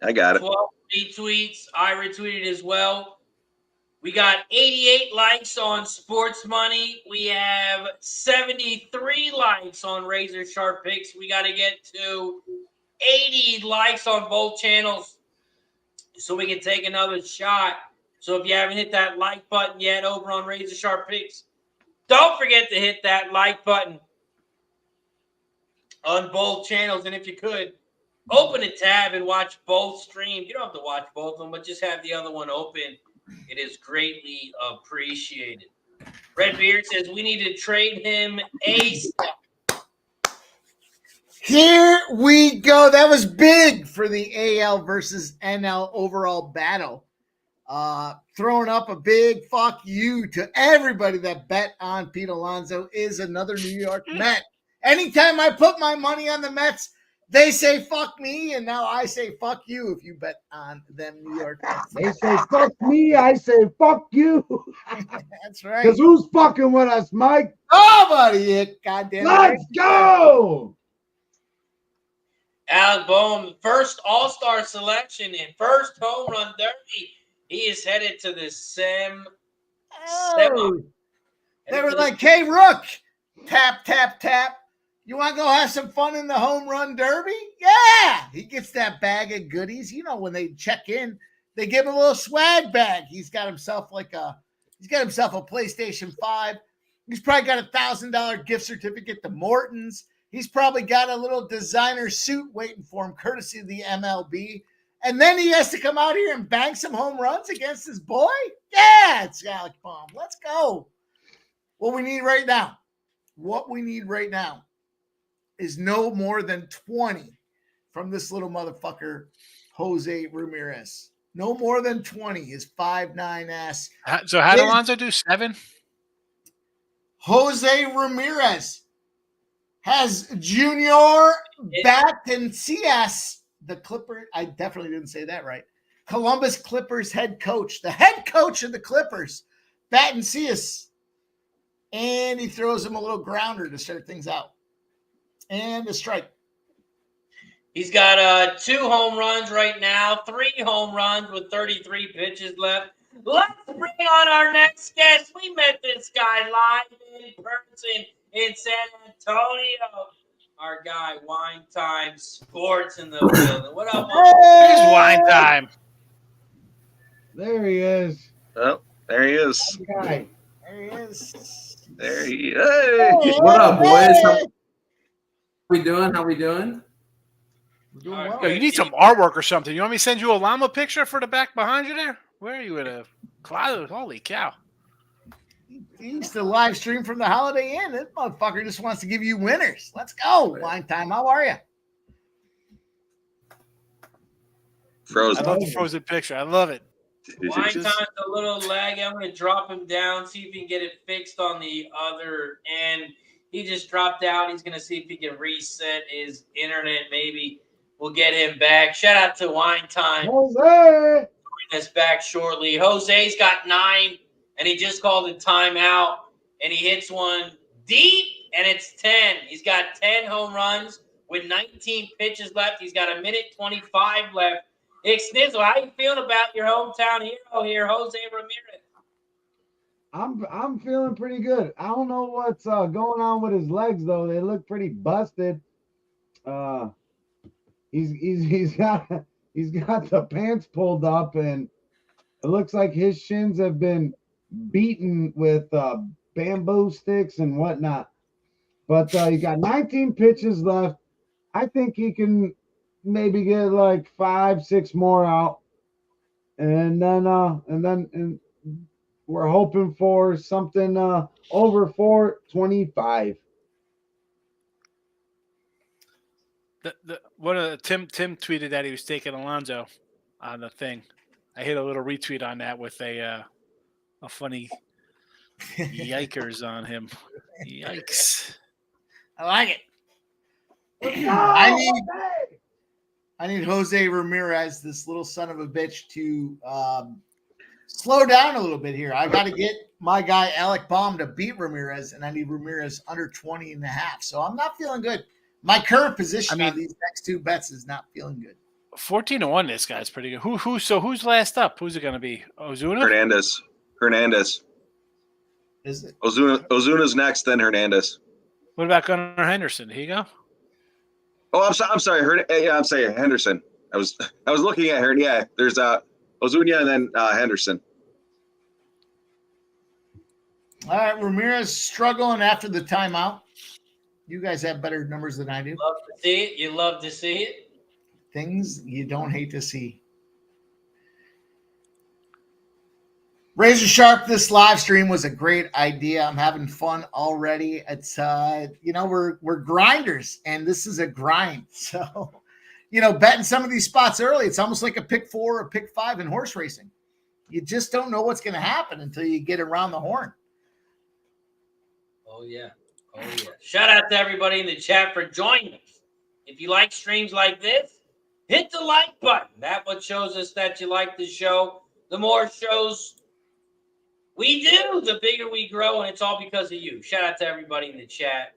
I got it. 12 retweets. I retweeted as well. We got 88 likes on Sports Money. We have 73 likes on Razor Sharp Picks. We got to get to 80 likes on both channels so we can take another shot. So if you haven't hit that like button yet over on Razor Sharp Picks, don't forget to hit that like button on both channels. And if you could, open a tab and watch both streams. You don't have to watch both of them, but just have the other one open. It is greatly appreciated. Red Beard says we need to trade him ASAP. Here we go. That was big for the AL versus NL overall battle. Throwing up a big fuck you to everybody that bet on Pete Alonso is another New York Met. Anytime I put my money on the Mets, they say fuck me, and now I say fuck you if you bet on them New York Mets. They say fuck me, I say fuck you. That's right. Because who's fucking with us, Mike? Nobody, goddamn. Let's go. Alec Bohm, first All-Star selection and first home run derby. He is headed to the semi. Oh. They were like, hey, Rook, tap, tap, tap. You want to go have some fun in the home run derby? Yeah. He gets that bag of goodies. You know, when they check in, they give him a little swag bag. He's got himself a PlayStation 5. He's probably got $1,000 gift certificate to Morton's. He's probably got a little designer suit waiting for him, courtesy of the MLB. And then he has to come out here and bang some home runs against his boy? Yeah, it's Alec Bohm. Let's go. What we need right now is no more than 20 from this little motherfucker, Jose Ramirez. No more than 20. His 5'9" So how did Alonso do 7? Jose Ramirez has Junior Batancias, the Clipper. I definitely didn't say that right. Columbus Clippers head coach, the head coach of the Clippers, Batancias. And he throws him a little grounder to start things out. And a strike. He's got 2 home runs right now, 3 home runs with 33 pitches left. Let's bring on our next guest. We met this guy live in person in San Antonio. Our guy, Wine Time Sports in the building. What up, There's Wine Time. There he is. Oh, there he is. Okay. There he is. There he is. What up, boys? How we doing? How we doing? We're doing All right, well. Yo, you need some artwork or something. You want me to send you a llama picture for the back behind you there? Where are you in a cloud? Holy cow. He used to live stream from the Holiday Inn. This motherfucker just wants to give you winners. Let's go. Wine Time. How are you? Frozen. I love the frozen picture. I love it. Wine Time's a little laggy. I'm going to drop him down, see if he can get it fixed on the other end. He just dropped out. He's going to see if he can reset his internet. Maybe we'll get him back. Shout out to Wine Time. Jose. Bring us back shortly. Jose's got 9, and he just called a timeout, and he hits one deep, and it's 10. He's got 10 home runs with 19 pitches left. He's got 1:25 left. Hey, Snizzle, how you feeling about your hometown hero here, Jose Ramirez? I'm feeling pretty good. I don't know what's going on with his legs though. They look pretty busted. He's got the pants pulled up, and it looks like his shins have been beaten with bamboo sticks and whatnot. But he got 19 pitches left. I think he can maybe get like 5-6 more out, and then we're hoping for something over 425. Tim tweeted that he was taking Alonso on the thing. I hit a little retweet on that with a funny yikers on him. Yikes! I like it. I need Jose Ramirez, this little son of a bitch, to slow down a little bit here. I got to get my guy Alec Bohm to beat Ramirez, and I need Ramirez under 20.5. So I'm not feeling good. My current position on these next 2 bets is not feeling good. 14-1. This guy's pretty good. Who's last up? Who's it going to be? Ozuna? Hernandez. Is it? Ozuna's next, then Hernandez. What about Gunnar Henderson? Did he go? Oh, I'm sorry. Yeah, I'm saying Henderson. I was looking at her. Yeah, there's Ozuna and then Henderson. All right, Ramirez struggling after the timeout. You guys have better numbers than I do. Love to see it. You love to see it. Things you don't hate to see. Razor Sharp, this live stream was a great idea. I'm having fun already. It's we're grinders, and this is a grind. So, betting some of these spots early, it's almost like a pick 4 or pick 5 in horse racing. You just don't know what's going to happen until you get around the horn. Oh yeah. Shout out to everybody in the chat for joining us. If you like streams like this, hit the like button. That what shows us that you like the show. The more shows we do, the bigger we grow, and it's all because of you. Shout out to everybody in the chat.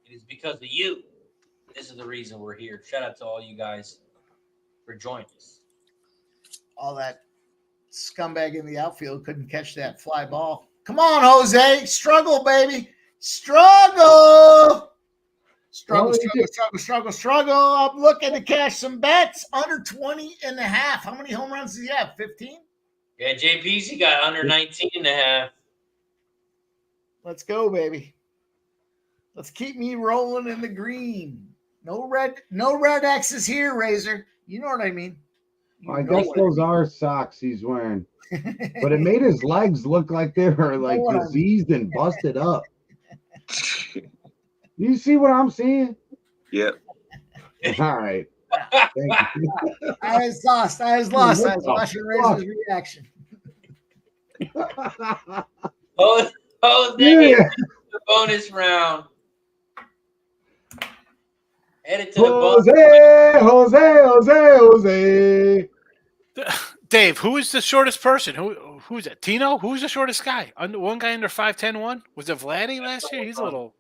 It is because of you. This is the reason we're here. Shout out to all you guys for joining us. All that scumbag in the outfield couldn't catch that fly ball. Come on, Jose. Struggle, baby. Struggle. I'm looking to cash some bets under 20.5. How many home runs does he have? 15? Yeah, JP's got under 19.5. Let's go, baby. Let's keep me rolling in the green. No red X's here, Razor. You know what I mean. I guess those are socks he's wearing. But it made his legs look like they were like diseased and busted up. You see what I'm seeing? Yep. All right. Thank you. I was lost. I was watching Razor's reaction. Oh, Yeah. the bonus round. Headed to the Jose. Dave, who is the shortest person? Who's that? Tino? Who's the shortest guy? One guy under 5'10", Was it Vladdy last year? He's a little.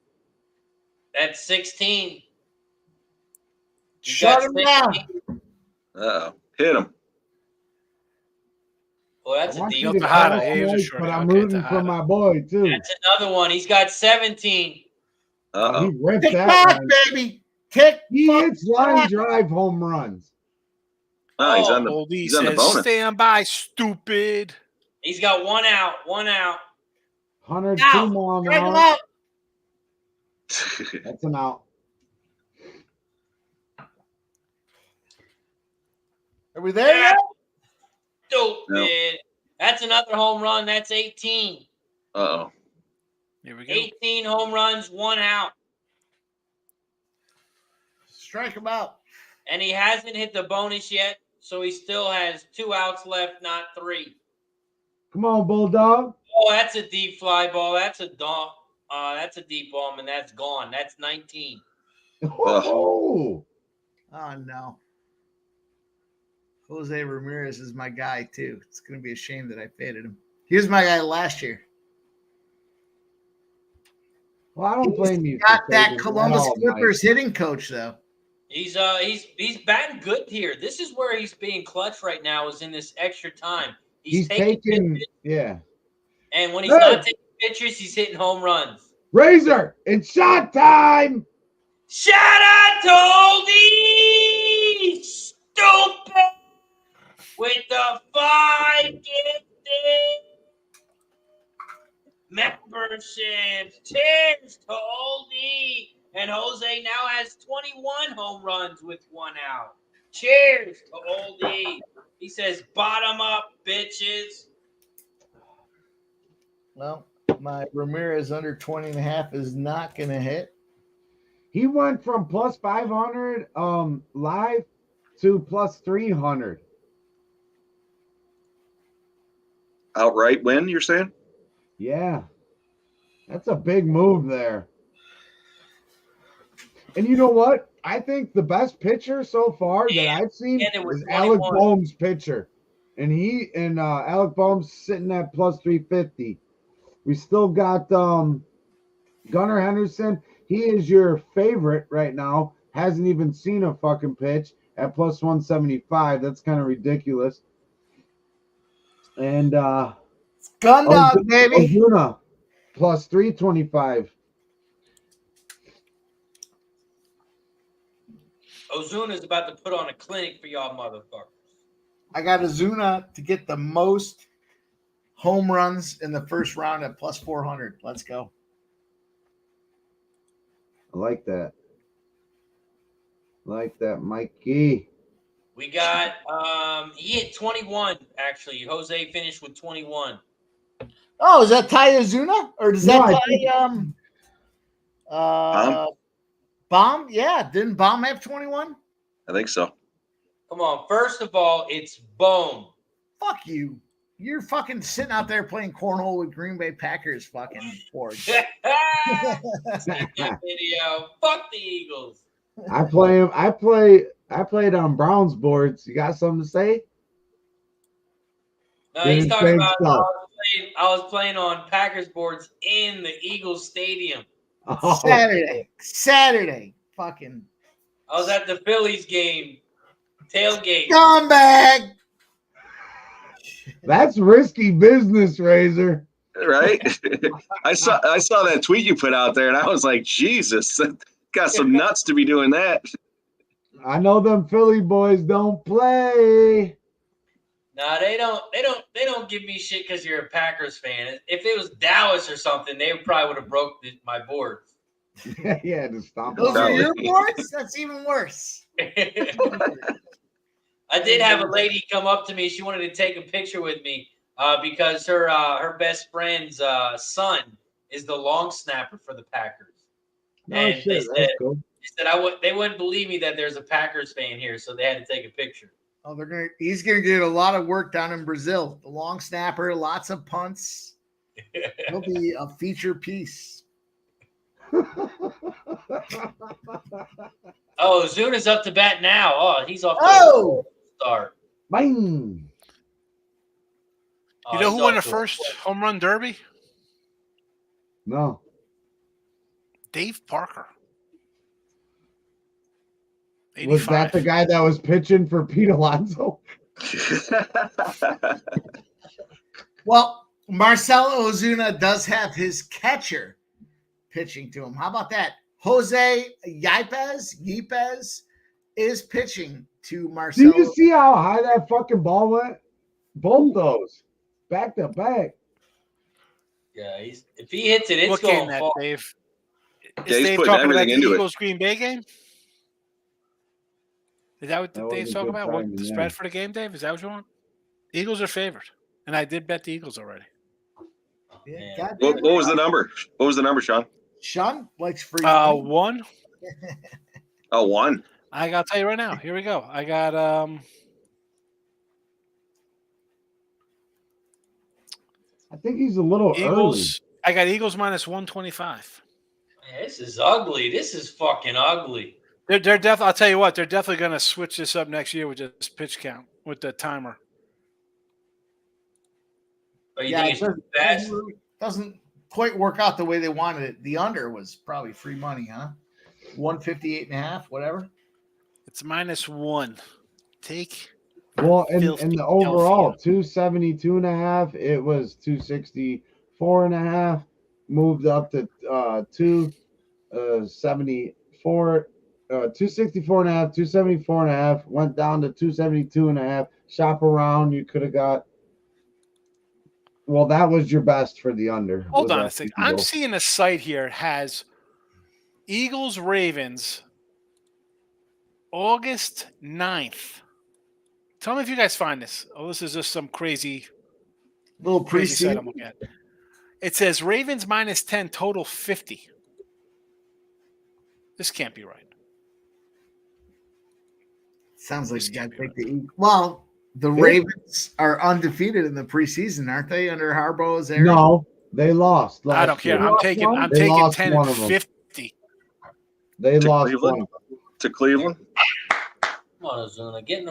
That's 16. Shut him down. Uh-oh. Hit him. Well, that's a deal. But I'm rooting for my boy, too. That's another one. He's got 17. Uh-oh. He ripped Tick that back, one. baby. Tick. He hits line drive home runs. Oh, he's on the bonus. Stand by, stupid. He's got one out. 102 more now. That's an out. Are we there yet? Stupid. No. That's another home run. That's 18. Uh-oh. Here we go. 18 home runs, 1 out. Strike him out. And he hasn't hit the bonus yet, so he still has 2 outs left, not 3. Come on, Bulldog. Oh, that's a deep fly ball. That's a deep bomb, and that's gone. That's 19. Oh. Oh, no. Jose Ramirez is my guy, too. It's going to be a shame that I faded him. He was my guy last year. Well, I don't blame you. Got that Columbus Clippers hitting coach, though. He's batting good here. This is where he's being clutch right now, is in this extra time. He's taking pitches, yeah. And when he's not taking pitchers, he's hitting home runs. Razor, it's shot time. Shout out to Oldie! Stupid! With the 5 gifted memberships. Cheers to Oldie. And Jose now has 21 home runs with 1 out. Cheers to Oldie. He says, bottom up, bitches. Well, my Ramirez under 20.5 is not going to hit. He went from plus 500 live to plus 300. Outright win, you're saying? Yeah. That's a big move there. And you know what? I think the best pitcher so far that I've seen is Alec Bohm's pitcher. And Alec Bohm's sitting at plus 350. We still got Gunnar Henderson. He is your favorite right now. Hasn't even seen a fucking pitch at plus 175. That's kind of ridiculous. And Gunnar, baby. Ozuna plus 325. Ozuna's about to put on a clinic for y'all motherfuckers. I got Ozuna to get the most home runs in the first round at plus 400. Let's go. I like that. Like that, Mikey. We got he hit 21 actually. Jose finished with 21. Oh, is that Ty Ozuna? Or does No, that I tie Bohm? Yeah, didn't Bohm have 21? I think so. Come on. First of all, it's Bohm. Fuck you. You're fucking sitting out there playing cornhole with Green Bay Packers fucking boards. See that video. Fuck the Eagles. I played on Browns boards. You got something to say? No, he's Didn't talking say about so. I was playing on Packers boards in the Eagles stadium. Oh, Saturday. Fucking I was at the Phillies game. Tailgate. scumbag. that's risky business, Razor. Right? I saw that tweet you put out there, and I was like, Jesus, got some nuts to be doing that. I know them Philly boys don't play. No, they don't give me shit because you're a Packers fan. If it was Dallas or something, they probably would have broke my boards. Yeah, to stomp Those it are out. your boards? That's even worse. I did have a lady come up to me. She wanted to take a picture with me because her best friend's son is the long snapper for the Packers. Oh And shit, they that's said, cool. they wouldn't believe me that there's a Packers fan here, so they had to take a picture. Oh, he's gonna get a lot of work down in Brazil. The long snapper, lots of punts. He'll be a feature piece. Oh, Ozuna's up to bat now. Oh, he's off to Oh! a start. Bang. Oh, You know he's who won the off to a- first home run derby? No. Dave Parker. Was that the 85. guy that was pitching for Pete Alonso? Well, Marcell Ozuna does have his catcher pitching to him. How about that? Jose Yepes is pitching to Do Marcell. you see how high that fucking ball went? Both those. Back to back. Yeah, if he hits it, it's What game going that, far. Dave? Is he's Dave putting talking about everything the into it. Eagles Green Bay game? Is that what That was Dave's a talking good about? What timing, the yeah. spread for the game, Dave? Is that what you want? Eagles are favored, and I did bet the Eagles already. Yeah, Man. What was the number? What was the number, Sean? Sean likes free. 1. Oh, 1. I gotta tell you right now. Here we go. I got I think he's a little Eagles. I got Eagles minus 125. Man, this is ugly. This is fucking ugly. They're definitely. I'll tell you what. They're definitely going to switch this up next year with just pitch count with the timer. But you Yeah, think it's too fast? doesn't quite work out the way they wanted it. The under was probably free money, huh? 158.5, whatever. It's minus 1. Take. early. Well, and Filthy the overall Philadelphia. 272.5, it was 264.5, moved up to 274, 264.5, 274.5, went down to 272.5. Shop around, you could have got. Well, that was your best for the under. Hold was on that a second. 50 I'm goal. seeing a site here. It has Eagles Ravens August 9th. Tell me if you guys find this. Oh, this is just some crazy Little site preseason. I'm looking at. It says Ravens minus 10, total 50. This can't be right. Sounds like This you got to can't take be the Well, the Yeah. Ravens are undefeated in the preseason, aren't they? Under Harbaugh's era. No, they lost. I don't care. year. I'm taking They lost 10 one and of them. 50. They To lost Cleveland? one. To Cleveland? Come on, Ozuna, getting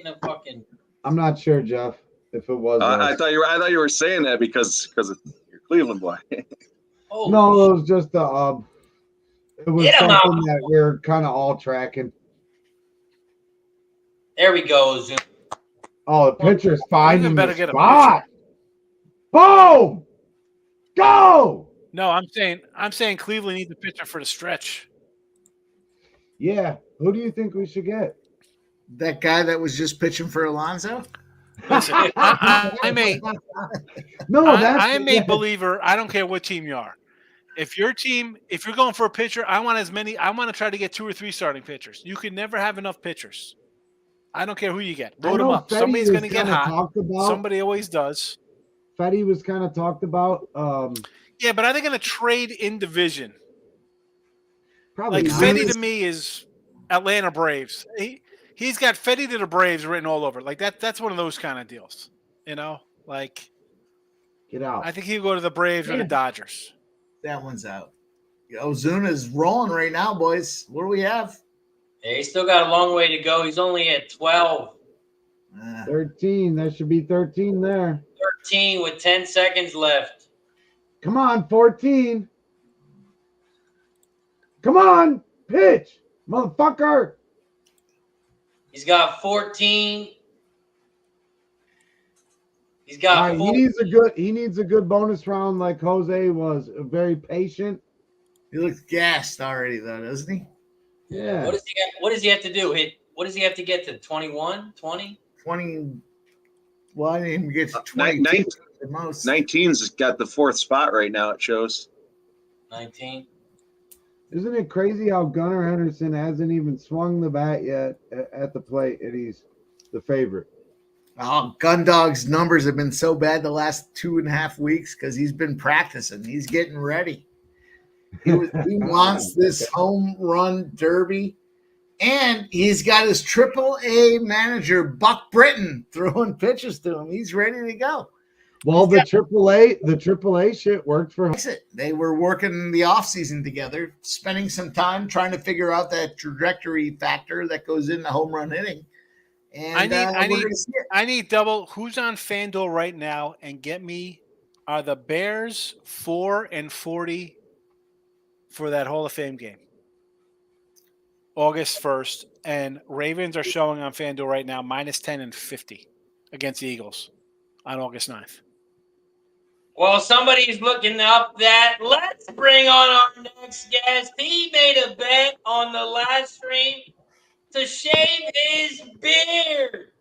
a fucking. I'm not sure, Jeff, if it was. I us. thought you were saying that because you're a Cleveland boy. Oh No, it was just it was Get 'em something out. that we're kind of all tracking. there we go, Ozuna. Oh, the pitcher's finding even better the get a spot. Boom! Go! No, I'm saying Cleveland needs a pitcher for the stretch. Yeah. Who do you think we should get? That guy that was just pitching for Alonso. Listen, I am No, I am a believer. I don't care what team you are. if you're going for a pitcher, I want to try to get 2 or 3 starting pitchers. You can never have enough pitchers. I don't care who you get. Load them up. Fetty Somebody's was going to get kinda hot. talked about. Somebody always does. Fetty was kind of talked about. Yeah, but are they going to trade in division? Probably Like not. Fetty to me is Atlanta Braves. He's got Fetty to the Braves written all over. Like that's one of those kind of deals. You know, like Get out. I think he'll go to the Braves or the Dodgers. That one's out. Ozuna's rolling right now, boys. What do we have? Yeah, he's still got a long way to go. He's only at 12. 13. That should be 13 there. 13 with 10 seconds left. Come on, 14. Come on, pitch, motherfucker. He's got 14. He's All got right, 14. he needs a good bonus round like Jose was. Very patient. He looks gassed already, though, doesn't he? Yeah. What does he have to do? What does he have to get to? 21, 20? 20. Well, I didn't even get to 19. 22 the most. 19's got the 4th spot right now, it shows. 19. Isn't it crazy how Gunnar Henderson hasn't even swung the bat yet at the plate, and he's the favorite? Oh, Gundog's numbers have been so bad the last 2.5 weeks because he's been practicing. He's getting ready. He wants this home run derby, and he's got his AAA manager, Buck Britton, throwing pitches to him. He's ready to go. Well, the AAA shit worked for him. They were working the offseason together, spending some time trying to figure out that trajectory factor that goes into home run hitting. And I need double. Who's on FanDuel right now? And get me, are the Bears 4-40 for that Hall of Fame game? August 1st. And Ravens are showing on FanDuel right now -10 and 50 against the Eagles on August 9th. Well, somebody's looking up that. Let's bring on our next guest. He made a bet on the last stream to shave his beard.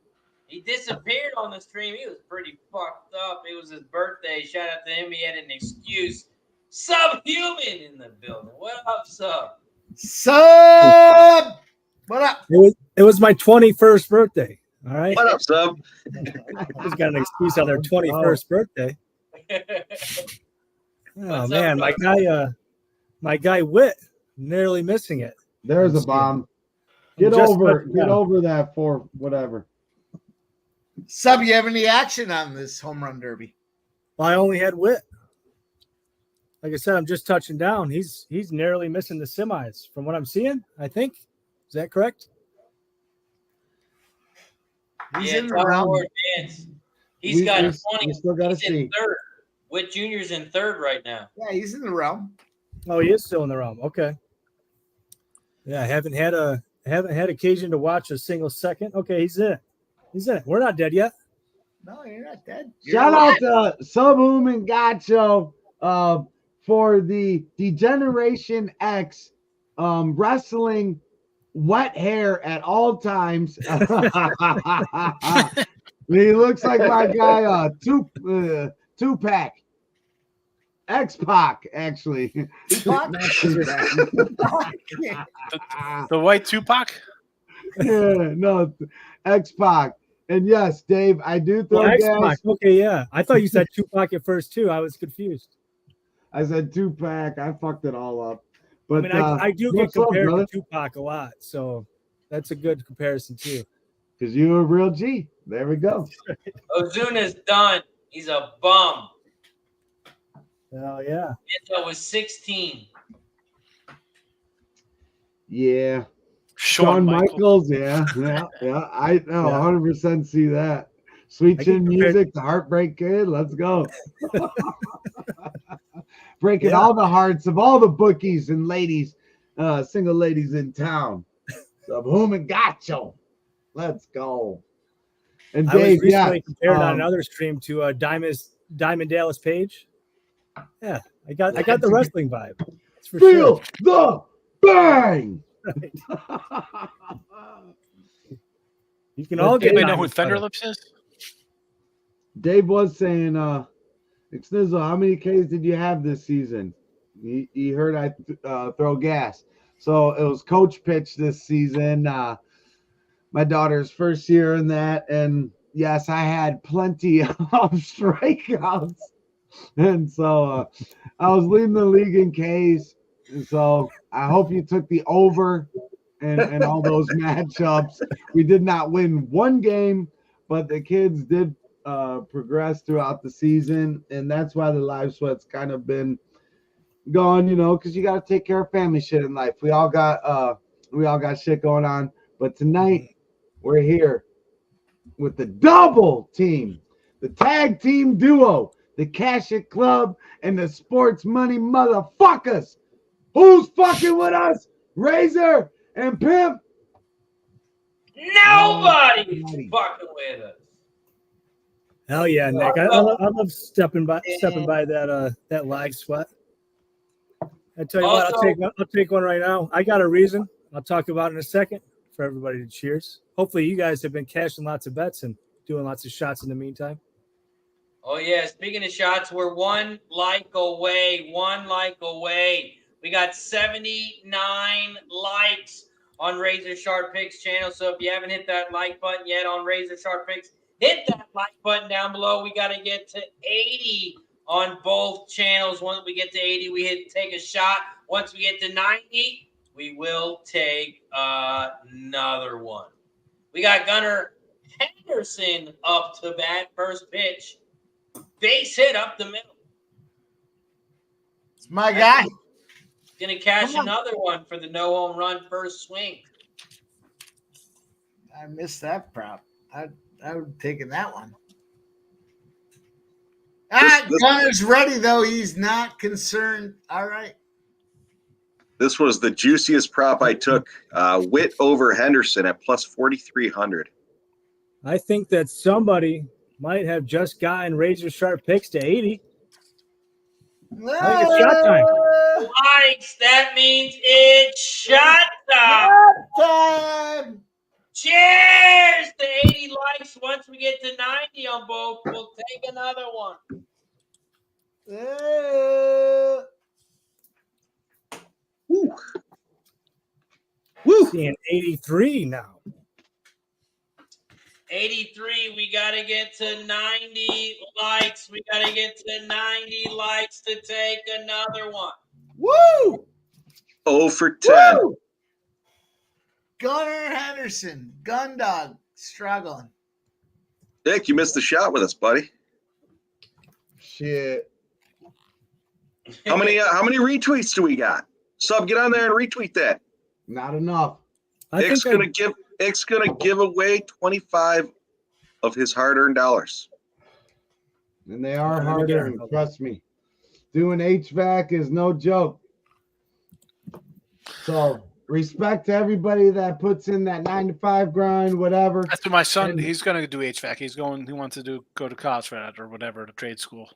He disappeared on the stream. He was pretty fucked up. It was his birthday. Shout out to him. He had an excuse. Subhuman in the building. What up, Sub? Sub! What up? It was my 21st birthday. All right. What up, Sub? Who's got an excuse on their 21st birthday? Oh man, my guy Witt nearly missing it. There's a bomb. Get over that for whatever. Sub, you have any action on this home run derby? Well, I only had Witt. Like I said, I'm just touching down. He's narrowly missing the semis from what I'm seeing. I think is that correct? He's in the round. He's got 20. We still got to see. Third. Witt Jr.'s in third right now. Yeah, he's in the realm. Oh, he is still in the realm. Okay. Yeah, I haven't had occasion to watch a single second. Okay, he's in it. We're not dead yet. No, you're not dead. Shout out to Subhuman Gacho for the Degeneration X wrestling wet hair at all times. He looks like my guy Tupac. X-Pac, actually. Tupac? The white Tupac? Yeah, no, X-Pac. And yes, Dave, I do throw gas. Okay, yeah. I thought you said Tupac at first, too. I was confused. I said Tupac. I fucked it all up. But I do get compared to Tupac a lot, so that's a good comparison, too. Because you're a real G. There we go. Ozuna's done. He's a bum. Oh, yeah. That was 16. Yeah. Shawn Michaels, yeah. I 100% see that. Sweet Chin Music, the Heartbreak Kid. Let's go. Breaking all the hearts of all the bookies and ladies, single ladies in town. Subhuman Gacho. Let's go. And I Dave, was recently compared on another stream to Diamond Dallas Page. Yeah, I got the wrestling vibe. That's for Feel sure. the bang. Right. You can all get. Anybody know who Thunderlips is? Dave was saying, Xnizzle, how many Ks did you have this season? He heard I throw gas. So it was coach pitch this season. My daughter's first year in that, and yes, I had plenty of strikeouts, and so I was leading the league in Ks. And so I hope you took the over and all those matchups. We did not win one game, but the kids did progress throughout the season, and that's why the live sweat's kind of been going, because you got to take care of family shit in life. We all got shit going on, but tonight we're here with the double team, the tag team duo, the Cash It Club, and the Sports Money motherfuckers. Who's fucking with us? Razor and Pimp. Nobody's fucking with us. Hell yeah, Nick! I love stepping by that live sweat. I tell you what, I'll take one right now. I got a reason. I'll talk about it in a second for everybody to cheers. Hopefully, you guys have been cashing lots of bets and doing lots of shots in the meantime. Oh yeah, speaking of shots, we're one like away. We got 79 likes on Razor Sharp Picks channel. So if you haven't hit that like button yet on Razor Sharp Picks, hit that like button down below. We got to get to 80 on both channels. Once we get to 80, we take a shot. Once we get to 90, we will take another one. We got Gunnar Henderson up to bat. First pitch. Base hit up the middle. It's my guy. Going to cash another one for the no home run first swing. I missed that prop. I would have taken that one. Gunner's ready, though. He's not concerned. All right. This was the juiciest prop I took. Witt over Henderson at plus 4,300. I think that somebody might have just gotten Razor Sharp Picks to 80. I think it's shot time. Likes. That means it's shot time. Cheers to 80 likes. Once we get to 90 on both, we'll take another one. Woo. Woo. Seeing 83 now. 83, we got to get to 90 likes. We got to get to 90 likes to take another one. Woo! 0 for 10. Woo! Gunnar Henderson, gun dog, struggling. Dick, you missed the shot with us, buddy. Shit. How many retweets do we got? Sub, get on there and retweet that. Not enough. Ick's gonna give away 25 of his hard-earned dollars. And they are hard-earned, trust me. Doing HVAC is no joke. So respect to everybody that puts in that 9 to 5 grind, whatever. That's what my son. He's going to do HVAC. He wants to go to college for that or whatever, to trade school.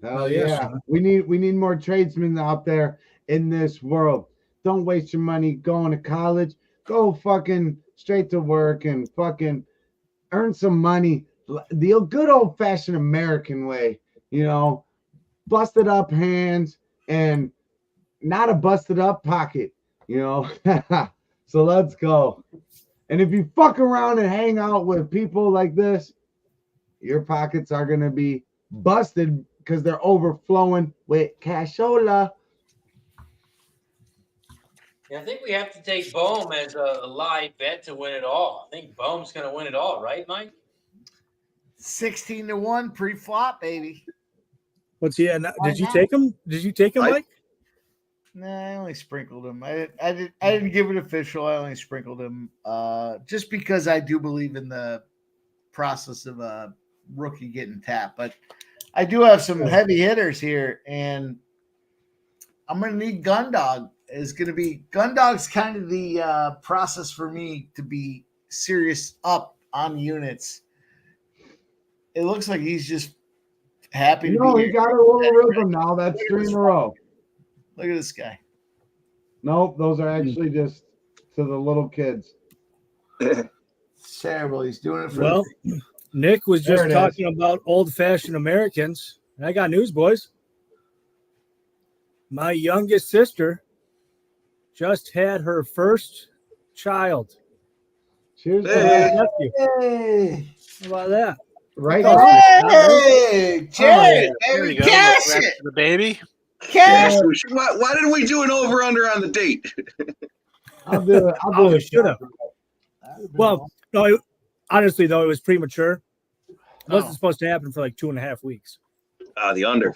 Hell yeah. We need more tradesmen out there in this world. Don't waste your money going to college. Go fucking straight to work and fucking earn some money. The good old-fashioned American way, busted up hands and not a busted up pocket, So let's go. And if you fuck around and hang out with people like this, your pockets are going to be busted because they're overflowing with cashola. Yeah, I think we have to take Bohm as a live bet to win it all. I think Bohm's going to win it all, right, Mike? 16-1 pre-flop, baby. Did you take him? Did you take him, Mike? Nah, I only sprinkled him. I didn't give it official. I only sprinkled him just because I do believe in the process of a rookie getting tapped. But I do have some heavy hitters here, and I'm going to need Gundog. Gundog's kind of the process for me to be serious up on units. It looks like he's just happy to be here. He got a little rhythm now. That's 3 in a row. Look at this guy. Nope, those are actually just to the little kids. It's terrible. He's doing it for Nick was just talking about old-fashioned Americans. And I got news, boys. My youngest sister just had her first child. Cheers, Hey. guys. Nephew. Hey, How about that? Right Oh, now. hey, Jared, There baby, you go. cash Congrats it, to the baby. cash it. Why didn't we do an over under on the date? I'll do it. I'll do Oh, we it. should have. Well, no, honestly, though, it was premature. It wasn't supposed to happen for like 2.5 weeks. The under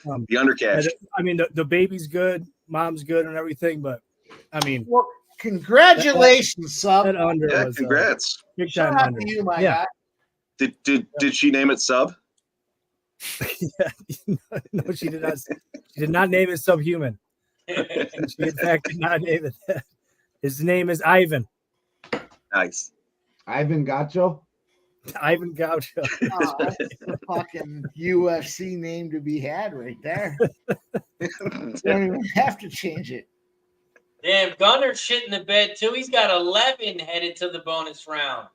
cash. I mean, the baby's good, mom's good, and everything, but I mean, Well, congratulations, Sub. that under Yeah, was congrats. big Shout time out under. to you, my Yeah. guy. Did she name it Sub? No, she did not. She did not name it Subhuman. She, in fact, did not name it that. His name is Ivan. Nice. Ivan Gacho. Ivan Gaucho. Oh, that's the fucking UFC name to be had right there. You don't even have to change it. Damn, Gunnar shit in the bed too. He's got 11 headed to the bonus round.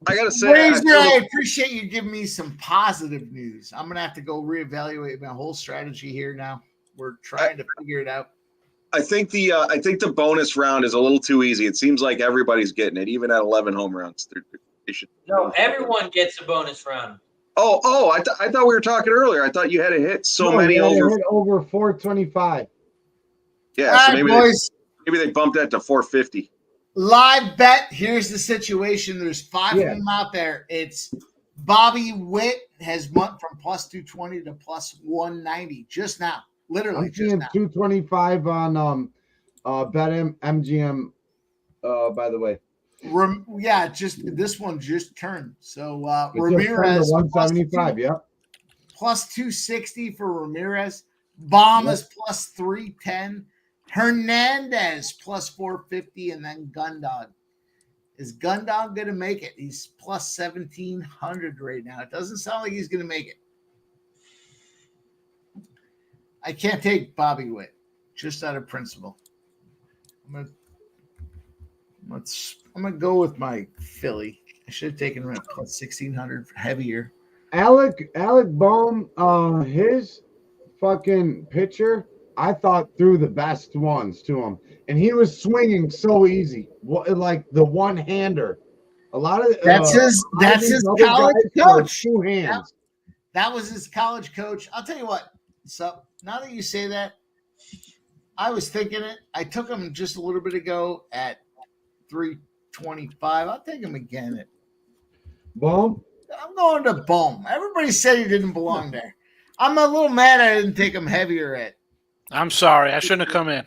I gotta say, Razor, I appreciate you giving me some positive news. I'm gonna have to go reevaluate my whole strategy here now. We're trying to figure it out. I think the bonus round is a little too easy. It seems like everybody's getting it, even at 11 home runs. They should. No, everyone gets a bonus round. Oh! I thought we were talking earlier. I thought you had to hit many you had to over. hit over 425. Yeah, All so right, maybe boys. maybe they bumped that to 450. Live bet. Here's the situation. There's 5 Yeah. of them out there. It's Bobby Witt has went from plus 220 to plus 190 just now. Literally I'm just seeing now. 225 on Bet MGM. By the way, Yeah, just this one just turned. So it just turned Ramirez to 175. Yep. plus 260 for Ramirez. Bohm is plus 310. Hernandez plus 450, and then Gundog. Is Gundog going to make it? He's plus 1,700 right now. It doesn't sound like he's going to make it. I can't take Bobby Witt, just out of principle. I'm gonna go with my Philly. I should have taken him at plus 1,600 for heavier. Alec Bohm, his fucking pitcher, I thought threw the best ones to him, and he was swinging so easy, like the one hander. A lot of That's his college coach. 2 hands. That was his college coach. I'll tell you what. So now that you say that, I was thinking it. I took him just a little bit ago at 325. I'll take him again at. Boom. I'm going to Bohm. Everybody said he didn't belong there. I'm a little mad I didn't take him heavier at. I'm sorry. I shouldn't have come in.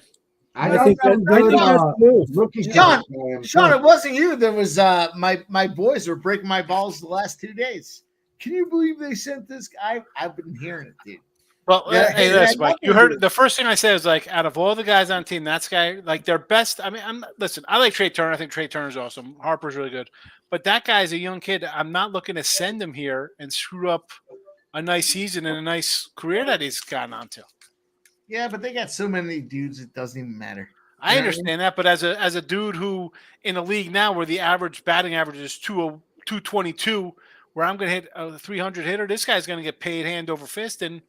I think got that's the move. rookie Sean, coach, man. Sean, it wasn't you. There was my boys were breaking my balls the last 2 days. Can you believe they sent this guy? I've been hearing it, dude. Well, Yeah, hey, yeah, listen, Mike. You nothing to heard do. the first thing I said was like, out of all the guys on the team, that's guy, like their best. I mean, listen. I like Trey Turner. I think Trey Turner's awesome. Harper's really good, but that guy's a young kid. I'm not looking to send him here and screw up a nice season and a nice career that he's gotten onto. Yeah, but they got so many dudes, it doesn't even matter. I Yeah. understand that, but as a dude who in a league now where the average batting average is 222, where I'm going to hit a 300 hitter, this guy's going to get paid hand over fist. And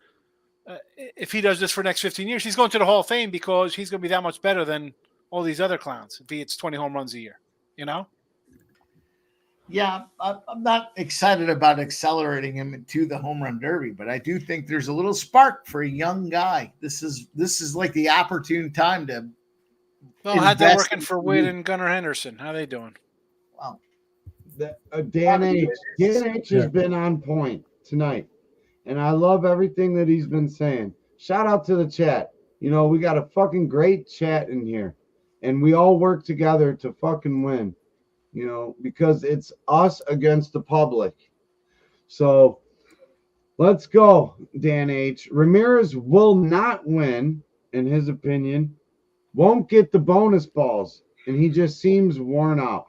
if he does this for the next 15 years, he's going to the Hall of Fame because he's going to be that much better than all these other clowns if he hits 20 home runs a year, you know? Yeah, I'm not excited about accelerating him into the home run derby, but I do think there's a little spark for a young guy. This is like the opportune time to. Well, how'd that invest working in for Witt and Gunnar Henderson? How they doing? Wow. Dan H has been on point tonight, and I love everything that he's been saying. Shout out to the chat. You know, we got a fucking great chat in here, and we all work together to fucking win, you know, because it's us against the public. So let's go, Dan H. Ramirez will not win, in his opinion, won't get the bonus balls, and he just seems worn out.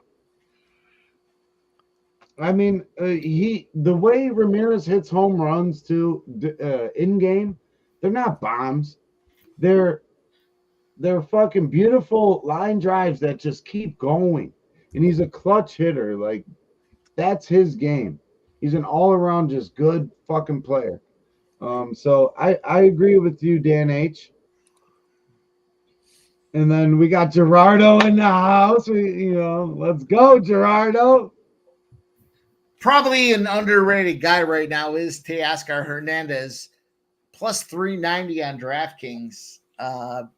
I mean, the way Ramirez hits home runs too in game, they're not bombs. They're fucking beautiful line drives that just keep going. And he's a clutch hitter. Like, that's his game. He's an all-around just good fucking player. So I agree with you, Dan H. And then we got Gerardo in the house. Let's go, Gerardo. Probably an underrated guy right now is Teoscar Hernandez, plus 390 on DraftKings.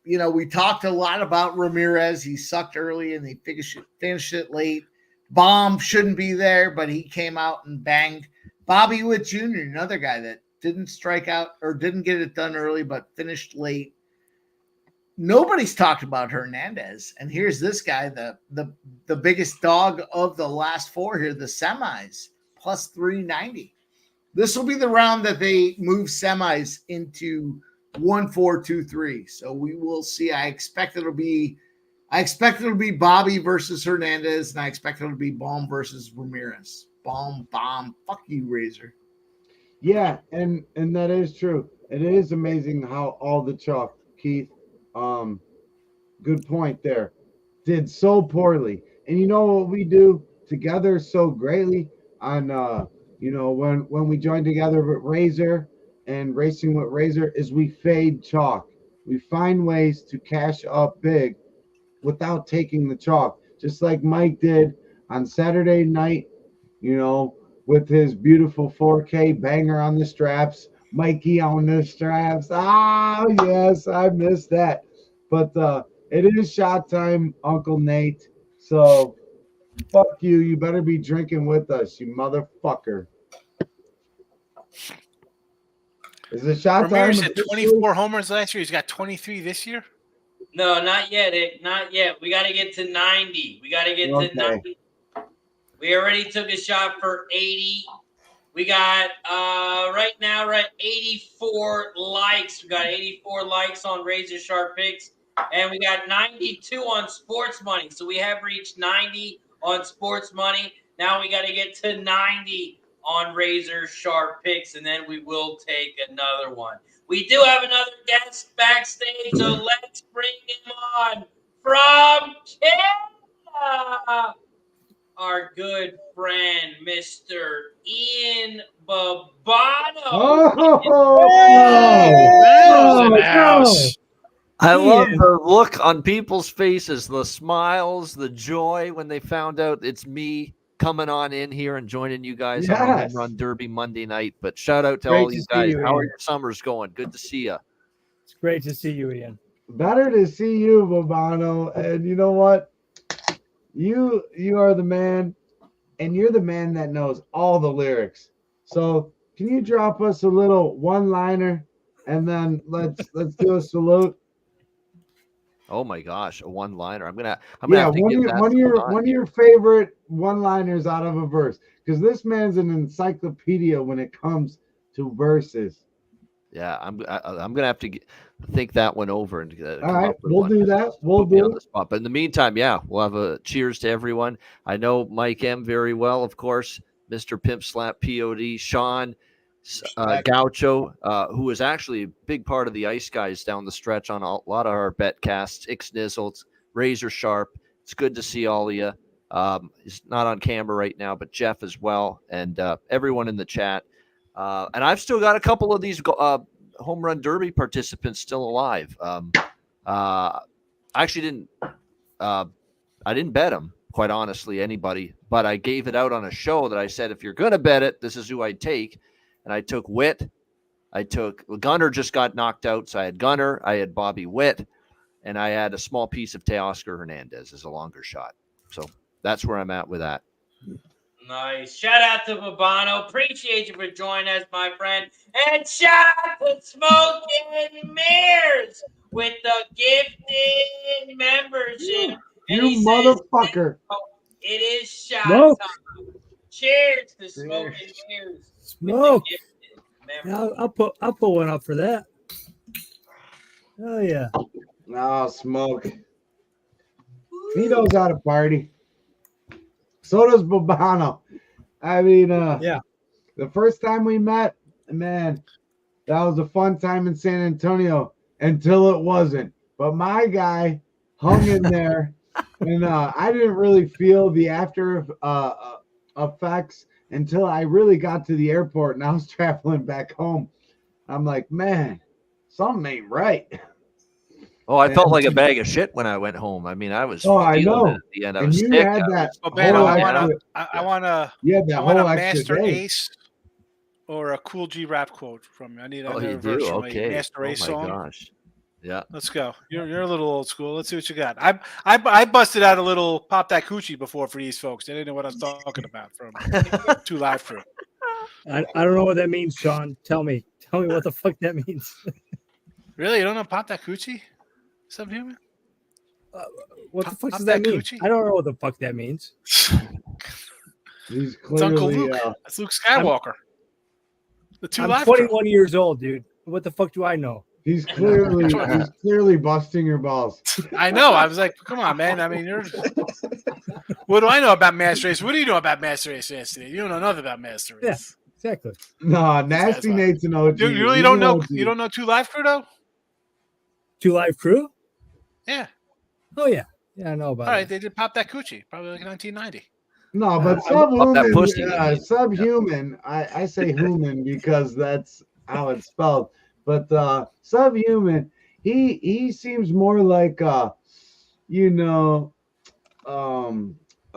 We talked a lot about Ramirez. He sucked early and he finished it late. Bohm shouldn't be there, but he came out and banged. Bobby Witt Jr., another guy that didn't strike out or didn't get it done early, but finished late. Nobody's talked about Hernandez. And here's this guy, the biggest dog of the last four here, the semis, plus 390. This will be the round that they move semis into 1, 4, 2, 3. So we will see. I expect it'll be Bobby versus Hernandez, and I expect it'll be Bohm versus Ramirez. Bohm, bomb. Fuck you, Razor. Yeah, and that is true. It is amazing how all the chalk, Keith, good point there, did so poorly. And you know what we do together so greatly on when we join together with Razor and Racing with Razor is we fade chalk. We find ways to cash up big without taking the chalk, just like Mike did on Saturday night, with his beautiful 4K banger on the straps, Mikey on the straps. Ah, yes, I missed that. But it is shot time, Uncle Nate. So fuck you. You better be drinking with us, you motherfucker. Is it shot Ramirez time? had 24 homers last year. He's got 23 this year. No, not yet. Not yet. We got to get to 90. We got to get to 90. We already took a shot for 80. We got right now we're at 84 likes. We got 84 likes on Razor Sharp Picks, and we got 92 on Sports Money. So we have reached 90 on Sports Money. Now we got to get to 90 on Razor Sharp Picks, and then we will take another one. We do have another guest backstage, so let's bring him on from Canada. Our good friend, Mr. Ian Babano. I love the look on people's faces, the smiles, the joy when they found out it's me coming on in here and joining you guys on Home Run Derby Monday night. But shout out to all you guys. How are your summers going? Good to see you. It's great to see you, Ian. Better to see you, Babano. And you know what? You are the man, and you're the man that knows all the lyrics. So can you drop us a little one-liner, and then let's do a salute. Oh my gosh, a one-liner! I'm gonna one of your favorite one-liners out of a verse, because this man's an encyclopedia when it comes to verses. Yeah, I'm gonna have to think that one over and all right, we'll do that. We'll do on the spot. But in the meantime, yeah, we'll have a cheers to everyone. I know Mike M very well, of course. Mr. Pimp Slap POD, Sean, Gaucho, who was actually a big part of the Ice Guys down the stretch on a lot of our bet casts. Ixnizzles, Razor Sharp. It's good to see all of you. He's not on camera right now, but Jeff as well, and everyone in the chat. And I've still got a couple of these home run derby participants still alive. I actually I didn't bet them, quite honestly, anybody, but I gave it out on a show that I said, if you're going to bet it, this is who I'd take. And I took Witt. Gunnar just got knocked out. So I had Gunnar, I had Bobby Witt, and I had a small piece of Teoscar Hernandez as a longer shot. So that's where I'm at with that. Nice. Shout out to Babano. Appreciate you for joining us, my friend. And shout out to Smoking Mirrors with the gifted membership. You motherfucker. It is shot time. Cheers to Smoking Mirrors. Smoke. Yeah, I'll put one up for that. Oh yeah. Oh, Smoke. He knows how to party. So does Babano. I mean, yeah. The first time we met, man, that was a fun time in San Antonio until it wasn't. But my guy hung in there, and I didn't really feel the after effects until I really got to the airport and I was traveling back home. I'm like, man, something ain't right. Oh, I felt And- like a bag of shit when I went home. I mean, I was Oh, I feeling know. it at the end. I And was you sick. had I that Oh man, whole I extra, want to yeah, that I want whole a extra Master day. Ace or a Cool G rap quote from you. I need Oh, another you verse do? from a Okay. Master Oh Ace my song. gosh. Yeah. Let's go. You're a little old school. Let's see what you got. I busted out a little pop that coochie before for these folks. They didn't know what I was talking about from Two Live Crew. I don't know what that means, Sean. Tell me what the fuck that means. Really, you don't know pop that coochie? Subhuman? What the fuck Pop does that that mean? coochie? I don't know what the fuck that means. He's It's Uncle clearly Luke. That's Luke Skywalker. The Two I'm Live 21 Crew. years old, dude. What the fuck do I know? he's clearly busting your balls. I know. I was like, come on, man. I mean, what do I know about Master Race? What do you know about Master Race yesterday? You don't know nothing about Master Race. Yeah. Exactly. No, Nasty why. Nate's an OG. You really He's don't an know. OG. You don't know Two Live Crew though? Two Live Crew? Yeah. Oh yeah. Yeah, I know about All right. it. They did pop that coochie, probably like 1990. No, but I would love that subhuman, pussy, you mean. subhuman. I say human because that's how it's spelled. But subhuman, he seems more like a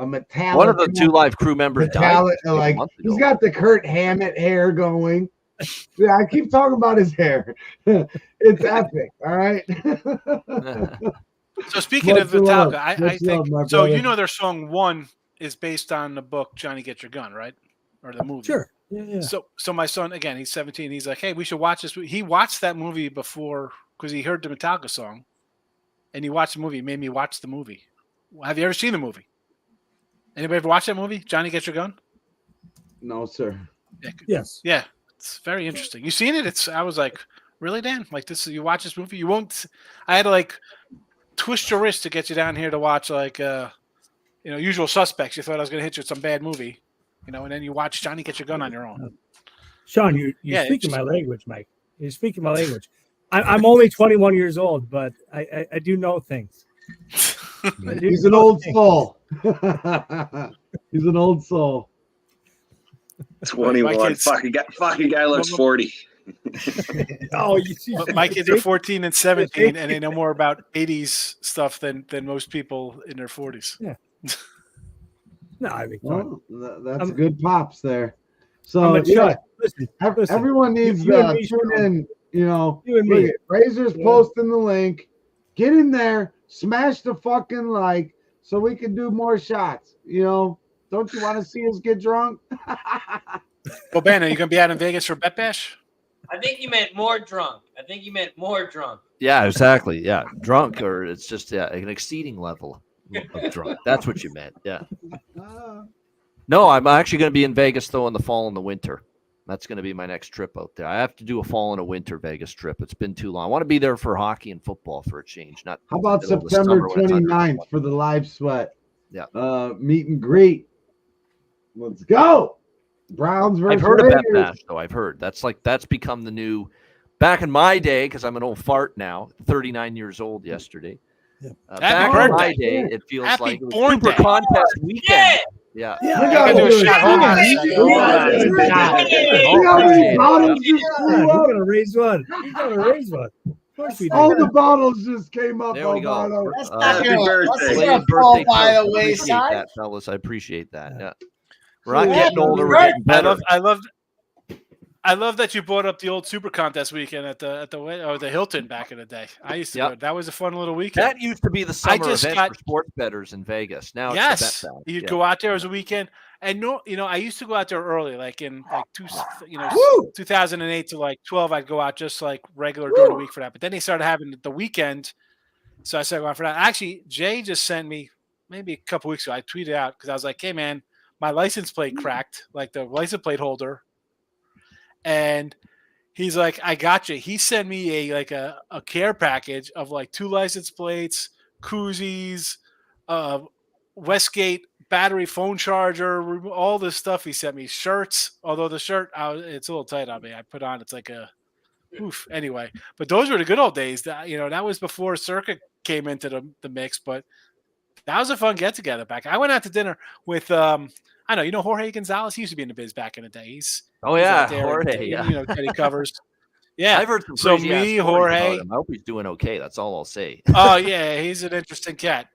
metallic. One of the Two Live Crew members died. Like a month he's ago. got the Kurt Hammett hair going. Yeah, I keep talking about his hair. It's epic. All right. So speaking of Much love. Metallica, I Much think love, my so. brother. You know their song "One" is based on the book "Johnny Get Your Gun," right? Or the movie. Sure. Yeah. So my son, again, he's 17. He's like, hey, we should watch this. He watched that movie before because he heard the Metallica song, and he watched the movie. He made me watch the movie. Have you ever seen the movie? Anybody ever watched that movie, Johnny Get Your Gun? No, sir. Yes. Yeah, it's very interesting. You seen it? I was like, really, Dan? Like this? You watch this movie? You won't. I had to like twist your wrist to get you down here to watch like Usual Suspects. You thought I was gonna hit you with some bad movie, and then you watch Johnny Get Your Gun on your own. Sean, you're Yeah, speaking my language, Mike. You're speaking my language. I'm only 21 years old, but I do know things. He's an old soul. He's an old soul. 21. kids- Fucking guy looks 40. Oh, My kids are 14 and 17, and they know more about 80s stuff than most people in their 40s. No, I mean, fun. Well, that's good pops there. So I'm a yeah, listen, everyone needs you and me, to tune Sean. in. You and look me. at Razor's posting the link. Get in there, smash the fucking like, so we can do more shots. Don't you want to see us get drunk? Well, Ben, are you going to be out in Vegas for Bet Bash? I think you meant more drunk. Yeah, exactly. Yeah, drunk, or it's just an exceeding level of drunk. That's what you meant. Yeah. No, I'm actually going to be in Vegas though in the fall and the winter. That's going to be my next trip out there. I have to do a fall and a winter Vegas trip. It's been too long. I want to be there for hockey and football for a change. Not How about middle of the September summer when it's 29th for the live sweat? Yeah. Meet and greet. Let's go. Browns versus I've heard of Raiders. Bet Bash, though. I've heard that's become the new. Back in my day, because I'm an old fart now, 39 years old yesterday. Back in my day, it feels Happy like it was born Super day. Contest weekend. Yeah. We I gotta gotta do a do shot. Hold on a second. We Hold on a gotta second. do a shot. Oh, See how appreciate these it. bottles just God, flew you up? gotta raise one. You gotta raise one. Of course we do. All the bottles just came up. There we go. Albano. That's not Happy gonna, birthday. that's Belated gonna fall birthday by toast. the I appreciate wayside. that, fellas. I appreciate that. Yeah. We're not Yeah, getting older. We're right. getting better. I love that you brought up the old Super Contest weekend at the Hilton back in the day. I used to Yep. go. That was a fun little weekend. That used to be the summer just event got- for sports bettors in Vegas. Now Yes, it's the Bet Bash. you'd Yeah. go out there as a weekend, and I used to go out there early, like in like 2008 to like 12. I'd go out just like regular during the week for that. But then they started having the weekend, so I started going for that. Actually, Jay just sent me maybe a couple weeks ago. I tweeted out because I was like, "Hey man, my license plate cracked, like the license plate holder," and he's like, "I got you." He sent me a care package of like 2 license plates, koozies, Westgate battery phone charger, all this stuff. He sent me shirts. Although the shirt, it's a little tight on me. I put on, it's like a oof. Anyway, but those were the good old days. That was before Circuit came into the mix. But that was a fun get together back. I went out to dinner with I know Jorge Gonzalez. He used to be in the biz back in the day. Oh He's yeah, out there Jorge. and, Yeah. Teddy Covers. Yeah. I've heard some So crazy me, ass stories about Jorge. him. I hope he's doing okay. That's all I'll say. Oh yeah, he's an interesting cat.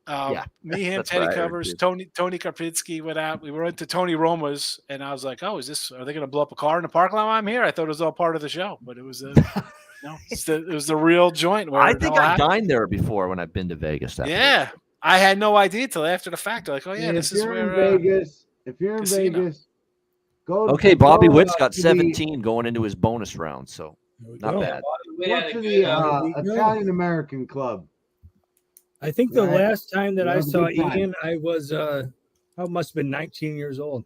Me, him, that's Teddy what I heard, Covers, too. Tony Karpinski went out. We went to Tony Roma's, and I was like, "Oh, are they going to blow up a car in the parking lot while I'm here?" I thought it was all part of the show, but it was it was the real joint. Where I it think all I happened. dined there before when I've been to Vegas. Yeah, I had no idea till after the fact. Like, oh yeah, And this if is you're where in Vegas, if you're in casino. Vegas, go. Okay, Bobby go, Witt's got to the- 17 going into his bonus round, so There we not go. bad. We Go had a to good, the There we go. Italian American Club. I think the Right. last time that I Have a saw good time. Ian, I was I must have been 19 years old.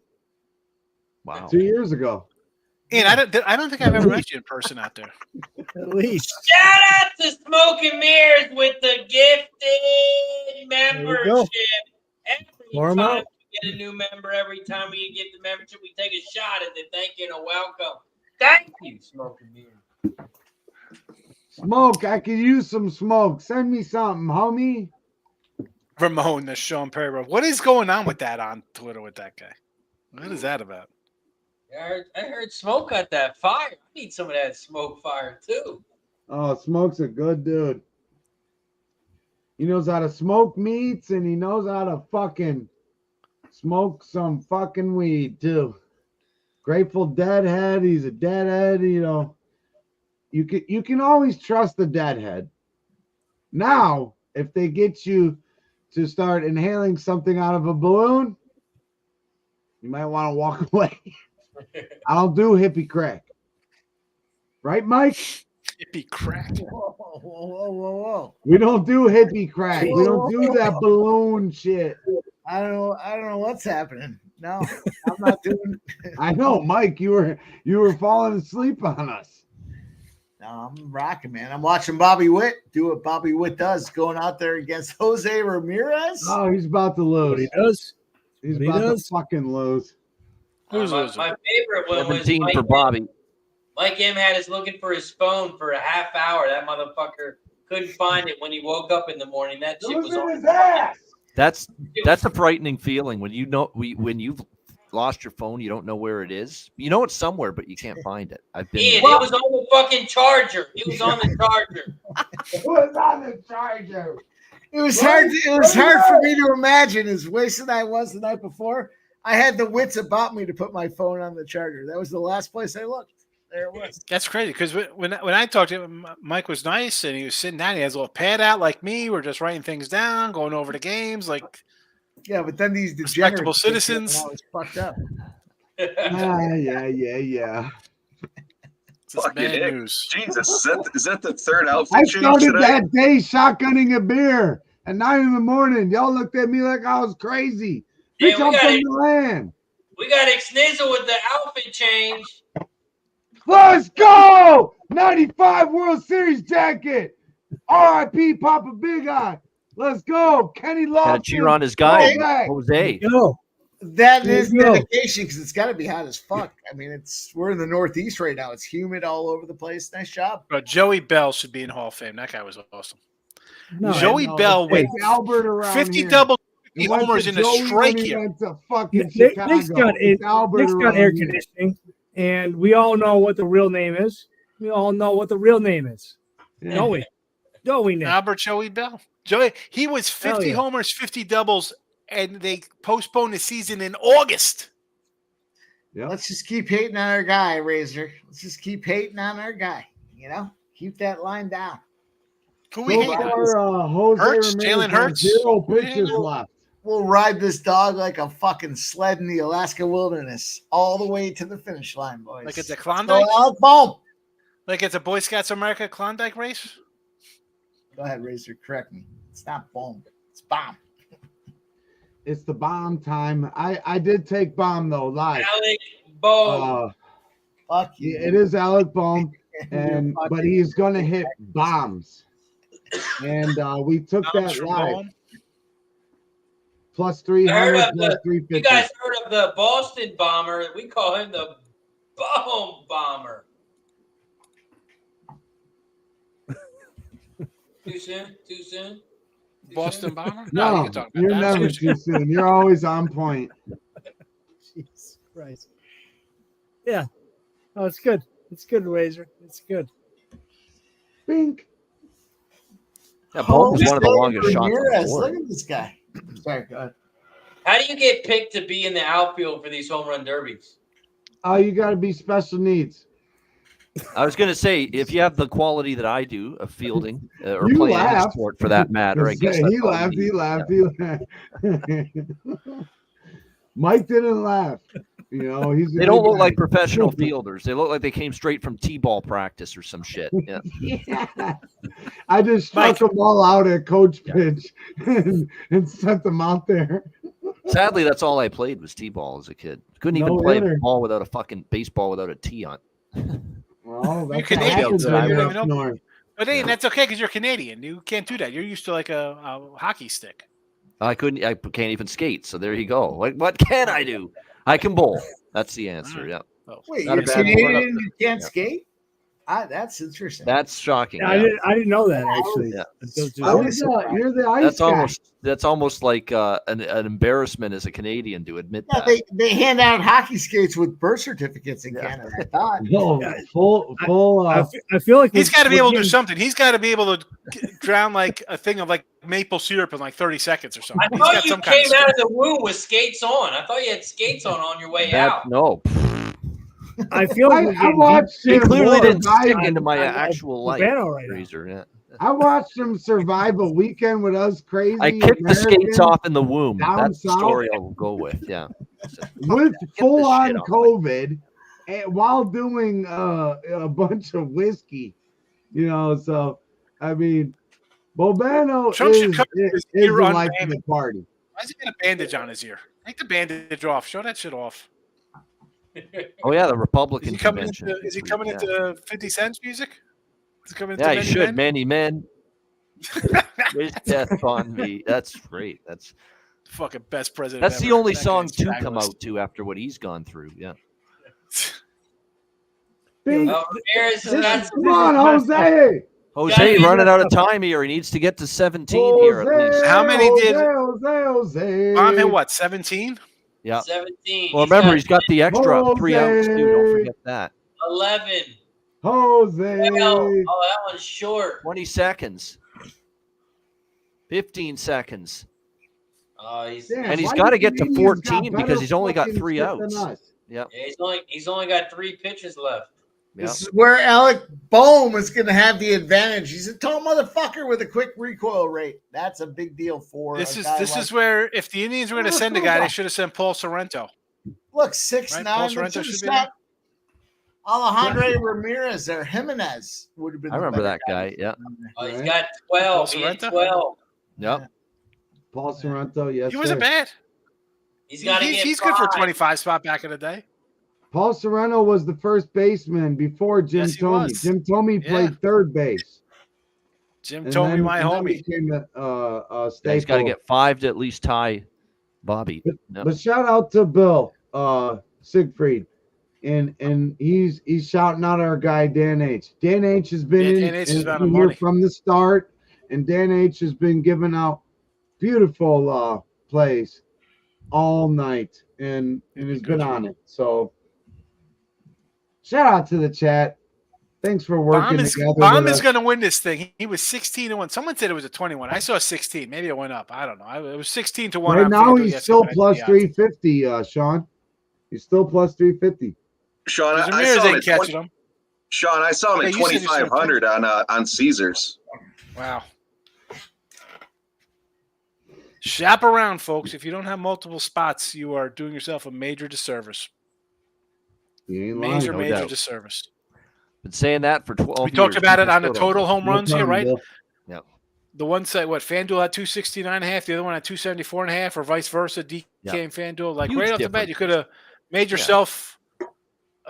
Wow. 2 years ago. Ian, I don't think I've ever met you in person out there. At least. Shout out to Smoke and Mirrors with the gifted go. membership. Every Pour 'em time out. we get a new member, every time we get the membership, we take a shot at it. Thank you and a welcome. Thank you, Smoke and Mirrors. Smoke, I could use some smoke. Send me something, homie. Ramon, the Sean Perry. What is going on with that on Twitter with that guy? What is that about? I heard Smoke got that fire. I need some of that smoke fire too. Oh, Smoke's a good dude. He knows how to smoke meats and he knows how to fucking smoke some fucking weed too. Grateful Deadhead. He's a deadhead, you know. You can always trust the deadhead. Now, if they get you to start inhaling something out of a balloon, you might want to walk away. I don't do hippie crack. Right, Mike? Hippie crack. Whoa. We don't do hippie crack. We don't do that balloon shit. I don't know what's happening. No, I'm not doing. I know, Mike, you were falling asleep on us. No, I'm rocking, man. I'm watching Bobby Witt do what Bobby Witt does, going out there against Jose Ramirez. Oh, he's about to What lose. he does. He's What he about does. to fucking lose. Who's my losing? favorite one was 17 for Bobby. Mike M had us looking for his phone for a half hour. That motherfucker couldn't find it when he woke up in the morning. That shit was on his ass. That's a frightening feeling when when you've lost your phone, you don't know where it is. You know it's somewhere, but you can't find it. I've been Ian, there. it was on the fucking charger. It was on the charger. It was on the charger. It was hard. It was hard for me to imagine as wasted I was the night before. I had the wits about me to put my phone on the charger. That was the last place I looked. There it was. That's crazy because when I talked to him, Mike was nice and he was sitting down. He has a little pad out like me. We're just writing things down, going over the games. Like, Yeah, but then these respectable degenerates citizens. I was fucked up. Yeah. This is Fucking bad heck. news. Jesus, is that the third outfit I change started today? that day shotgunning a beer at 9 a.m. Y'all looked at me like I was crazy. Hey, Bitch, I'm from the land. We got Xnizzle with the outfit change. Let's go! 95 World Series jacket. R.I.P. Papa Big Eye. Let's go. Kenny Gotta Lofton. cheer on his guy, Hey, Jose. Yo, That There is you go. dedication because it's got to be hot as fuck. I mean, we're in the Northeast right now. It's humid all over the place. Nice job. But Joey Bell should be in Hall of Fame. That guy was awesome. no, Joey No, Bell it's went Albert around 50 here. double He went homers to in a Joey strike when he here. went to fucking Nick's Chicago. got It's Albert Nick's got around air here. conditioning, and we all know what the real name is. We all know what the real name is. Yeah. Joey Nick. Albert Joey Bell. He was 50 yeah. homers, 50 doubles, and they postponed the season in August. Yep. Let's just keep hating on our guy, Razor. Let's just keep hating on our guy. You know, keep that line down. Who we So hating on? far, Jose Hurts? Ramirez Jalen has Hurts? 0 Who we pitches hating on? left. We'll ride this dog like a fucking sled in the Alaska wilderness all the way to the finish line, boys. Like it's a Go Klondike? out, Bohm. Like it's a Boy Scouts of America Klondike race? Go ahead, Razor. Correct me. It's not Bohm. It's Bomb. It's the bomb time. I did take bomb though live. Alec Bohm. Fuck you. It is Alec Bohm, and You're but he's gonna hit bombs. And we took Bombs that from live. Bohm. Plus I heard 300, of plus you 350. guys heard of the Boston Bomber? We call him the Bohm Bomber. Too soon? Too soon? Too Boston soon? Bomber? you No, can talk about you're that. never too soon. You're always on point. Jesus Christ. Yeah. Oh, it's good. It's good, Razor. It's good. Bink. Yeah, Bohm was one of the longest shots on the Ramirez. board. Look at this guy. Sorry, go ahead. How do you get picked to be in the outfield for these home run derbies? You got to be special needs. I was going to say, if you have the quality that I do of fielding or You playing any laughed. sport for that matter, I guess He laughed. He laughed. He laughed. Mike didn't laugh. You know, They don't look like professional fielders. They look like they came straight from T-ball practice or some shit. Yeah. Yeah. I just struck them all out at coach pitch and sent them out there. Sadly, that's all I played was T-ball as a kid. Couldn't even play a ball without a fucking baseball without a T on it. Well, that's You're Canadian, so you don't even know. north. But hey, that's okay because you're Canadian. You can't do that. You're used to like a hockey stick. I can't even skate. So there you go. Like, what can I do? I can bowl. That's the answer. Yeah. Oh. Wait, Not you're a bad Canadian? one. You can't skate? That's interesting. That's shocking. I didn't know that actually. Yeah. You're the ice guy. That's almost like an embarrassment as a Canadian to admit that. They hand out hockey skates with birth certificates in Canada. I thought. Full. I feel like He's got to be able to do something. He's got to be able to drown like a thing of like maple syrup in like 30 seconds or something. I thought you came out of the womb with skates on. I thought you had skates on your way out. No. I feel like I watched He him clearly didn't survive. stick into my actual life. Freezer, yeah. I watched him survive a weekend with us crazy. I kicked the skates off in the womb. down That's the south. story I'll go with. Yeah. With full on off. COVID, and while doing a bunch of whiskey, you know. So I mean, Bobano Trump should is cut his the ear life of unbandaged. the party. Why is he got a bandage on his ear? Take the bandage off. Show that shit off. Oh yeah, the Republican Is he coming convention. into, is he coming into 50 Cent's music? Is he coming into Yeah, he Many should. Men? Many men. Wish death on me. That's great. That's fucking best president. That's ever. the only That song guy's to come fabulous. out to after what he's gone through. Yeah. Come on, Jose. Jose running out of time here. He needs to get to 17 here at least. How many did Jose? Bohm hit? What, 17? Yeah. 17. Well, remember he's got the extra 3 outs too. Don't forget that. 11. Jose. Oh, that one's short. 20 seconds. 15 seconds. Oh, he's And he's got to get to 14 because he's only got 3 outs. Yep. Yeah, he's only got 3 pitches left. This is where Alec Bohm is going to have the advantage. He's a tall motherfucker with a quick recoil rate. That's a big deal for This is where if the Indians were going to send a guy, they should have sent Paul Sorrento. Look, 6'9". Paul Sorrento should be there. Alejandro Ramirez or Jimenez would have been. I remember that guy. Yeah. Oh, he's got 12. He had 12. Yep. Paul Sorrento, yes. He wasn't bad. He's got to get He's good for a 5. 25 spot back in the day. Paul Sorrento was the first baseman before Jim Yes, he Thome. was. Jim Thome played third base. Jim And told me then- my and then homie. became a Yeah, he's got to staple. get 5 to at least tie Bobby. Yep. But shout out to Bill Siegfried, and he's shouting out our guy Dan H. Dan H has been Dan H has been on here money. from the start, and Dan H has been giving out beautiful plays all night, and has been on it. So shout out to the chat. Thanks for working together. Bohm with is us. going to win this thing. He was 16-1. Someone said it was a 21. I saw 16. Maybe it went up. I don't know. It was 16-1. Right on now FanDuel he's still yesterday. plus Yeah. 350, Sean. He's still plus 350. Sean, I Ramirez saw him ain't at catching 20, him. Sean, I saw him at Yeah, you said he was 2,500 on Caesars. Wow. Shop around, folks. If you don't have multiple spots, you are doing yourself a major disservice. He ain't Major, lying. no major doubt. disservice. Been saying that for 12 We years. talked about it on the Still don't. total home No runs here, problem, right? Bill. The one side, FanDuel had 269.5, the other one had 274.5, or vice versa. DK Yeah. and FanDuel, like Huge right off the bat, you could difference. have made yourself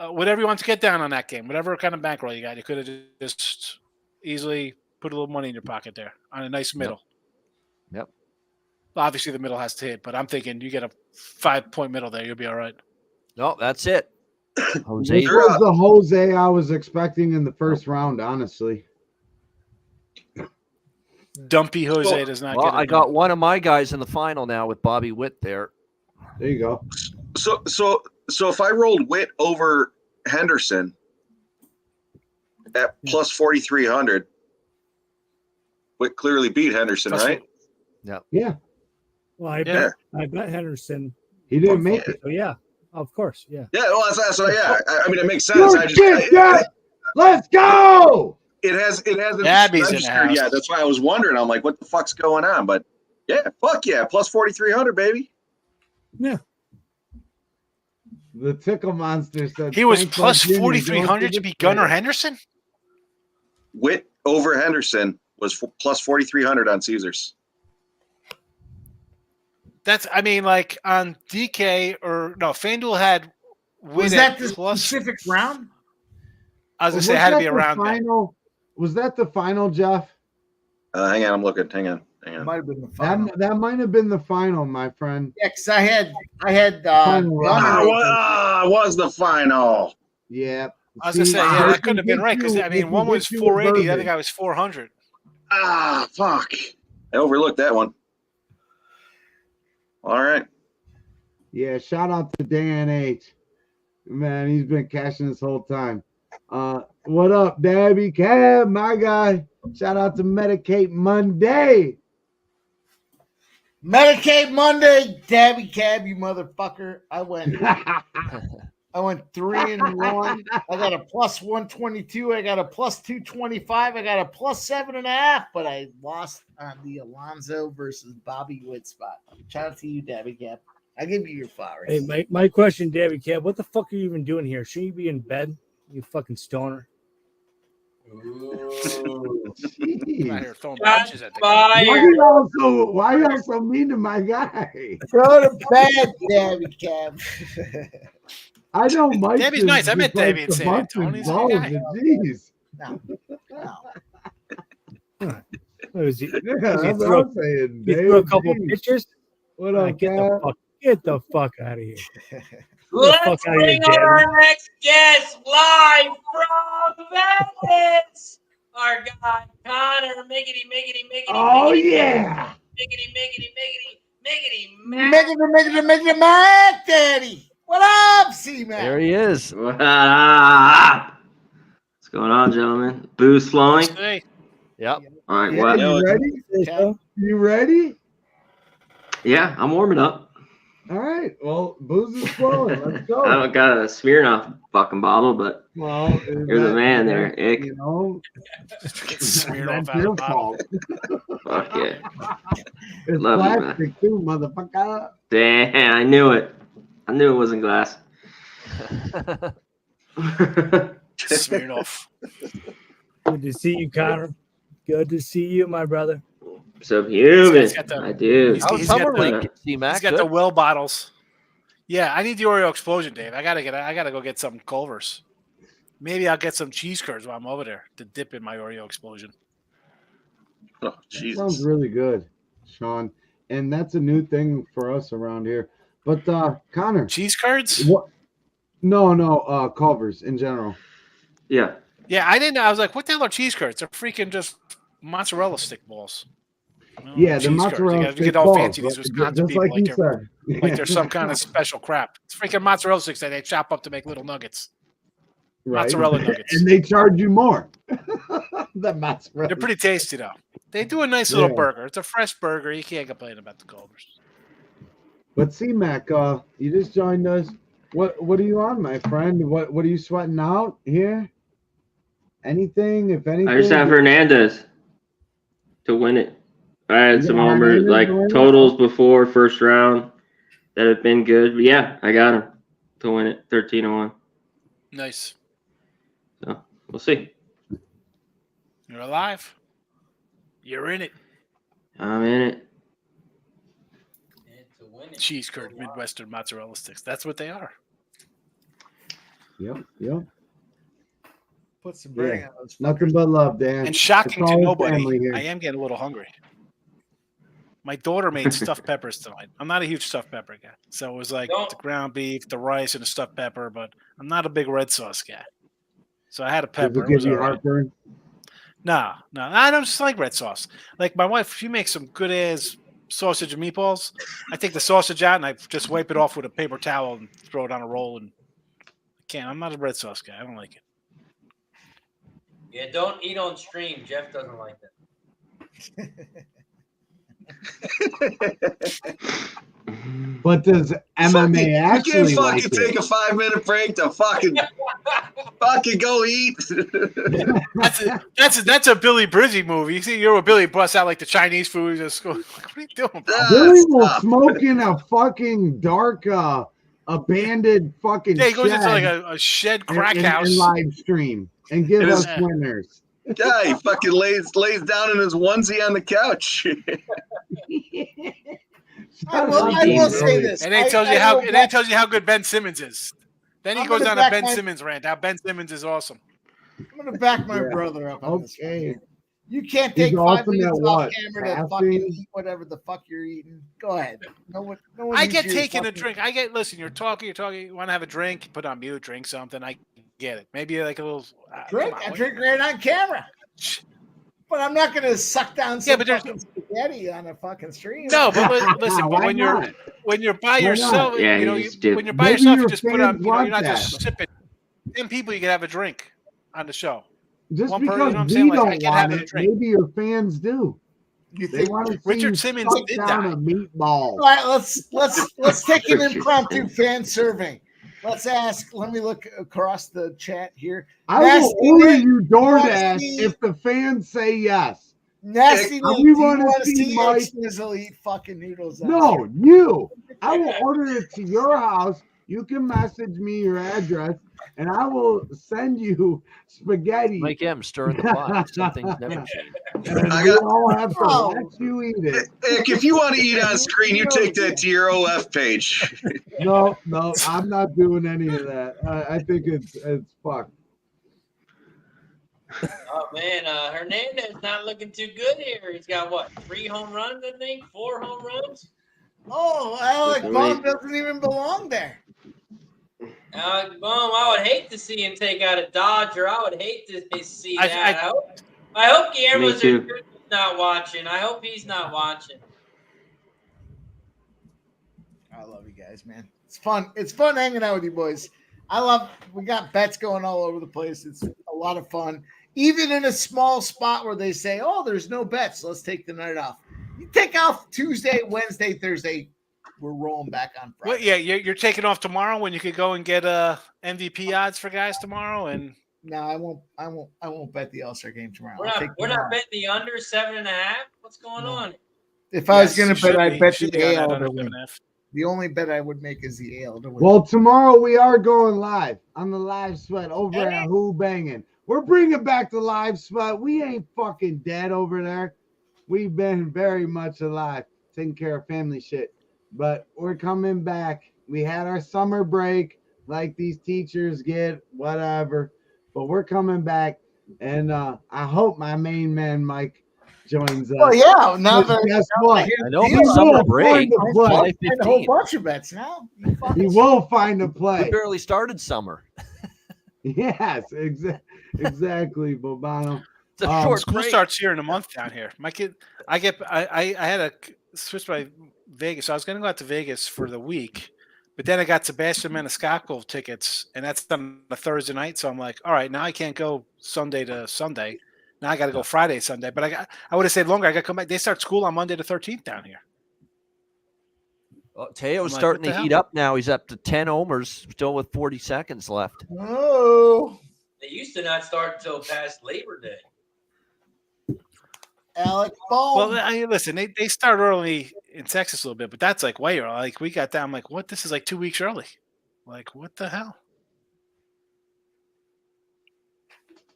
whatever you want to get down on that game, whatever kind of bankroll you got. You could have just easily put a little money in your pocket there on a nice middle. Yep. Obviously, the middle has to hit, but I'm thinking you get a 5-point middle there, you'll be all right. No, that's it. Jose. This was the Jose I was expecting in the first round, honestly. Dumpy Jose does not Well, get it I done. got one of my guys in the final now with Bobby Witt there. There you go. So if I rolled Witt over Henderson at plus 4,300, Witt clearly beat Henderson, Plus, right? Yeah, Well, Yeah. I bet Henderson. he didn't make it. So yeah, of course, yeah. Yeah, well, that's what. Yeah, I mean, it makes sense. Good shit, Jeff. Let's go. It hasn't Gabby's in the registered house. yet. That's why I was wondering. I'm like, what the fuck's going on? But yeah, fuck yeah, plus 4,300, baby. Yeah. The tickle monster said He was Frank plus Jr. 4,300 going to the beat Gunnar playoffs. Henderson. Witt over Henderson was plus 4,300 on Caesars. That's, I mean, like on DK or no, FanDuel had Witt Was that at the plus. specific round? I was gonna say it had to be around that. final. Was that the final, Jeff? Hang on, I'm looking. Hang on. Might have been the final. That might have been the final, my friend. Yeah, because I had Final round. Was the final. Yeah. I was gonna say, yeah, that couldn't have been right because I mean, one was 480, the other guy was 400. Fuck. I overlooked that one. All right. Yeah, shout out to Dan H. Man, he's been cashing this whole time. What up, Dabby Cab, my guy? Shout out to Medicate Monday. Medicaid Monday, Dabby Cab, you motherfucker. I went 3-1. I got a plus 122. I got a plus 225. I got a plus 7.5, but I lost on the Alonso versus Bobby Witt spot. Shout out to you, Dabby Cab. I give you your flowers. Hey, my question, Davy Cab, what the fuck are you even doing here? Shouldn't you be in bed? You fucking stoner. I'm out here throwing Shots punches at the Why fired. you all so mean to my guy? Go to bed, Dabby Cab. I know Mike. Debbie's nice. I met Debbie in San Antonio. He's a good guy. Jeez. No. What was he? Yeah, He that's what threw, I'm saying. he threw a Dave, couple jeez. pitches. What up, Cap? Get the fuck out of here. Let's fuck outta here, bring on our next guest live from Vegas. Our guy Connor, miggity. Oh, miggity, yeah. miggity, Mac Daddy. What up, C-Mac? There he is. What's going on, gentlemen? Booze flowing. Hey, Yep. All right, Yeah, what? you ready? Okay. You ready? Yeah, I'm warming up. All right. Well, booze is flowing. Let's I go. don't got a Smirnoff fucking bottle, but Well, you're the man there, Ick. You know, get smeared that's off out of your the bottle. fault. Fuck yeah. It's Love you, man. plastic too, motherfucker. Damn, I knew it. I knew it wasn't glass. Smeared off. Good to see you, Connor. Good to see you, my brother. Subhuman. He's got the- I do. he's- How's he's summer got the- week, He's C-Mac? got the Good? well bottles. Yeah, I need the Oreo explosion, Dave. I gotta go get some Culver's. Maybe I'll get some cheese curds while I'm over there to dip in my Oreo explosion. Oh, That Jesus. sounds really good, Sean. And that's a new thing for us around here. But Connor, Cheese curds? what? No, Culver's in general. Yeah. Yeah, I didn't know. I was like, what the hell are cheese curds? They're freaking just mozzarella stick balls. No, Yeah, the cheese curds. mozzarella You get stick all balls, fancy. These right? Wisconsin just people like you like said. they're some kind of special crap. It's freaking mozzarella sticks that they chop up to make little nuggets. Right. Mozzarella nuggets. And they charge you more. The mozzarella. They're pretty tasty though. They do a nice little Yeah. burger. It's a fresh burger. You can't complain about the Culver's. But C-Mac, you just joined us. What are you on, my friend? What are you sweating out here? Anything, if anything? I just have Hernandez to win it. I had You some got homers, Hernandez like to win it? totals before first round that have been good. But yeah, I got him to win it 13-1. Nice. So we'll see. You're alive. You're in it. I'm in it. And to win it. Cheese curd, Midwestern mozzarella sticks. That's what they are. Yep. Put some bread Yeah. on those Nothing but love, Dan. And shocking It's to all nobody, family here. I am getting a little hungry. My daughter made stuffed peppers tonight. I'm not a huge stuffed pepper guy. So it was like Don't- the ground beef, the rice, and the stuffed pepper, but I'm not a big red sauce guy. So I had a Does pepper. it It give was you all right. heartburn? No, I don't just like red sauce. Like my wife, she makes some good ass sausage and meatballs. I take the sausage out and I just wipe it off with a paper towel and throw it on a roll. And I can't. I'm not a red sauce guy. I don't like it. Yeah, don't eat on stream. Jeff doesn't like that. But does MMA actually you can't fucking like take a 5-minute break to fucking go eat. That's a Billy Brizzy movie. You see, you're a Billy busts out like the Chinese food. Just go, what are you doing, bro? Billy will smoke in a fucking dark, abandoned fucking Yeah, he goes into like shed a shed crack and house. live stream and give us Yeah. winners. Yeah, he fucking lays down in his onesie on the couch. I will say this. And then tells you how good Ben Simmons is. Then he goes on a Ben Simmons rant. How Ben Simmons is awesome. I'm gonna back my brother up on this. Okay. You can't He's take 5 awesome minutes at off what? camera to fucking eat whatever the fuck you're eating. Go ahead. No one I needs get your taking a fucking- drink. Listen, you're talking, you want to have a drink, put on mute, drink something. I get it. Maybe like a little drink. come on, I drink right on camera. But I'm not gonna suck down some fucking spaghetti on a fucking stream. No, but listen, but Why when not? you're by Why yourself, not? Yeah, you know, you just do. when you're by Maybe yourself, you your just put on. fans You know, want you're not that. just sipping. 10 people, you can have a drink on the show. Just One because person, you know what I'm we saying? Like, I don't can't have want a it, drink. maybe your fans do. You They think? want to see Richard you Simmons suck did down die. a meatball. All right, let's take an impromptu fan survey. Let's ask. Let me look across the chat here. I will Nasty order Nick, you DoorDash Nasty- if the fans say yes. Nasty If Nick, we do you wanna want to see see Mike- Snizzle eat fucking noodles? No, you. I will order it to your house. You can message me your address, and I will send you spaghetti. Mike M stirring the pot. Something's never changed. And I we got- all have to Oh. watch you eat it. Ick, if you want to eat on screen, you take that to your OF page. No, I'm not doing any of that. I think it's fucked. Oh man, Hernandez not looking too good here. He's got what, 3 home runs, I think, 4 home runs. Oh, Alec Bohm doesn't even belong there. Alec Bohm, I would hate to see him take out a Dodger. I would hate to see that. I hope Guillermo's Me too. not watching. I hope he's not watching. I love you guys, man. It's fun. It's fun hanging out with you boys. We got bets going all over the place. It's a lot of fun. Even in a small spot where they say, oh, there's no bets, let's take the night off. You take off Tuesday, Wednesday, Thursday. We're rolling back on Friday. Well, yeah, you're taking off tomorrow when you could go and get MVP odds for guys tomorrow. And No, I won't bet the All-Star game tomorrow. We're not betting the under 7.5. What's going on? If I was Yes, going to bet, I'd bet should the be on that AL under to win. 7.5. The only bet I would make is the AL to win. Well, tomorrow we are going live on the live sweat over at Who Bangin'. We're bringing back the live sweat. We ain't fucking dead over there. We've been very much alive, taking care of family shit. But we're coming back. We had our summer break, like these teachers get, whatever. But we're coming back, and I hope my main man Mike joins us. Oh yeah, now that Guess what? I know, He but will summer find break. a play. July a whole 15th. bunch of bets now. He will find a We play. barely started summer. Yes, exactly, Bobano. It's a short School break. starts here in a month down here. My kid, I had to switch my Vegas. So I was going to go out to Vegas for the week, but then I got Sebastian Maniscalco tickets, and that's on a Thursday night. So I'm like, all right, now I can't go Sunday to Sunday. Now I got to go Friday, Sunday. But I would have stayed longer. I got to come back. They start school on Monday the 13th down here. Oh, Teo's I'm like, starting what the to heat hell? up now. He's up to 10 homers, still with 40 seconds left. Oh, They used to not start until past Labor Day. Alec Bohm. Well, listen, they start early in Texas a little bit, but that's like way early. Like we got down. I'm like, what? This is like 2 weeks early. Like, what the hell?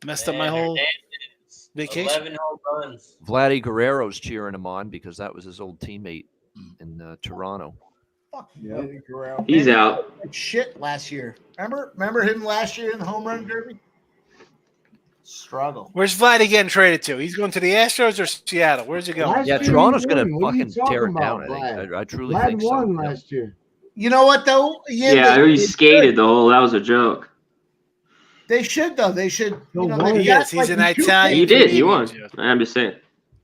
Messed up my whole Hernandez, vacation. 11 home runs. Vladdy Guerrero's cheering him on because that was his old teammate in Toronto. Fuck Yep. Eddie Guerrero. He's Man, out. he was shit last year. Remember him last year in the home run derby? Struggle. Where's Vladdy getting traded to? He's going to the Astros or Seattle? Where's he going? Last Yeah, year Toronto's he going to won. What are you fucking tear it talking down. about, I think. I truly Vlad think so. won Yeah. last year. You know what though? Yeah, they he skated the whole. That was a joke. They should though. They should. You know, He they've He got is. He's an like two Italian. He did. He Canadian won. dude. I'm just saying.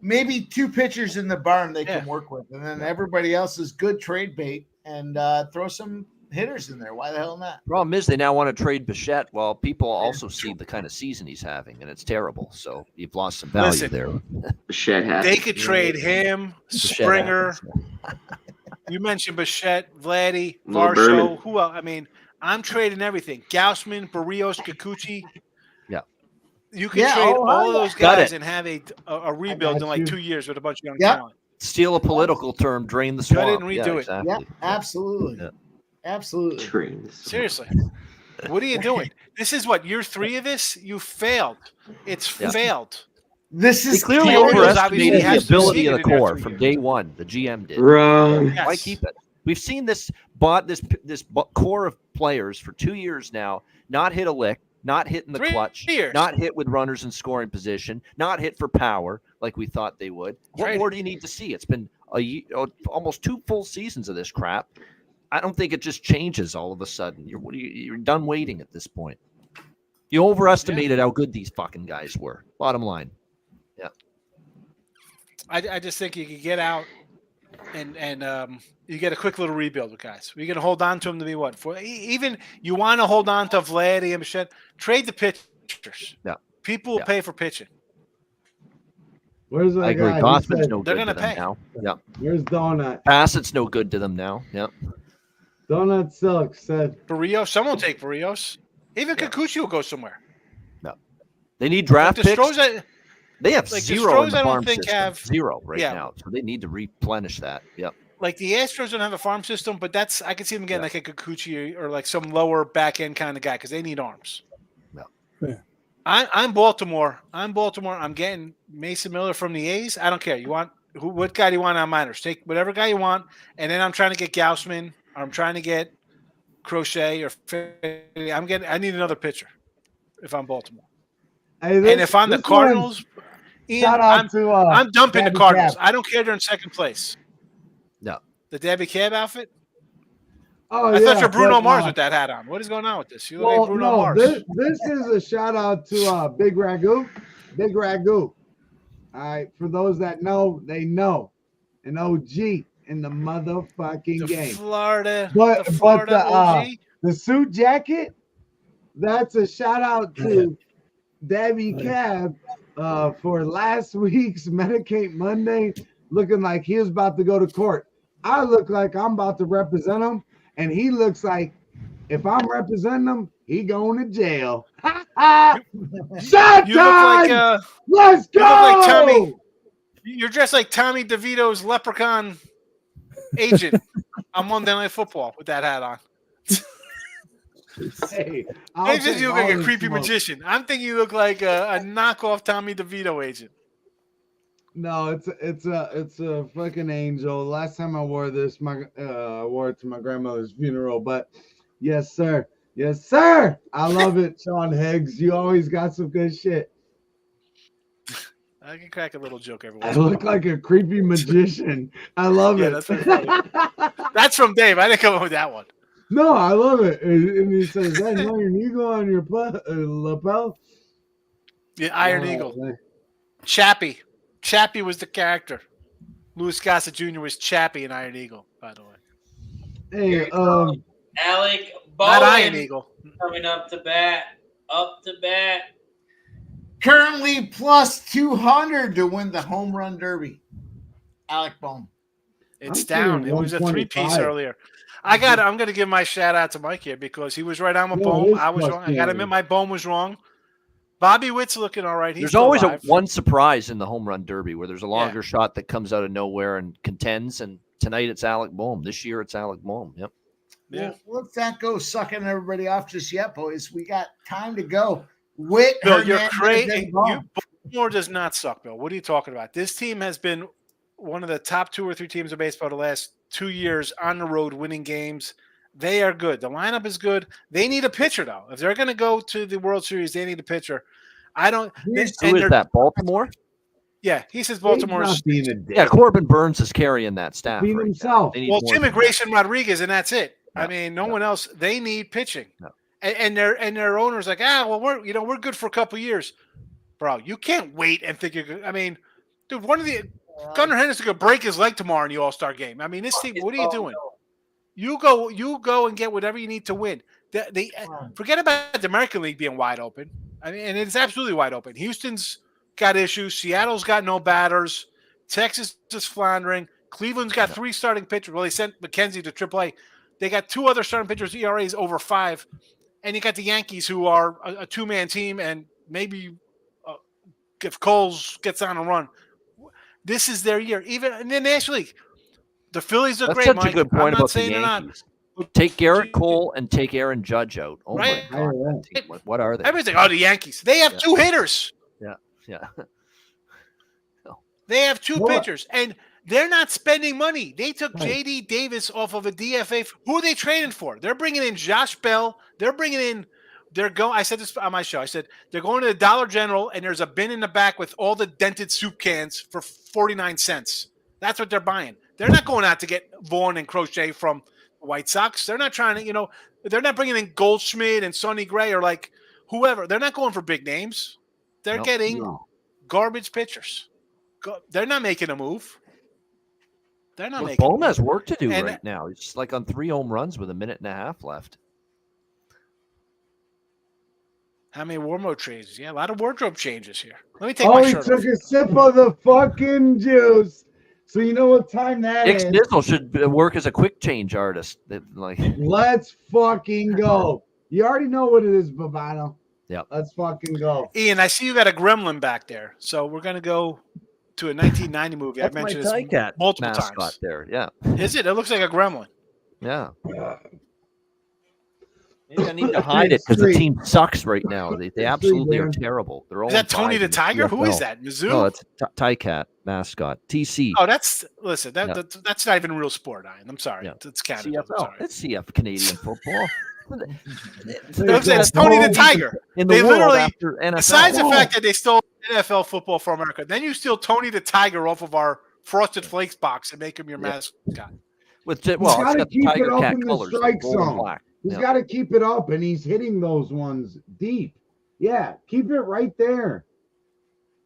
maybe 2 pitchers in the barn they Yeah. can work with, and then everybody else is good trade bait and throw some hitters in there. Why the hell not? Problem is, they now want to trade Bichette. Well, people also see the kind of season he's having, and it's terrible. So you've lost some value there. Bichette has. They could trade him, Springer. You mentioned Bichette, Vladdy, Varsho. Who else? I mean, I'm trading everything. Gausman, Barrios, Kikuchi. Yeah. You can trade all of those guys and have a rebuild in like 2 years with a bunch of young talent. Steal a political term, drain the swamp. Cut it and redo it. Exactly. Yeah, absolutely. Yeah. Absolutely. Seriously. What are you doing? This is what, year 3 of this? You failed. It's failed. This is clearly overestimated the ability of the core from day one. The GM did. Wrong. Why keep it? We've seen this core of players for 2 years now not hit a lick, not hit in the clutch, not hit with runners in scoring position, not hit for power like we thought they would. What more do you need to see? It's been almost 2 full seasons of this crap. I don't think it just changes all of a sudden. You're done waiting at this point. You overestimated how good these fucking guys were. Bottom line. Yeah. I just think you could get out and you get a quick little rebuild with guys. You're going to hold on to them to be what? Even you want to hold on to Vladdy and Bichette, trade the pitchers. Yeah. People will pay for pitching. Where's that I agree. guy? Gossman's no they're good gonna to them pay. now. Yeah. Where's Donut? Bassett's no good to them now. Yeah. Donut Silk said. Barrios. Someone will take Barrios. Even Kikuchi will go somewhere. No. They need draft picks. They have like zero in the I farm don't think system. have Zero right now. So they need to replenish that. Yep. Like the Astros don't have a farm system, but I could see them getting like a Kikuchi or like some lower back end kind of guy because they need arms. No. Yeah. I'm Baltimore. I'm getting Mason Miller from the A's. I don't care. What guy do you want on minors? Take whatever guy you want, and then I'm trying to get Gausman. Or I'm trying to get Crochet or I need another pitcher if I'm Baltimore. Hey, and if I'm the Cardinals, Ian, I'm dumping the Cardinals. I don't care they're in second place. No. The Debbie Cab outfit? Oh, I thought you're Bruno Mars with that hat on. What is going on with this? You look like Bruno Mars. This is a shout out to Big Ragu. Big Ragu. All right. For those that know, they know. An OG in the motherfucking game. The suit jacket, that's a shout out to Debbie Cab for last week's Medicate Monday, looking like he was about to go to court. I look like I'm about to represent him, and he looks like if I'm representing him, he going to jail. Shot time! Let's go! You look like Tommy. You're dressed like Tommy DeVito's leprechaun agent on Monday Night Football with that hat on. Hey, you look like a creepy magician. I'm thinking you look like a knockoff Tommy DeVito agent. No, it's a fucking angel. Last time I wore this, I wore it to my grandmother's funeral. But yes, sir. I love it, Sean Higgs. You always got some good shit. I can crack a little joke every once I look like a creepy magician. I love it. That's from Dave. I didn't come up with that one. No, I love it. And he says, "That Iron Eagle on your lapel." Yeah, Iron Eagle. Man. Chappie was the character. Louis Gossett Jr. was Chappie in Iron Eagle, by the way. Hey, Alec, not Iron Eagle. Coming up to bat. Currently plus 200 to win the home run derby. Alec Bohm. It's down. It was a 3-piece earlier. I'm going to give my shout out to Mike here because he was right on with Bohm. I was wrong. I got to admit my Bohm was wrong. Bobby Witt's looking all right. There's always one surprise in the home run derby where there's a longer shot that comes out of nowhere and contends. And tonight it's Alec Bohm. This year it's Alec Bohm. Yep. Yeah. Well, let's not go sucking everybody off just yet, boys. We got time to go. Witt, Bill, you're crazy. Baltimore does not suck, Bill. What are you talking about? This team has been one of the top 2 or 3 teams of baseball the last 2 years on the road winning games. They are good. The lineup is good. They need a pitcher, though. If they're going to go to the World Series, they need a pitcher. Who is that, Baltimore? Yeah, he says Baltimore's. Yeah, Corbin Burns is carrying that staff. Right himself. Well, Tim and Grayson Rodriguez, and that's it. No, I mean, no one else. They need pitching. No. And their owner's like, we're good for a couple of years, bro. You can't wait and think you're good. I mean, dude, Gunnar Henderson could break his leg tomorrow in the All-Star game. I mean, this team. What are you doing? You go and get whatever you need to win. Forget about the American League being wide open. I mean, and it's absolutely wide open. Houston's got issues. Seattle's got no batters. Texas is floundering. Cleveland's got 3 starting pitchers. Well, they sent McKenzie to AAA. They got 2 other starting pitchers, ERAs over 5. And you got the Yankees, who are a 2-man team, and maybe if Coles gets on a run, this is their year. Even in the National League, the Phillies are That's great, such Mike. a good point I'm not about the saying they're not. Yankees. Take Garrett Cole and take Aaron Judge out. Oh Right. my God! What are they? Everything. Oh, the Yankees. They have 2 hitters. Yeah. They have 2 pitchers, and they're not spending money. They took J.D. Davis off of a DFA. Who are they trading for? They're bringing in Josh Bell. They're bringing in. I said this on my show. I said they're going to the Dollar General, and there's a bin in the back with all the dented soup cans for 49 cents. That's what they're buying. They're not going out to get Vaughn and Crochet from the White Sox. They're not trying to, they're not bringing in Goldschmidt and Sonny Gray or like whoever. They're not going for big names. They're getting garbage pitchers. They're not making a move. They're not making. Bohm has work to do right now. He's like on 3 home runs with 1.5 minutes left. How many wardrobe changes? Yeah, a lot of wardrobe changes here. Let me take my shirt off. He took a sip of the fucking juice. So you know what time that Nick is. Snizzle should work as a quick change artist. Let's fucking go. You already know what it is, Babano. Yep. Let's fucking go. Ian, I see you got a gremlin back there. So we're going to go to a 1990 movie. I've mentioned this multiple times. There, yeah. Is it? It looks like a gremlin. Yeah. Maybe I need to hide it because the team sucks right now. They absolutely are terrible. They're all. Is that Tony the Tiger? Who is that? Mizzou? No, it's Ty-Cat mascot. TC. Oh, that's not even a real sport, Ian. I'm sorry. Yeah. It's Canada. CFL. It's CF Canadian football. It's Tony the Tiger. They literally, besides the fact that they stole NFL football from America, then you steal Tony the Tiger off of our Frosted Flakes box and make him your mascot. It's got the Tiger Cat colors. Strike zone. He's got to keep it up, and he's hitting those ones deep. Yeah, keep it right there.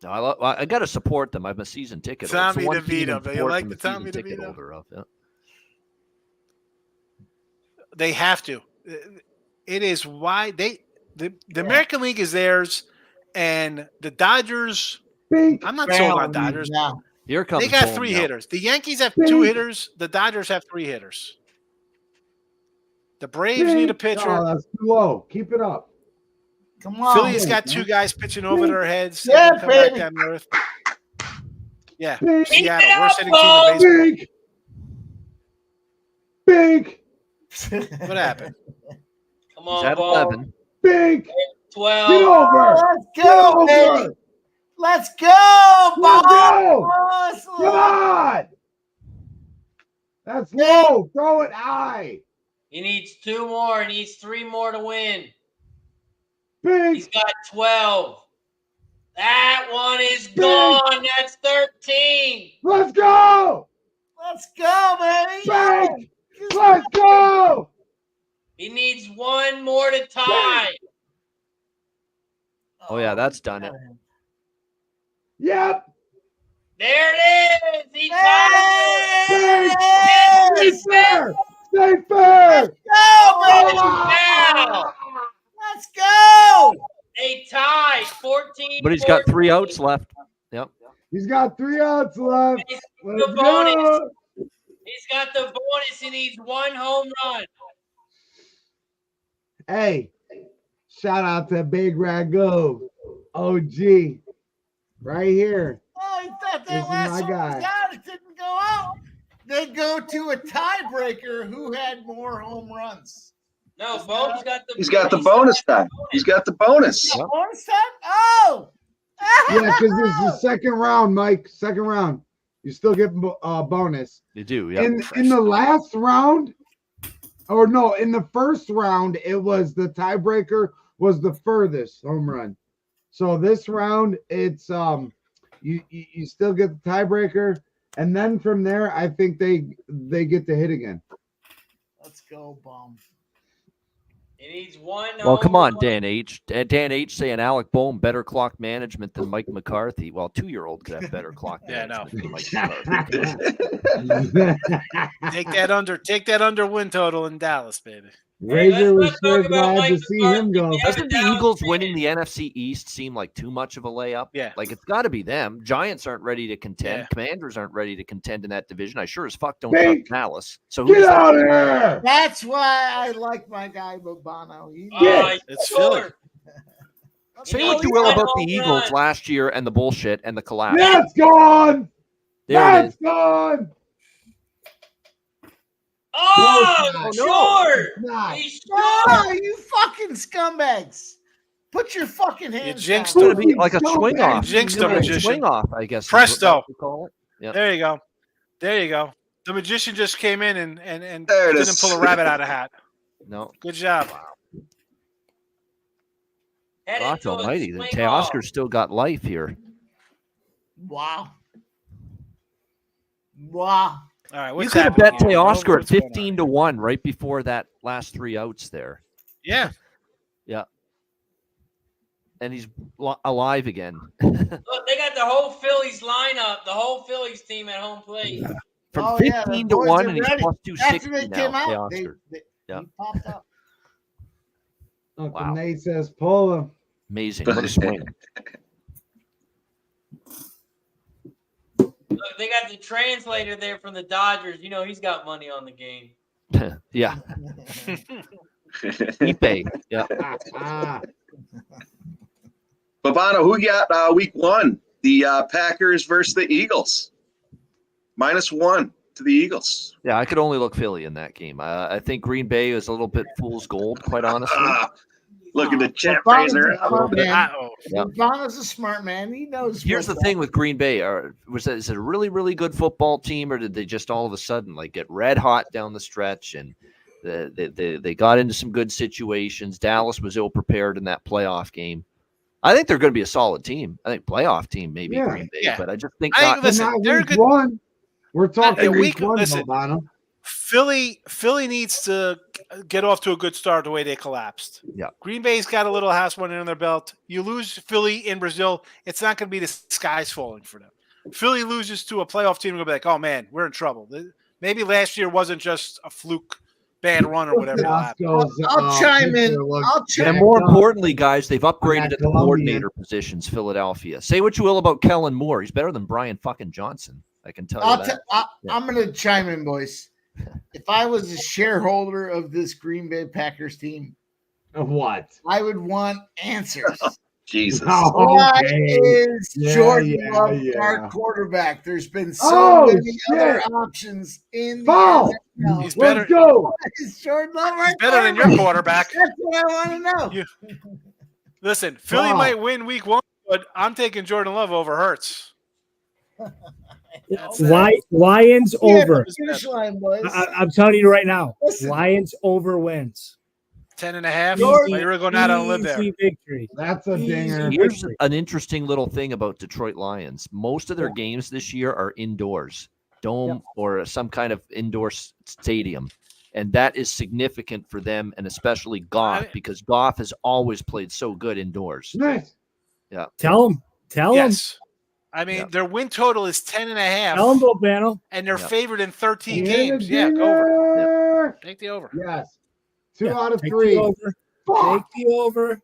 No, I got to support them. I'm a season ticket. Tommy DeVito. You like the Tommy DeVito? Yeah. They have to. It is why the American League is theirs, and the Dodgers. I'm not sold on Dodgers. Now. Here comes. They got Bohm 3 now. hitters. The Yankees have 2 hitters. The Dodgers have 3 hitters. The Braves need a pitcher. Oh, that's too low. Keep it up. Come on. Philly's got 2 guys pitching over their heads. Yeah, come back baby. down to earth. Yeah, Big. Seattle, worst hitting team in baseball. Big. What happened? Come He's on, at Bob. 11. Big. 12. Get over. Let's go, baby. Let's go, Let's Bob. go. Come on. That's low. Throw it high. He needs 2 more. He needs 3 more to win. Big. He's got 12. That one is gone. That's 13. Let's go. Let's go, baby. Big. Let's go. He needs 1 more to tie. Oh yeah, that's done it. Yep. There it is. He tied. Big. Stay fair. Stay fair. Go, baby. Now, Let's go. they tied 14. But he's got 3 outs left. Yep. He's got 3 outs left. Let's The bonus. go. He's got the bonus. He needs 1 home run. Hey, shout out to Big Ragu, OG, right here. Oh, he thought This that is last my one guy. was out. It didn't go out. They go to a tiebreaker. Who had more home runs? No, Bo's got the. He's got the bonus time. He's got the bonus. Yep. Bonus time? Oh. Yeah, because this is the second round, Mike. Second round. You still get a bonus. You do. Yeah. In the last round, or no, in the first round, it was the tiebreaker was the furthest home run. So this round, it's you still get the tiebreaker, and then from there, I think they get to hit again. Let's go, Bohm. He needs one. Well, come home on, run. Dan H. Dan H. saying Alec Bohm better clock management than Mike McCarthy. Well, 2-year-old could have better clock Yeah, no. management than Mike McCarthy. Take that under win total in Dallas, baby. Razor was let's sure talk about glad Mike to see him go. McCarthy. Doesn't the Eagles winning the NFC East seem like too much of a layup? Yeah. Like, it's got to be them. Giants aren't ready to contend. Yeah. Commanders aren't ready to contend in that division. I sure as fuck don't Think. trust Dallas. So who Get does that out of leave? here! That's why I like my guy Bobano. It's Philly. Say He what you needs will one about the home Eagles run. last year and the bullshit and the collapse. That's gone! There it That's is. gone! Oh, No, it's short. not. He's Oh, short. you fucking scumbags. Put your fucking hands jinxed down. It's going to be like a swing off. Jinxed the magician. Swing off, I guess. is Presto. what we call it. Yep. There you go. There you go. The magician just came in and There it didn't is. pull a rabbit out of a hat. No. Good job. Headed Gosh to a almighty. The swing off. Teoscar's still got life here. Wow. Wow. All right, You what's could have bet happening here? Teoscar at What's going on? 15-1 right before that last 3 outs there. Yeah. And he's alive again. Look, they got the whole Phillies lineup, the whole Phillies team at home plate. From Oh, yeah, the 15 boys to 1, are and he's ready. plus After 260 they now. came out, Teoscar. Yeah. he popped up. Uncle Wow. Nate says, pull him. Amazing. What a swing. Look, they got the translator there from the Dodgers. You know he's got money on the game. Yeah. Ipe. Yeah. Bobano, who got week 1? The Packers versus the Eagles. -1 to the Eagles. Yeah, I could only look Philly in that game. I think Green Bay is a little bit fool's gold, quite honestly. Look at the chat, Bobano's Fraser. a smart man. Uh-oh. Yeah. Bobano's a smart man. He knows. Here's the what's thing with Green Bay: is it a really, really good football team, or did they just all of a sudden like get red hot down the stretch and they got into some good situations? Dallas was ill prepared in that playoff game. I think they're going to be a solid team. I think playoff team maybe Yeah. Green Bay, Yeah. but I just think I not. think, listen, Not they're week good. 1. We're talking Yeah, week 1, listen. Bobano. Philly needs to get off to a good start the way they collapsed. Yeah. Green Bay's got a little house money on their belt. You lose Philly in Brazil, it's not going to be the skies falling for them. Philly loses to a playoff team, going to be like, oh, man, we're in trouble. Maybe last year wasn't just a fluke bad run or whatever. I'll chime in. And more importantly, guys, they've upgraded that at the Colombian. coordinator positions. Philadelphia. Say what you will about Kellen Moore, he's better than Brian fucking Johnson. I can tell you that. I'm going to chime in, boys. If I was a shareholder of this Green Bay Packers team, Of what? I would want answers. Jesus. Why Okay. is Jordan Yeah, Love yeah. our quarterback? There's been so Oh, many other shit. options in the Foul. NFL. He's better. Let's go. Why is Jordan Love our He's better than your quarterback. That's what I want to know. Listen, Philly Wow. might win week 1, but I'm taking Jordan Love over Hurts. Lions over. Finish line, boys. I'm telling you right now, Listen. Lions over wins. 10.5. Jordan- You're going out on a limb there. Easy victory. That's a dinger. Here's an interesting little thing about Detroit Lions. Most of their games this year are indoors, dome or some kind of indoor stadium. And that is significant for them, and especially Goff, because Goff has always played so good indoors. Nice. Yeah. Tell them. Yes. I mean, their win total is 10.5. Tell them, Bobano. And they're favored in 13 Get a games. Yeah, go over. dinger. Take the over. Yes. 2 out of Take 3. the over. Take the over.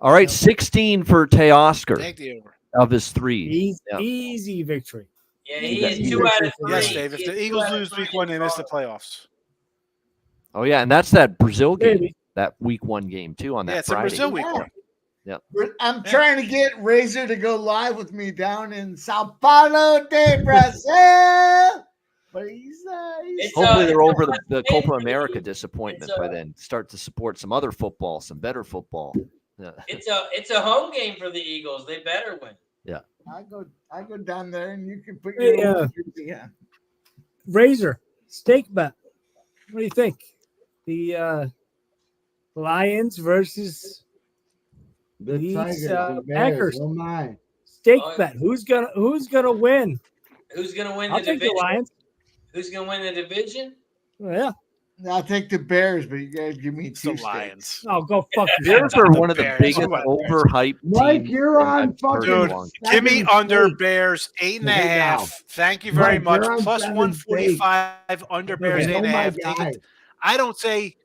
All right, 16 for Teoscar Take the over. of his 3. Easy, Yeah. easy victory. Yeah, he is 2 out of 3. Yes, Dave. If He the is 2 Eagles out of lose 3 week 1, they miss the in playoffs. Oh, yeah, and that's that Brazil game, Maybe. that week 1 game, too, on that Yeah, it's a Friday. Brazil week 1. I'm trying to get Razor to go live with me down in Sao Paulo de Brazil. But he's Hopefully they're over it's the a- Copa America disappointment it's a- by then. Start to support some other football, some better football. Yeah. It's a home game for the Eagles. They better win. I go down there and you can put Hey, your yeah. Razor, stake bet. What do you think? The Lions versus The These, Tigers, the Packers. Bears. Oh my. stake Oh, yeah. bet. Who's gonna win? Who's gonna win I'll the take the division? Lions. Who's gonna win the division? Yeah. I'll take the Bears, but you guys give me It's the two Lions. stakes. Oh, go fuck Bears yourself. are The one of the Bears. biggest Come on, overhyped Mike, teams. you're on I've heard fucking in a Dude, long time. give me seven under stakes. Bears 8.5. Right now. Thank you very Mike, much. you're on Plus 7 145 under Bears Okay. Oh my 8.5. Take guy. it. I don't say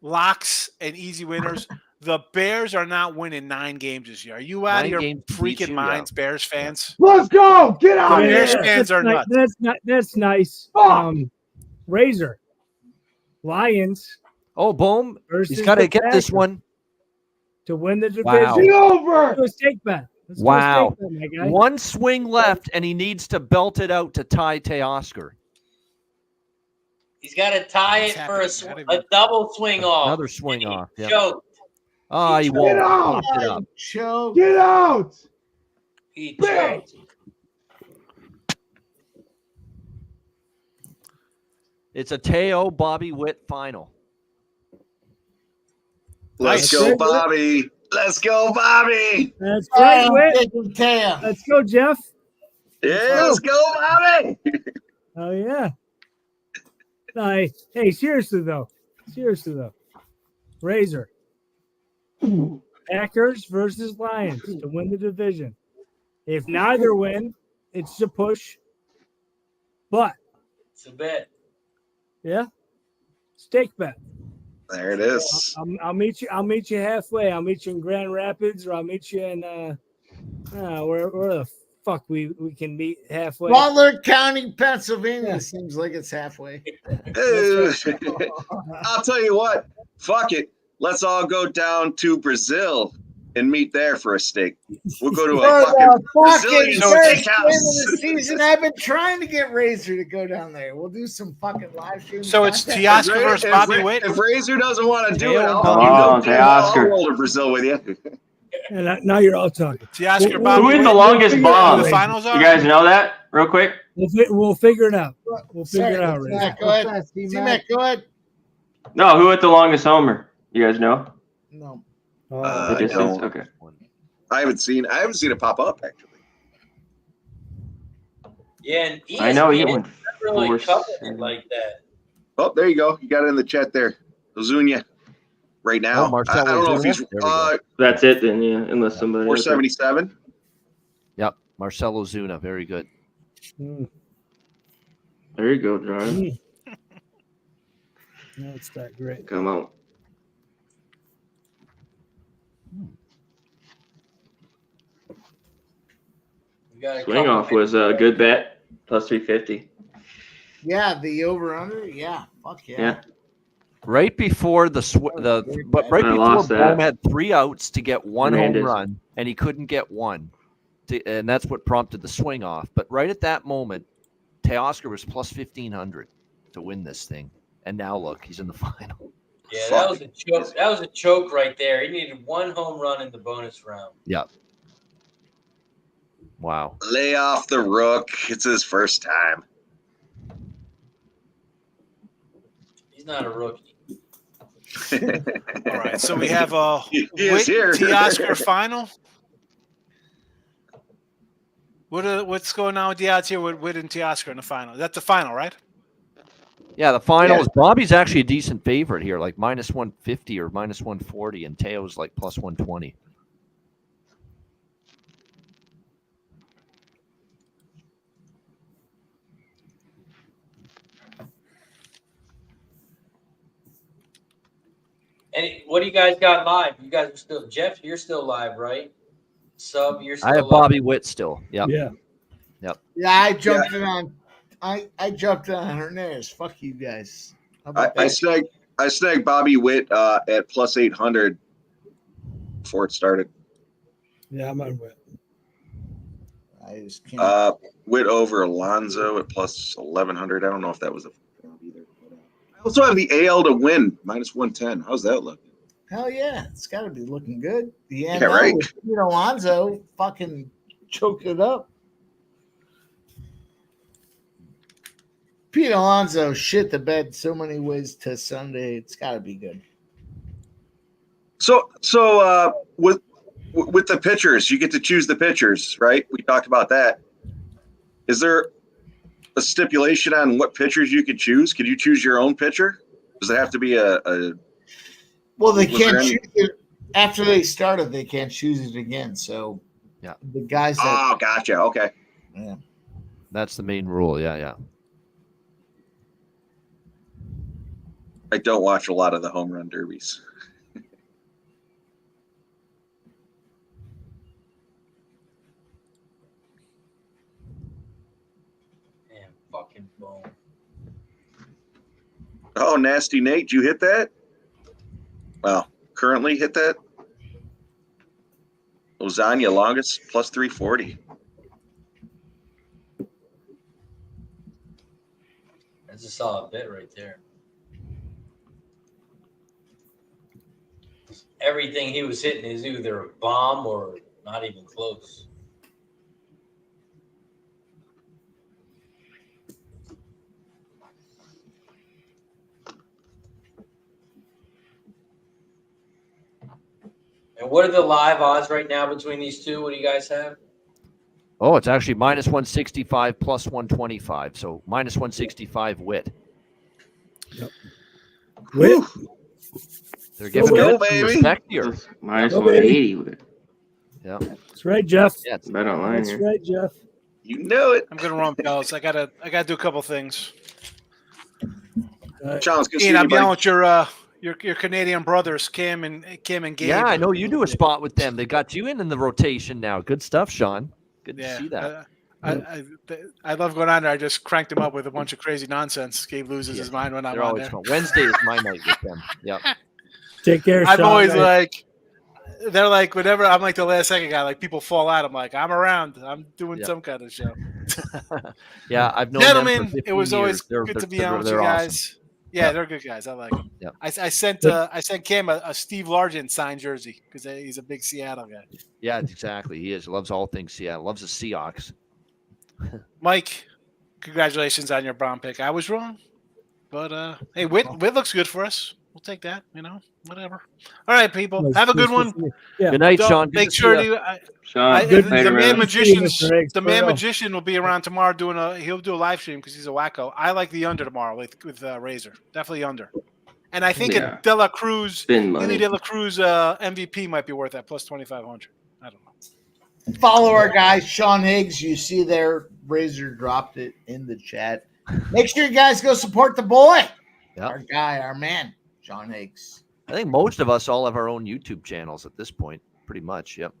locks and easy winners. The Bears are not winning 9 games this year. Are you out 9 of your games to beat freaking you, minds, Bears fans? Let's go. Get out The of Bears here. fans are nuts. That's nice. Fuck. Razor. Lions Oh, Bohm, versus he's got to the get this Packers one. to win the division. Wow. Get Let's over. do a stake bet. Let's Wow. do a stake bet, my guy. One swing left, and he needs to belt it out to tie Teoscar. He's got to tie What's it for happening? a double swing off. Another swing off. Yeah. Choke. Oh, he Get won't. out. Popped it up. Choke. Get out. He Bam. choked. It's a Teo Bobby Witt final. Let's Nice. go, Bobby. Let's go, Bobby. That's right, Witt. Taking Teo. Let's go, Jeff. Yeah, let's go, Bobby. Oh yeah. No, hey, seriously though. Razor. Packers versus Lions to win the division. If neither win, it's a push. But It's a bet. yeah, stake bet. There it is. I'll meet you. I'll meet you halfway. I'll meet you in Grand Rapids, or I'll meet you in where the fuck we can meet halfway. Butler County, Pennsylvania. Yeah. Seems like it's halfway. I'll tell you what. Fuck it. Let's all go down to Brazil and meet there for a steak. We'll go to For a the fucking Brazilian first game of steakhouse. the season, I've been trying to get Razor to go down there. We'll do some fucking live stream. So it's content. Teoscar versus Bobby Witt. If Razor doesn't want to do it, I'll Oh, fucking go Teoscar. roll to Brazil with you. And now you're all talking. Teoscar, Who Bobby Who is Witt. the longest figure it out, bomb? The You finals are? guys know that real quick? We'll figure it out. We'll Sorry, figure it out. Razor. Matt, go ahead. C-Mac, go ahead. No, who hit the longest homer? You guys know? No. The I distance? don't. Okay. I haven't seen it pop up actually. Yeah, and ESPN I know he doesn't went really 4 cover it like that. Oh, there you go. You got it in the chat there. Ozuna right now. Oh, Marcell I don't know if Ozuna. he's There we go. That's it then, yeah, unless somebody. 477. Yep. Marcell Ozuna. Very good. There you go, John. That's that great. Come on. We got a Swing couple off was a good bet. Plus 350. Yeah, the over under. Yeah, fuck yeah. Yeah. Right before right I before lost that. Bohm had 3 outs to get 1 home Hernandez. run, and he couldn't get one, and that's what prompted the swing off. But right at that moment, Teoscar was plus 1,500 to win this thing, and now look, he's in the final. Yeah, that was a choke. That was a choke right there. He needed 1 home run in the bonus round. Yep. Wow. Lay off the rook. It's his first time. He's not a rookie. All right, so we have a He is Witt here. Teoscar final. What's going on with the odds here with Witt and Teoscar in the final? That's the final, right? Yeah, the final is Bobby's actually a decent favorite here, like minus 150 or minus 140, and Teo's like plus 120. And what do you guys got live? You guys are still Jeff. You're still live, right? Sub, you're still. I have live. Bobby Witt still. Yep. Yeah. Yeah, I jumped in on. I jumped in on Hernandez. Fuck you guys. How about I that? snagged Bobby Witt at plus 800 before it started. Yeah, I'm on Witt. I just can't. Witt over Alonso at plus 1100. I don't know if that was a either. I also have the AL to win minus 110. How's that look? Hell yeah, it's got to be looking good. The NL right. with Pete Alonso fucking choked it up. Pete Alonso shit the bed so many ways to Sunday. It's got to be good. So with the pitchers, you get to choose the pitchers, right? We talked about that. Is there a stipulation on what pitchers you could choose? Could you choose your own pitcher? Does it have to be a Well, they Was can't there any- choose it after they started. They can't choose it again. So Yeah. the guys that Oh, gotcha. Okay. yeah. That's the main rule. Yeah. I don't watch a lot of the home run derbies. Damn, fucking Bohm. Oh, Nasty Nate, you hit that? Well, currently hit that. Ozuna longest plus 340. That's a solid bit right there. Everything he was hitting is either a bomb or not even close. And what are the live odds right now between these two? What do you guys have? Oh, it's actually minus 165 plus 125. So minus 165 Witt. Witt. They're giving Go, it some baby. respect here. Minus Go, 180 with it. Yeah. That's right, Jeff. Yeah. It's, Bet online That's here. right, Jeff. You know it. I'm gonna run, fellas. I gotta do a couple things. Sean's gonna see Ian, I'm anybody. yelling at your Canadian brothers, Kim and Gabe. yeah, I know you do a spot with them. They got you in the rotation now. Good stuff, Sean. Good to see that. I love going on there. I just cranked him up with a bunch of crazy nonsense. Gabe loses his mind when I'm They're on always there. fun. Wednesday is my night with them. Yep. Take care, I'm Sean. always like, they're like, whenever I'm like the last second guy, like people fall out. I'm like, I'm around. I'm doing some kind of show. Yeah, I've known them for Gentlemen, 15 it was always years. good to be on with you they're guys. awesome. Yeah, Yep. they're good guys. I like them. Yep. I sent Cam a Steve Largent signed jersey because he's a big Seattle guy. Yeah, exactly. He is. Loves all things Seattle. Loves the Seahawks. Mike, congratulations on your Brown pick. I was wrong, but hey, Witt looks good for us. We'll take that. Whatever. All right, people, have a good one. Yeah. Good night, Sean. Good Make to sure see ya. to. Sean, Good- The later, man man. magicians, See you, Mr. Higgs. the man For real. magician will be around tomorrow he'll do a live stream because he's a wacko. I like the under tomorrow with Razor, definitely under, and I think Yeah. a De La Cruz, Spin Lily money. De La Cruz MVP might be worth that plus 2,500. I don't know. Follow our guy Sean Higgs. You see there, Razor dropped it in the chat. Make sure you guys go support the boy, Yep. our guy, our man, Sean Higgs. I think most of us all have our own YouTube channels at this point. Pretty much. Yep.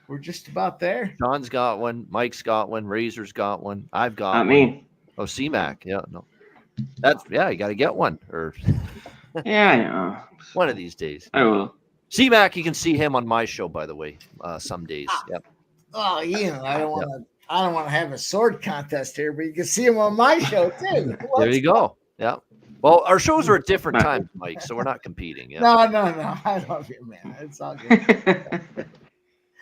We're just about there. Sean's got one. Mike's got one. Razor's got one. I've got Not one. me. Oh, CMAC. Yeah. No. You got to get one or Yeah, I know. one of these days. I will. CMAC, you can see him on my show, by the way, some days. Yep. Oh, Ian, I don't want to have a sword contest here, but you can see him on my show too. There you go. Yeah. Well, our shows are at different times, Mike, so we're not competing. Yeah. No. I love you, man. It's all good.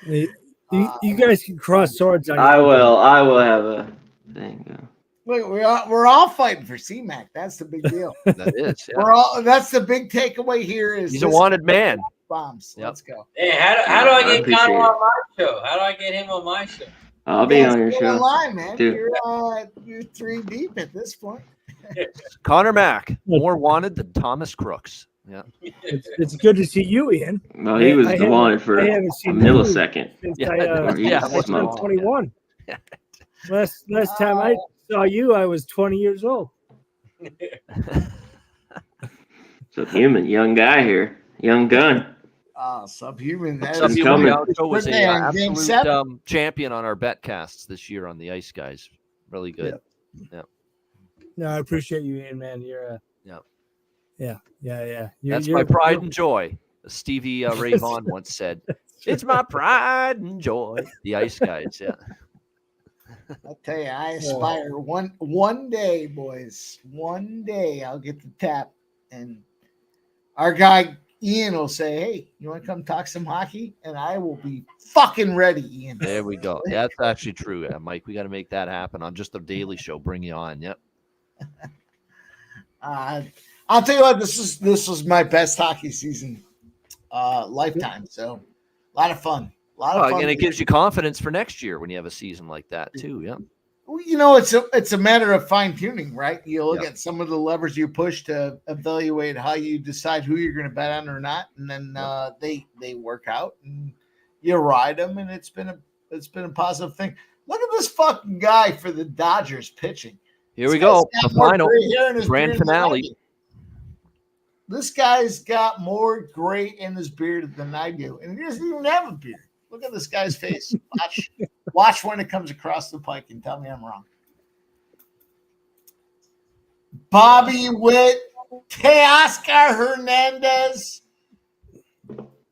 You guys can cross swords on I will have a thing. Look, we're all fighting for CMAC. That's the big deal. That is. Yeah. That's the big takeaway here. Is He's a wanted man. bombs. Yep. Let's go. Hey, how do I I get appreciate Gunnar it. on my show? How do I get him on my show? I'll be on your Get show. online, man. Dude. You're 3 deep at this point. Connor Mack, more wanted than Thomas Crooks. Yeah. It's good to see you, Ian. Well, he was I the haven't- wanted for I a haven't seen you millisecond. since Yeah, yeah, I smoked. turned 21. Last time I saw you, I was 20 years old. Subhuman, young guy here, young gun. Subhuman. What's That up, is you? coming. Gaucho was Birthday a on Game absolute 7. champion on our bet casts this year on the Ice Guys. Really good. No, I appreciate you, Ian, man. You're yeah. That's You're- my pride and joy. As Stevie Ray Vaughan once said, "It's my pride and joy." The Ice Guys. Yeah. I'll tell you, I aspire one day, boys. One day I'll get the tap, and our guy Ian will say, "Hey, you want to come talk some hockey?" And I will be fucking ready, Ian. There we go. Yeah, that's actually true, Mike. We got to make that happen on just the Daily Show. Bring you on. Yep. I'll tell you what, this was my best hockey season lifetime. So a lot of fun. A lot of fun. And it gives you confidence for next year when you have a season like that too. Yeah. Well, it's a matter of fine tuning, right? You look at some of the levers you push to evaluate how you decide who you're going to bet on or not, and then they work out, and you ride them, and it's been a positive thing. Look at this fucking guy for the Dodgers pitching. Here we go. The final grand finale. This guy's got more gray in his beard than I do, and he doesn't even have a beard. Look at this guy's face. Watch when it comes across the pike and tell me I'm wrong. Bobby Witt, Teoscar Hernandez,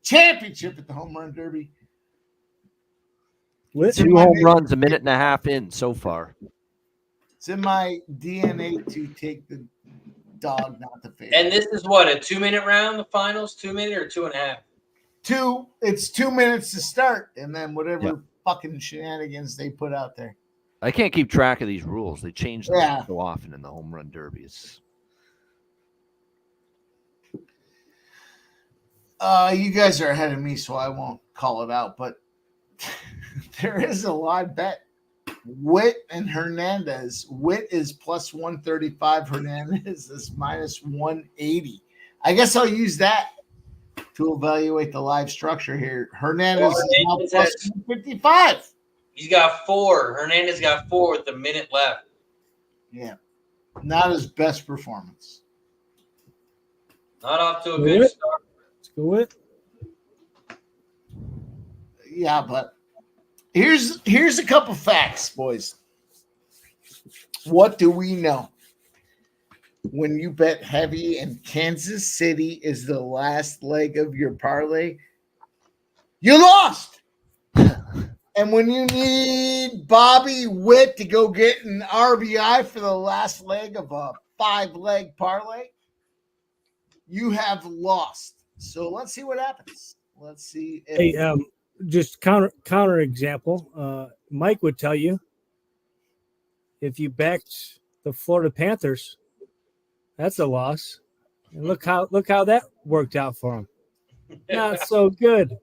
championship at the home run derby. With 2 home runs, a minute and a half in so far. It's in my DNA to take the dog, not the favorite. And this is what, a 2-minute round, the finals? 2 minute or 2.5? It's 2 minutes to start, and then whatever fucking shenanigans they put out there. I can't keep track of these rules. They change them so often in the home run derbies. You guys are ahead of me, so I won't call it out, but there is a live bet. Witt and Hernandez. Witt is plus 135. Hernandez is minus 180. I guess I'll use that to evaluate the live structure here. Hernandez is now plus 155. He's got 4. Hernandez got 4 with a minute left. Yeah. Not his best performance. Not off to a good start. Let's go with. Yeah, but here's a couple facts, boys. What do we know? When you bet heavy and Kansas City is the last leg of your parlay, you lost. And when you need Bobby Witt to go get an RBI for the last leg of a 5-leg parlay, you have lost. So let's see what happens. Let's see. Just counter example. Mike would tell you if you backed the Florida Panthers, that's a loss. And look how that worked out for him. Not so good.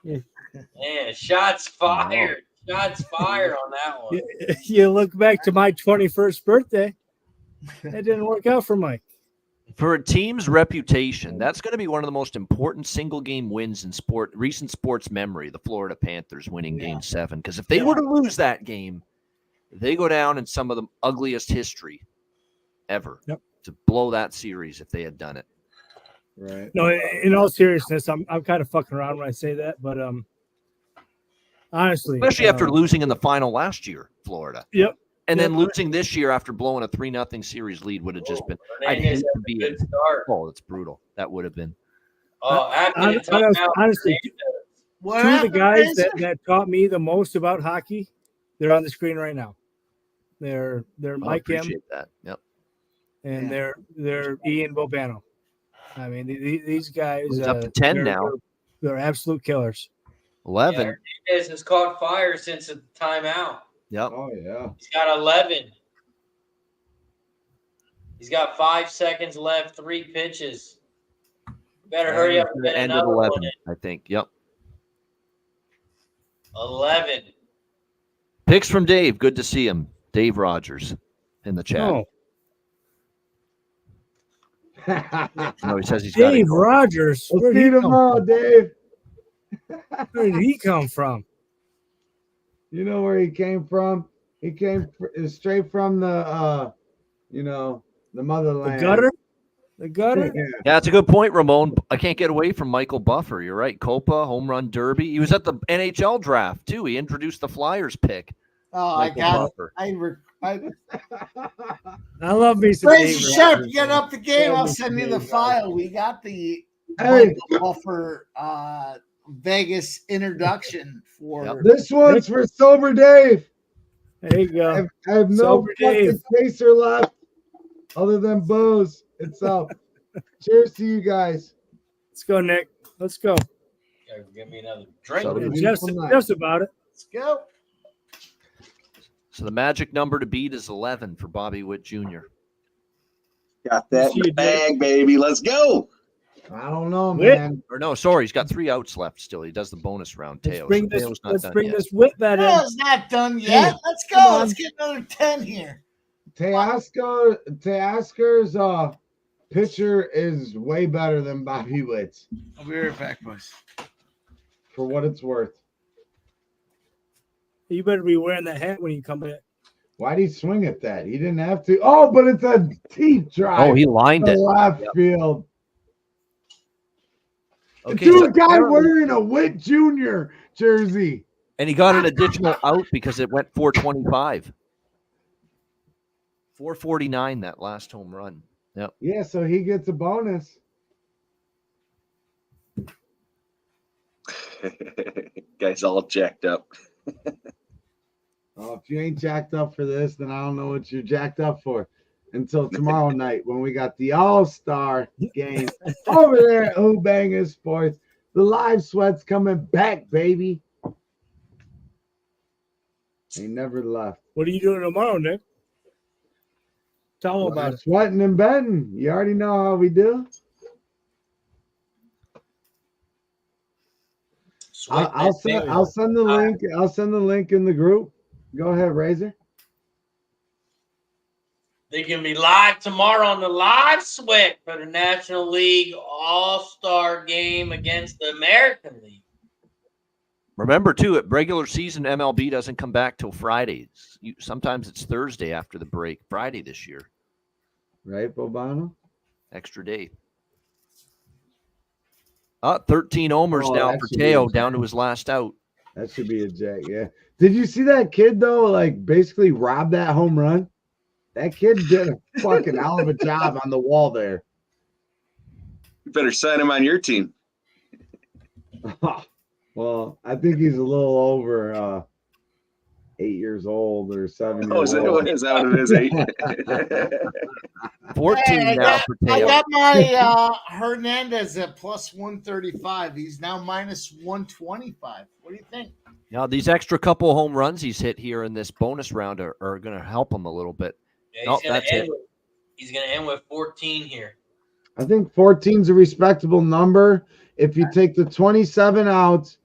Man, shots fired. Shots fired on that one. You look back to my 21st birthday. That didn't work out for Mike. For a team's reputation, that's going to be one of the most important single-game wins in recent sports memory, the Florida Panthers winning Game 7. Because if they were to lose that game, they go down in some of the ugliest history ever to blow that series if they had done it. Right. No, in all seriousness, I'm kind of fucking around when I say that, but honestly, especially after losing in the final last year, Florida. Yep. And then losing this year after blowing a 3-0 series lead would have just been. I'd hate to be a good start. Oh, it's brutal. That would have been. Honestly, two of the guys that taught me the most about hockey, they're on the screen right now. They're Mike M. That. Yep. And they're Ian Bobano. I mean, these guys up to 10 now. They're absolute killers. 11. Hernandez has caught fire since the timeout. Yep. Oh, yeah. He's got 11. He's got 5 seconds left, 3 pitches. Better hurry up and get End another of 11, one in. I think. Yep. 11. Picks from Dave. Good to see him. Dave Rogers in the chat. Oh. No, he says he's Dave Rogers. We'll see you tomorrow, Dave. Where did he come from? You know where he came from? He came straight from the, the motherland. The gutter? The gutter? Yeah. Yeah, that's a good point, Ramon. I can't get away from Michael Buffer. You're right. Copa, home run derby. He was at the NHL draft, too. He introduced the Flyers pick. Oh, Michael I got Buffer. it. I love me some Crazy Dave Chef, Rogers. get up the game. I'll send you the file. We got the Hey. Buffer Vegas introduction for This one's for Sober Dave. There you go. I have no Sober fucking Dave. chaser left other than booze itself. Cheers to you guys. Let's go, Nick. Let's go. Give me another drink. So Just about it. Let's go. So the magic number to beat is 11 for Bobby Witt Jr. Got that in the bag, baby. Let's go. I don't know, Witt. man. Or no, sorry, he's got 3 outs left still. He does the bonus round. Let's Teos. bring this. Teos not Let's done bring yet. this Witt bet in. No, it's not done yet. Hey, Let's come go. on. Let's get another 10 here. Teoscar's pitcher is way better than Bobby Witt's, I'll be right back, boys. for what it's worth. You better be wearing that hat when you come in. Why'd he swing at that? He didn't have to. Oh, but it's a deep drive. Oh, he lined to it. left Yep. field. Okay, Dude, so guy apparently- wearing a Witt Jr. jersey. and he got an additional out because it went 425. 449 that last home run. Yep. Yeah, so he gets a bonus. Guy's all jacked up. Oh, if you ain't jacked up for this, then I don't know what you're jacked up for. Until tomorrow night when we got the All-Star game over there at Ubanga Sports. The live sweat's coming back, baby. They never left. What are you doing tomorrow, Nick? Tell them about it. Sweating and betting. You already know how we do. I'll send the link. I'll send the link in the group. Go ahead, Razor. They can be live tomorrow on the live sweat for the National League All-Star game against the American League. Remember, too, at regular season, MLB doesn't come back till Fridays. Sometimes it's Thursday after the break. Friday this year. Right, Bobano? Extra day. 13 homers now that for should be Teo, a down to his last out. That should be a jack, yeah. Did you see that kid, though, like, basically rob that home run? That kid did a fucking hell of a job on the wall there. You better sign him on your team. Well, I think he's a little over 8 years old or 7 Oh, years old. is that what it is? 8? 14 Hey, now for I Teo. got my Hernandez at plus 135. He's now minus 125. What do you think? Now, these extra couple home runs he's hit here in this bonus round are going to help him a little bit. Yeah, That's it. He's going to end with 14 here. I think 14 is a respectable number. If you take the 27 outs,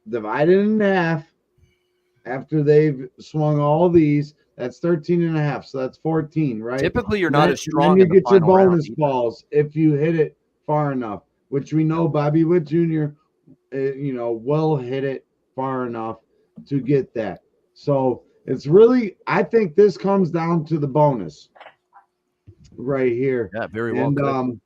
divide it in half, after they've swung all these, that's 13 and a half. So that's 14, right? Typically, you're not as strong Then in you the get your final round bonus either. balls if you hit it far enough, which we know Bobby Witt Jr. Will hit it far enough to get that. So it's really, I think this comes down to the bonus right here. Yeah, very well. And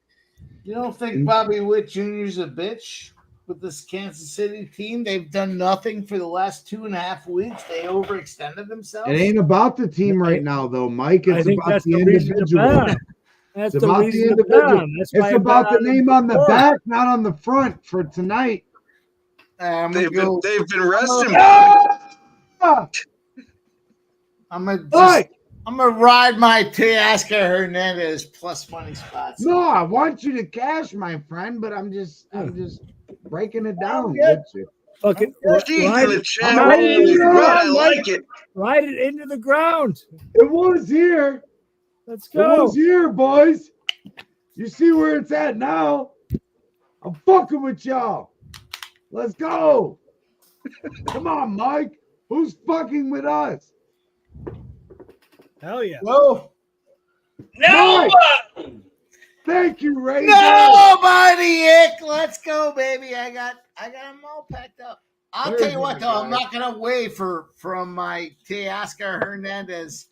You don't think Bobby Witt Jr.'s a bitch with this Kansas City team? They've done nothing for the last 2.5 weeks. They overextended themselves. it ain't about the team right now, though, Mike. I It's think about that's the the reason to individual. bet on him. That's It's the about the reason to bet individual. on him. That's why It's I about bet the on him name on the before. back, not on the front for tonight. They've been resting. Ah! I'm gonna Oi! ride my Teoscar Hernandez plus money spots. No, I want you to cash, my friend, but I'm just breaking it down good. with you. Fucking Jeez, ride, the chat ride room it is into the good. I ground, Mike. like it. Ride it into the ground. It was here. Let's It go. was here, boys. You see where it's at now? I'm fucking with y'all. Let's go. Come on, Mike. Who's fucking with us? Hell yeah. Whoa. No! Thank you, Razor. Nobody, Ick. Let's go, baby. I got them all packed up. I'll There's tell you what, my though, I'm guy. not gonna wait from my Teoscar Hernandez.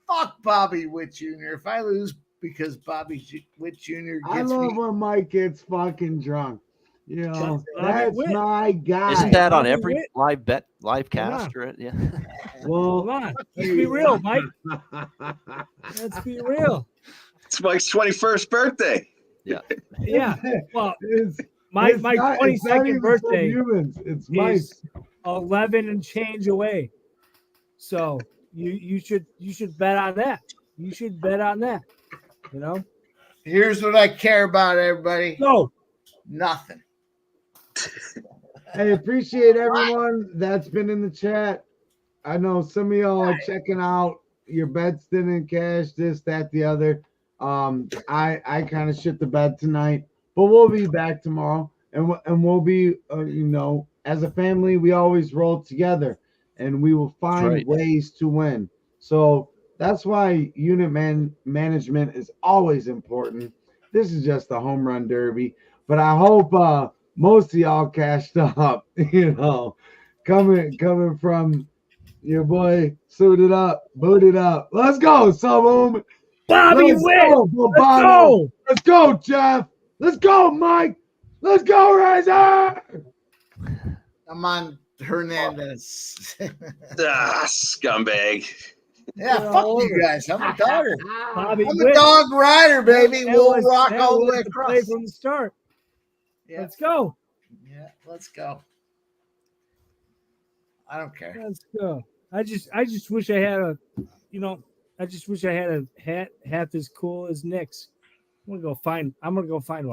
Fuck Bobby Witt Jr. If I lose because Bobby Witt Jr. I gets love me, when Mike gets fucking drunk. You know, Bobby that's Witt. my guy. Isn't that on Bobby every Witt. live cast? Or, yeah. Well, Come on. Let's be real, Mike. Let's be real. It's Mike's 21st birthday. Yeah. Well, it's my it's not 22nd even birthday humans. It's Mike. is 11 and change away. So you should bet on that. You should bet on that. You know? here's what I care about, everybody. No. Nothing. Hey, appreciate everyone that's been in the chat. I know some of y'all are checking out your bets didn't cash, this, that, the other. I kind of shit the bed tonight. but we'll be back tomorrow, and we'll be, as a family, we always roll together, and we will find right. ways to win. So that's why unit management is always important. This is just a home run derby, but I hope most of y'all cashed up. Coming from your boy, suited up, booted up. Let's go, Boom. Bobby Let's Witt. go, Let's Bobano. go. Let's go, Jeff. Let's go, Mike. Let's go, Razor. I'm on Hernandez. Scumbag. Yeah, fuck you guys. I'm a dogger. Bobby I'm a Witt. dog rider, baby. That We'll was- rock that all the was way the play across. from the start. Yeah. Let's go. Yeah, let's go. I don't care. Let's go. I just wish I had a, I just wish I had a hat half as cool as Nick's. I'm gonna go find one. I'm gonna go find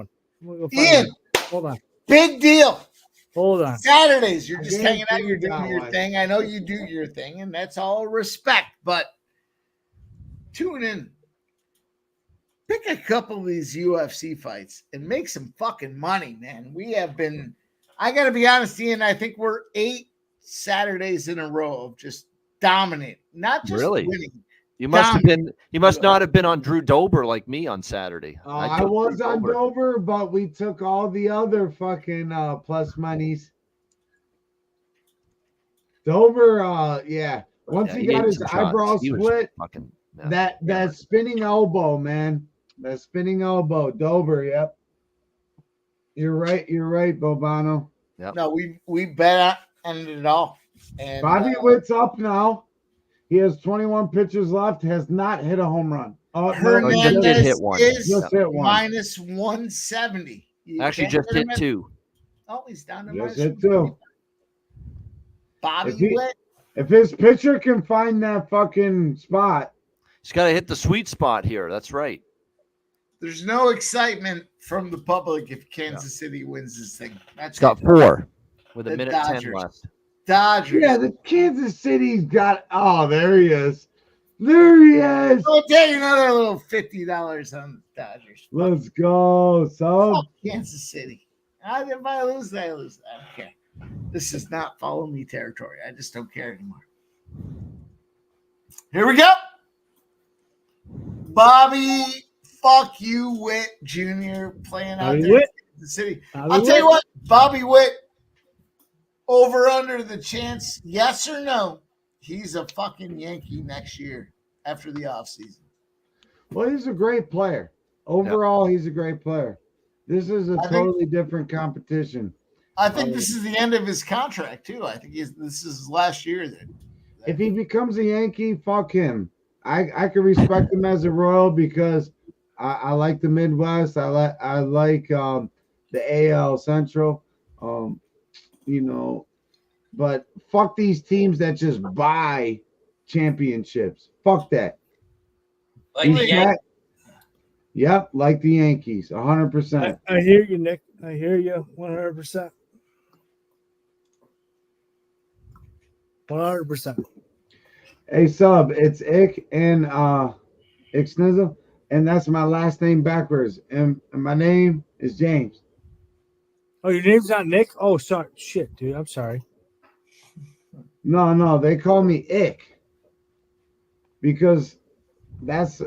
Ian, one. Hold on. big deal. Hold on. Saturdays, you're just I hanging out, you're guarantee doing you your got one. thing. I know you do your thing, and that's all respect, but tune in. Pick a couple of these UFC fights and make some fucking money, man. We have been, I got to be honest, Ian, I think we're 8 Saturdays in a row of just dominating, not just Really? winning. You must have been. You must not have been on Drew Dober like me on Saturday. I took was Drew on Dover, but we took all the other fucking plus monies. Dover, yeah. Once Yeah, he he got ate his some shots. eyebrow He was split, fucking, yeah. that spinning elbow, man. That spinning elbow. Dover, yep. You're right, Bobano. Yep. No, we bet on it all. And Bobby Witt's up now. He has 21 pitches left, has not hit a home run. Hernandez just did hit one. is Just hit one. minus 170. You Actually, can't just get him hit at- 2. Oh, he's down to Just minus hit 170. 2. Bobby If he- Witt. If his pitcher can find that fucking spot, He's got to hit the sweet spot here. That's right. There's no excitement from the public if Kansas City wins this thing. That's He's got it. 4 with a The minute 10 Dodgers. left. Dodgers. yeah, the Kansas City's got. Oh, there he is. There he is. I'll take another little $50 on the Dodgers. Let's go. So Fuck Kansas City. If I lose, I lose. I don't care. This is not follow me territory. I just don't care anymore. Here we go. Bobby, fuck you, Witt Jr. playing out Bobby there Witt. in the city. Bobby I'll tell you Witt. what, Bobby Witt, over under the chance, yes or no, he's a fucking Yankee next year after the offseason. well, he's a great player. Overall, he's a great player. This is a I think- totally different competition. I think this is the end of his contract, too. I think this is his last year. If he becomes a Yankee, fuck him. I can respect him as a Royal because I like the Midwest. I like the AL Central. But fuck these teams that just buy championships. Fuck that. Like He's the Yankees. Yep, like the Yankees, 100%. I hear you, Nick. I hear you 100%. 100%. Hey, Sub, it's Ick and Ixnizzle, and that's my last name backwards. And my name is James. Oh, your name's not Nick? Oh, sorry. Shit, dude. I'm sorry. No, they call me Ick because that's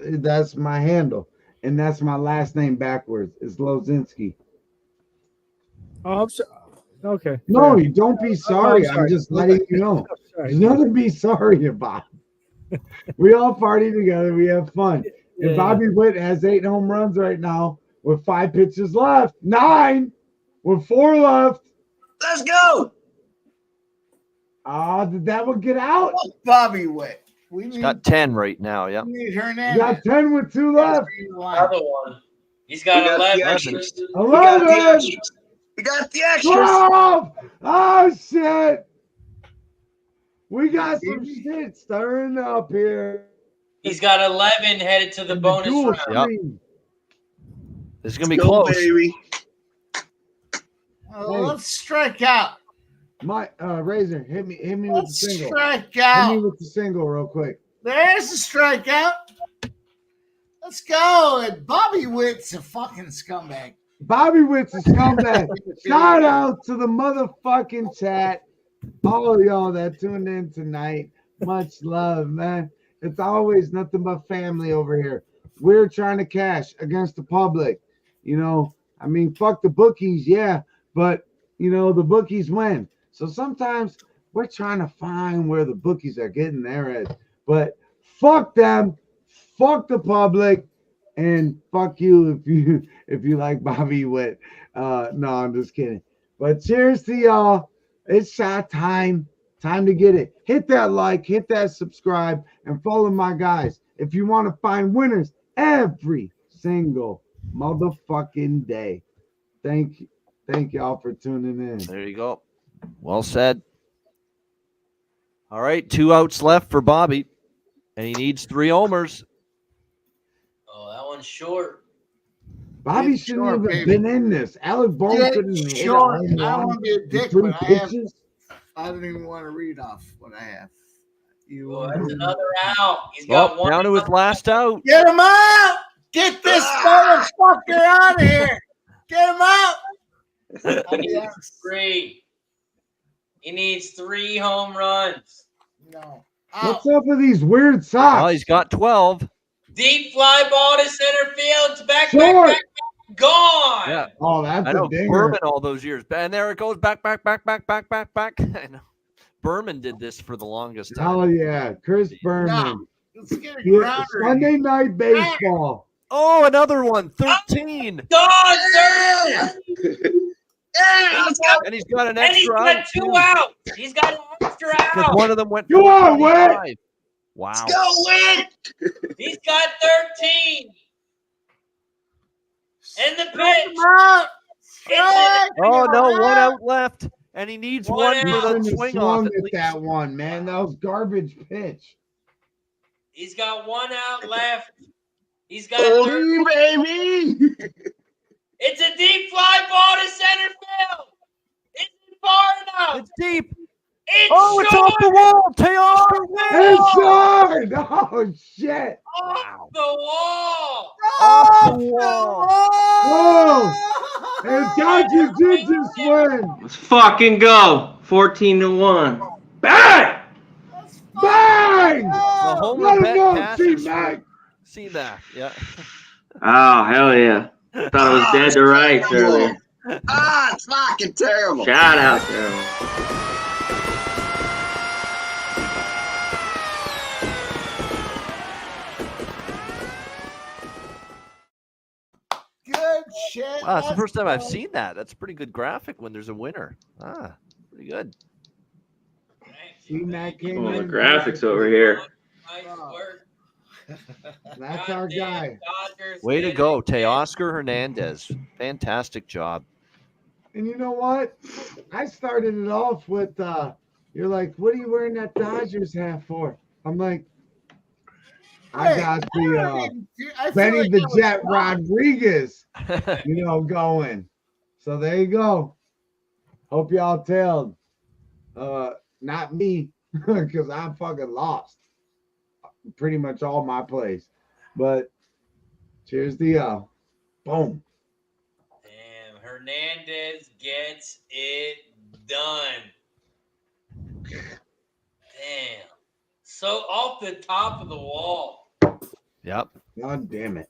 my handle, and that's my last name backwards. It's Lozinski. Oh, I'm sorry. Okay. No, fair. you don't be sorry. I'm I'm just letting you know. I'm sorry. There's nothing to be sorry about. We all party together. We have fun. Yeah. And Bobby Witt has 8 home runs right now with 5 pitches left. 9 with 4 left. Let's go. Did that one get out? Fuck Bobby Witt. We He's need, got 10 right now. Yep. we need You Hernandez. got 10 with 2 left. Another one. He's got We got the 11. extras. We got the 11. extras. We got the extras. 12. Oh, shit. We got some shit stirring up here. He's got 11 headed to the bonus Dual round. Yep. screen. This is going to be Go, close. baby. Let's strike out. My Razor, hit me with the Let's single. strike Hit me out. with the single real quick. There's a strikeout. Let's go. And Bobby Witt's a fucking scumbag. Bobby Witt's a scumbag. Shout out to the motherfucking chat. All of y'all that tuned in tonight. Much love, man. It's always nothing but family over here. We're trying to cash against the public. You know, I mean, fuck the bookies, yeah, but you know, the bookies win. So sometimes we're trying to find where the bookies are getting their edge. But fuck them, fuck the public, and fuck you if you like Bobby Witt. No, I'm just kidding. But cheers to y'all. It's shot time. Time to get it. Hit that like, hit that subscribe, and follow my guys if you want to find winners every single motherfucking day. Thank y'all for tuning in. There you go. Well said. All right, 2 outs left for Bobby, and he needs 3 homers. Oh, that one's short. Bobby Get shouldn't short, even baby. been in this. Alec Bohm Get couldn't hit a short. home I don't run want to be a in dick, 3 but I have. pitches. I don't even want to read off what I have. You Oh, want that's to another out. He's got one. Down to his last out. get him out? Get this motherfucker out of here! Get him out! He needs 3. He needs 3 home runs. No. What's up with these weird socks? Oh, he's got 12. Deep fly ball to center field. It's back, Short. back, gone. Yeah. Oh, that's I know a dinger. Berman all those years. And there it goes. Back. I know. Berman did this for the longest time. Oh yeah, Chris Berman. No. Let's get a Yeah, grounder. Sunday night baseball. Oh, another one. 13. Gone, third. And he's got an And he's extra got out. 2 too, outs. He's got an extra Because out. one of them went You for are, Witt. 25. Wow. Go Witt! He's got 13. And the pitch. Out. Oh, no. 1 out left. And he needs One one for out. the Shouldn't have swing swung off. At at least. that one, man. That was garbage pitch. He's got 1 out left. He's got Holy 13. baby! It's a deep fly ball to center field. It's far enough. It's deep. It's Oh, it's short. off the wall. Teoscar wins. It's short. Oh shit. Off the wall. Off the wall. Oh, and Dodgers did just win. Let's fucking go. 14-1. Bang! Bang! The home Let him bet know, cashes C-Mac. for C-Mac. Yeah. Oh, hell yeah. I thought it was dead to rights earlier. Ah, it's fucking terrible. Shout out to him. Good shit. Wow, that's the Let's first time I've go. seen that. That's a pretty good graphic when there's a winner. Ah, pretty good. C-Mac came Oh, the in. graphics over here. Nice work. That's our Goddamn guy. Dodgers Way to did go, it. Teoscar Hernandez. Fantastic job. And you know what? I started it off with you're like, what are you wearing that Dodgers hat for? I'm like, I Wait, got the I feel Benny like the that was Jet wrong. Rodriguez, going. So there you go. Hope y'all tailed. Not me, because I'm fucking lost. Pretty much all my plays. But cheers to y'all. Boom. Damn, Hernandez gets it done. Damn. So off the top of the wall. Yep. God damn it.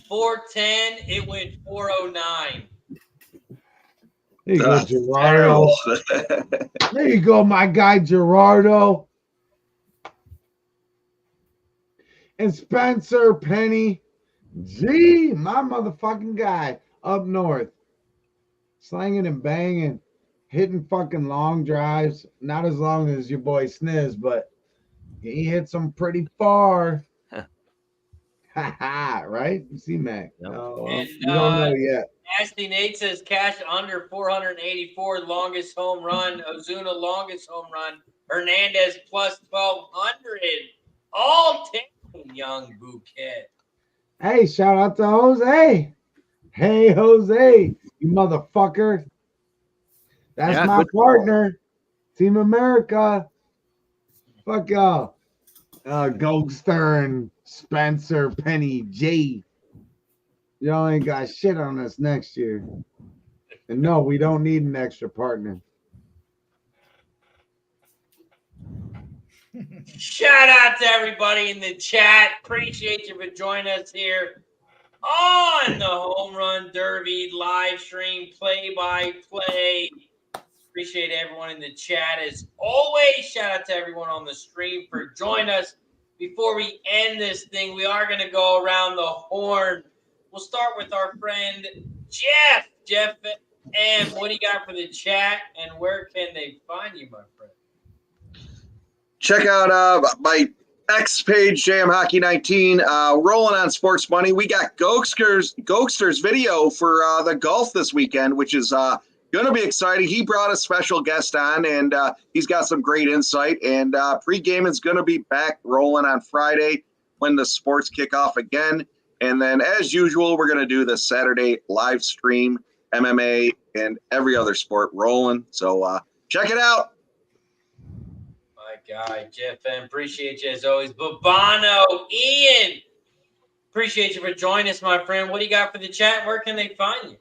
410, it went 409. There you go, That's Gerardo. terrible. There you go, my guy Gerardo. And Spencer Penny. Gee, my motherfucking guy up north. Slanging and banging. Hitting fucking long drives. Not as long as your boy Sniz, but he hits them pretty far. Ha ha, right? C-Mac. Yep. Oh, And, you don't know yet. Nasty Nate says cash under 484, longest home run. Ozuna, longest home run. Hernandez plus 1,200. All 10, young bouquet. Hey, shout out to Jose. Hey, Jose, you motherfucker. That's Yeah, my good call. partner. Team America. Fuck y'all. Gold Stern, Spencer, Penny, J. Y'all ain't got shit on us next year. And no, we don't need an extra partner. Shout out to everybody in the chat. Appreciate you for joining us here on the Home Run Derby live stream play-by-play. Appreciate everyone in the chat as always. Shout out to everyone on the stream for joining us. Before we end this thing, we are going to go around the horn. We'll start with our friend Jeff. Jeff M., what do you got for the chat, and where can they find you, my friend? Check out my X page, Jam Hockey 19, rolling on sports money. We got Gokster's video for the golf this weekend, which is going to be exciting. He brought a special guest on, and he's got some great insight. And pregame is going to be back rolling on Friday when the sports kick off again. And then, as usual, we're going to do the Saturday live stream, MMA, and every other sport rolling. So check it out. My guy, Jeff M., appreciate you as always. Babano, Ian, appreciate you for joining us, my friend. What do you got for the chat? Where can they find you?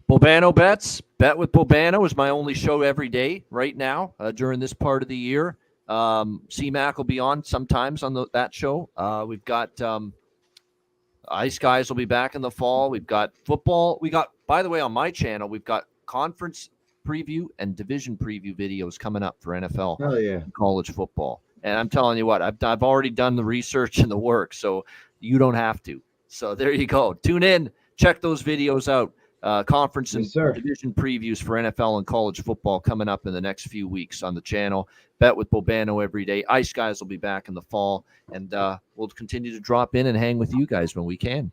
Bobano Bets. Bet with Bobano is my only show every day right now during this part of the year. C-Mac will be on sometimes on that show. We've got Ice Guys will be back in the fall. We've got football. We got, by the way, on my channel, we've got conference preview and division preview videos coming up for NFL and college football. And I'm telling you what, I've already done the research and the work, so you don't have to. So there you go. Tune in, check those videos out. Conference and division previews for NFL and college football coming up in the next few weeks on the channel. Bet with Bobano every day. Ice Guys will be back in the fall, and we'll continue to drop in and hang with you guys when we can.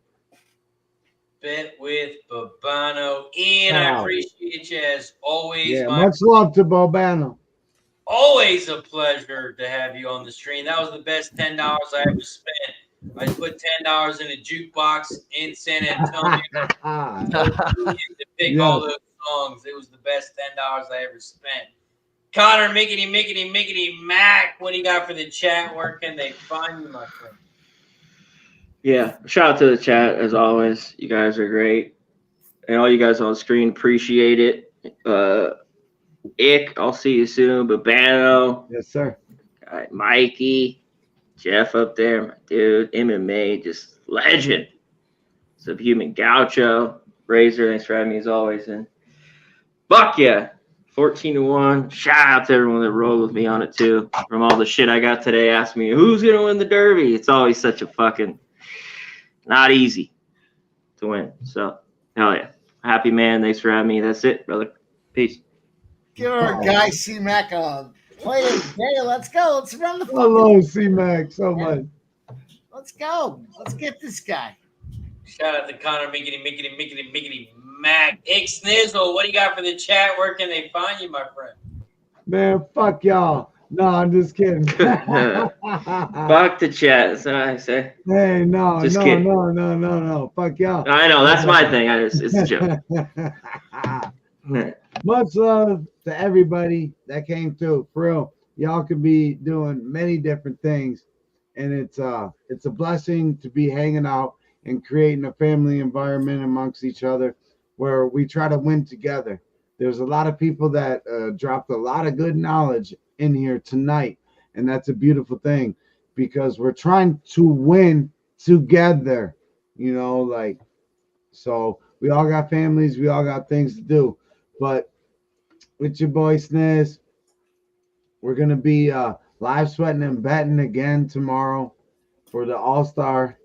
Bet with Bobano. Ian, I appreciate you as always. Yeah, much love to Bobano. Always a pleasure to have you on the stream. That was the best $10 I ever spent. I put $10 in a jukebox in San Antonio to pick all those songs. It was the best $10 I ever spent. Connor, Mickety, Mac, what do you got for the chat? Where can they find you, my friend? Yeah, shout out to the chat as always. You guys are great, and all you guys on the screen, appreciate it. Ick, I'll see you soon. Babano, yes sir. Mikey, Jeff up there, my dude. MMA, just legend. Subhuman Gaucho, Razor, thanks for having me as always. And fuck yeah, 14-1. Shout out to everyone that rolled with me on it too. From all the shit I got today, ask me who's gonna win the Derby. It's always such a fucking not easy to win. So hell yeah, happy man. Thanks for having me. That's it, brother. Peace. Give our guy C-Mac a play of the day. Let's go. Let's run the Hello, C-Mac, so much. Let's go. Let's get this guy. Shout out to Connor, Mickety, Mac. X Nizzle, what do you got for the chat? Where can they find you, my friend? Man, fuck y'all. No, I'm just kidding. Fuck the chat. That's what I say. Hey, no. Just Fuck y'all. I know, that's my thing. It's a joke. Much love to everybody that came through. For real, y'all could be doing many different things, and it's a blessing to be hanging out and creating a family environment amongst each other where we try to win together. There's a lot of people that dropped a lot of good knowledge in here tonight, and that's a beautiful thing because we're trying to win together, so we all got families, we all got things to do, but with your boy Sniz, we're going to be live sweating and betting again tomorrow for the All-Star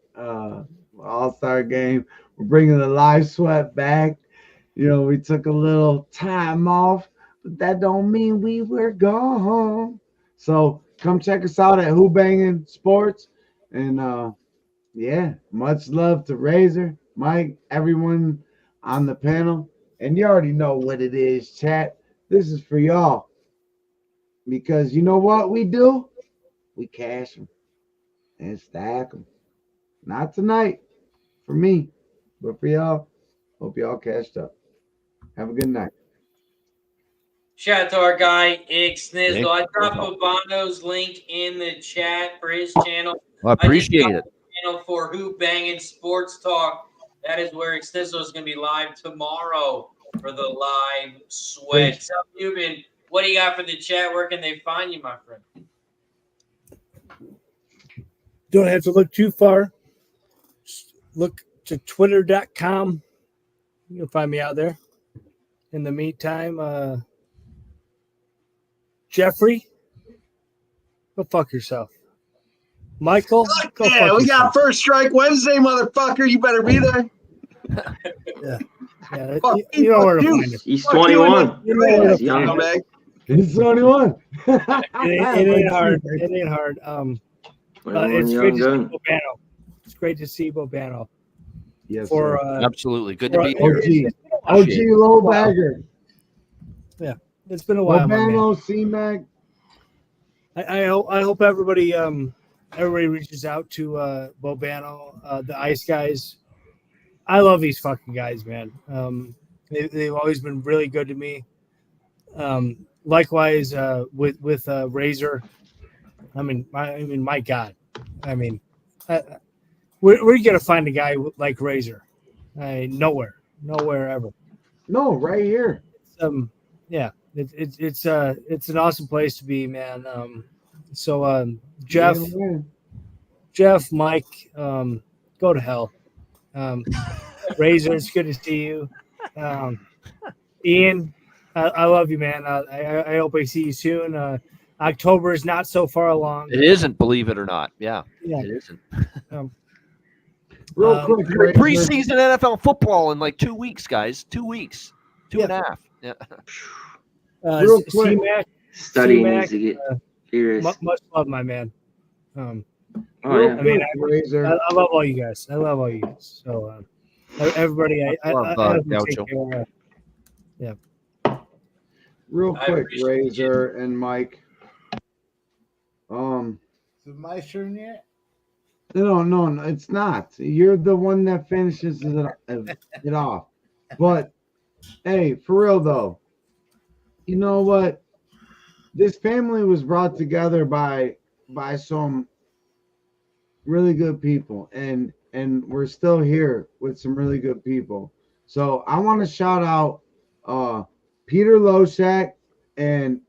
game. We're bringing the live sweat back. We took a little time off, but that don't mean we were gone. So come check us out at Who Bangin' Sports. And much love to Razor, Mike, everyone on the panel. And you already know what it is, chat. This is for y'all. Because you know what we do? We cash them and stack them. Not tonight for me, but for y'all. Hope y'all cashed up. Have a good night. Shout out to our guy, X Nizzle. I dropped Bobano's link in the chat for his channel. I appreciate it. Channel for Who Bangin' Sports Talk That is where Extenso is going to be live tomorrow for the live sweat. So, Cuban, what do you got for the chat? Where can they find you, my friend? Don't have to look too far. Just look to twitter.com. You'll find me out there. In the meantime, Jeffrey, go fuck yourself. Michael, go Yeah, fuck we yourself. got First Strike Wednesday, motherfucker. You better be there. Yeah, Fuck you know where to you. find him. He's Fuck you and 21. You know where He's to young. find him. Meg. It's 21. It ain't hard. It ain't hard. 21 It's young great to see gun. Bobano. It's great to see Bobano. Yes, For sir. Absolutely. Good to be here. OG low bagger. It's been a while, my man. Bobano, C-Mac. I hope everybody reaches out to Bobano, the Ice Guys. I love these fucking guys, man. They've always been really good to me. Likewise, with Razor. I mean, my God. I mean, where you gonna find a guy like Razor? Nowhere ever. No, right here. Yeah, it's an awesome place to be, man. Jeff, Mike, go to hell. Razor, it's good to see you. Ian, I love you, man. I hope I see you soon. October is not so far along. It isn't, believe it or not. Yeah. Yeah. It isn't. Real quick, Razor. Preseason NFL football in like 2 weeks, guys. 2 weeks. Two and a half. Yeah. Real quick. C-Mac, Studying needs to get serious. much love, my man. Oh, Real yeah. I mean, quick, Razor. I love all you guys. So, everybody, I hope you take care. Real I quick, appreciate Razor and Mike. Is it my turn yet? No, it's not. You're the one that finishes it off. But hey, for real though, you know what? This family was brought together by some really good people, and we're still here with some really good people. So I want to shout out Peter Loshak and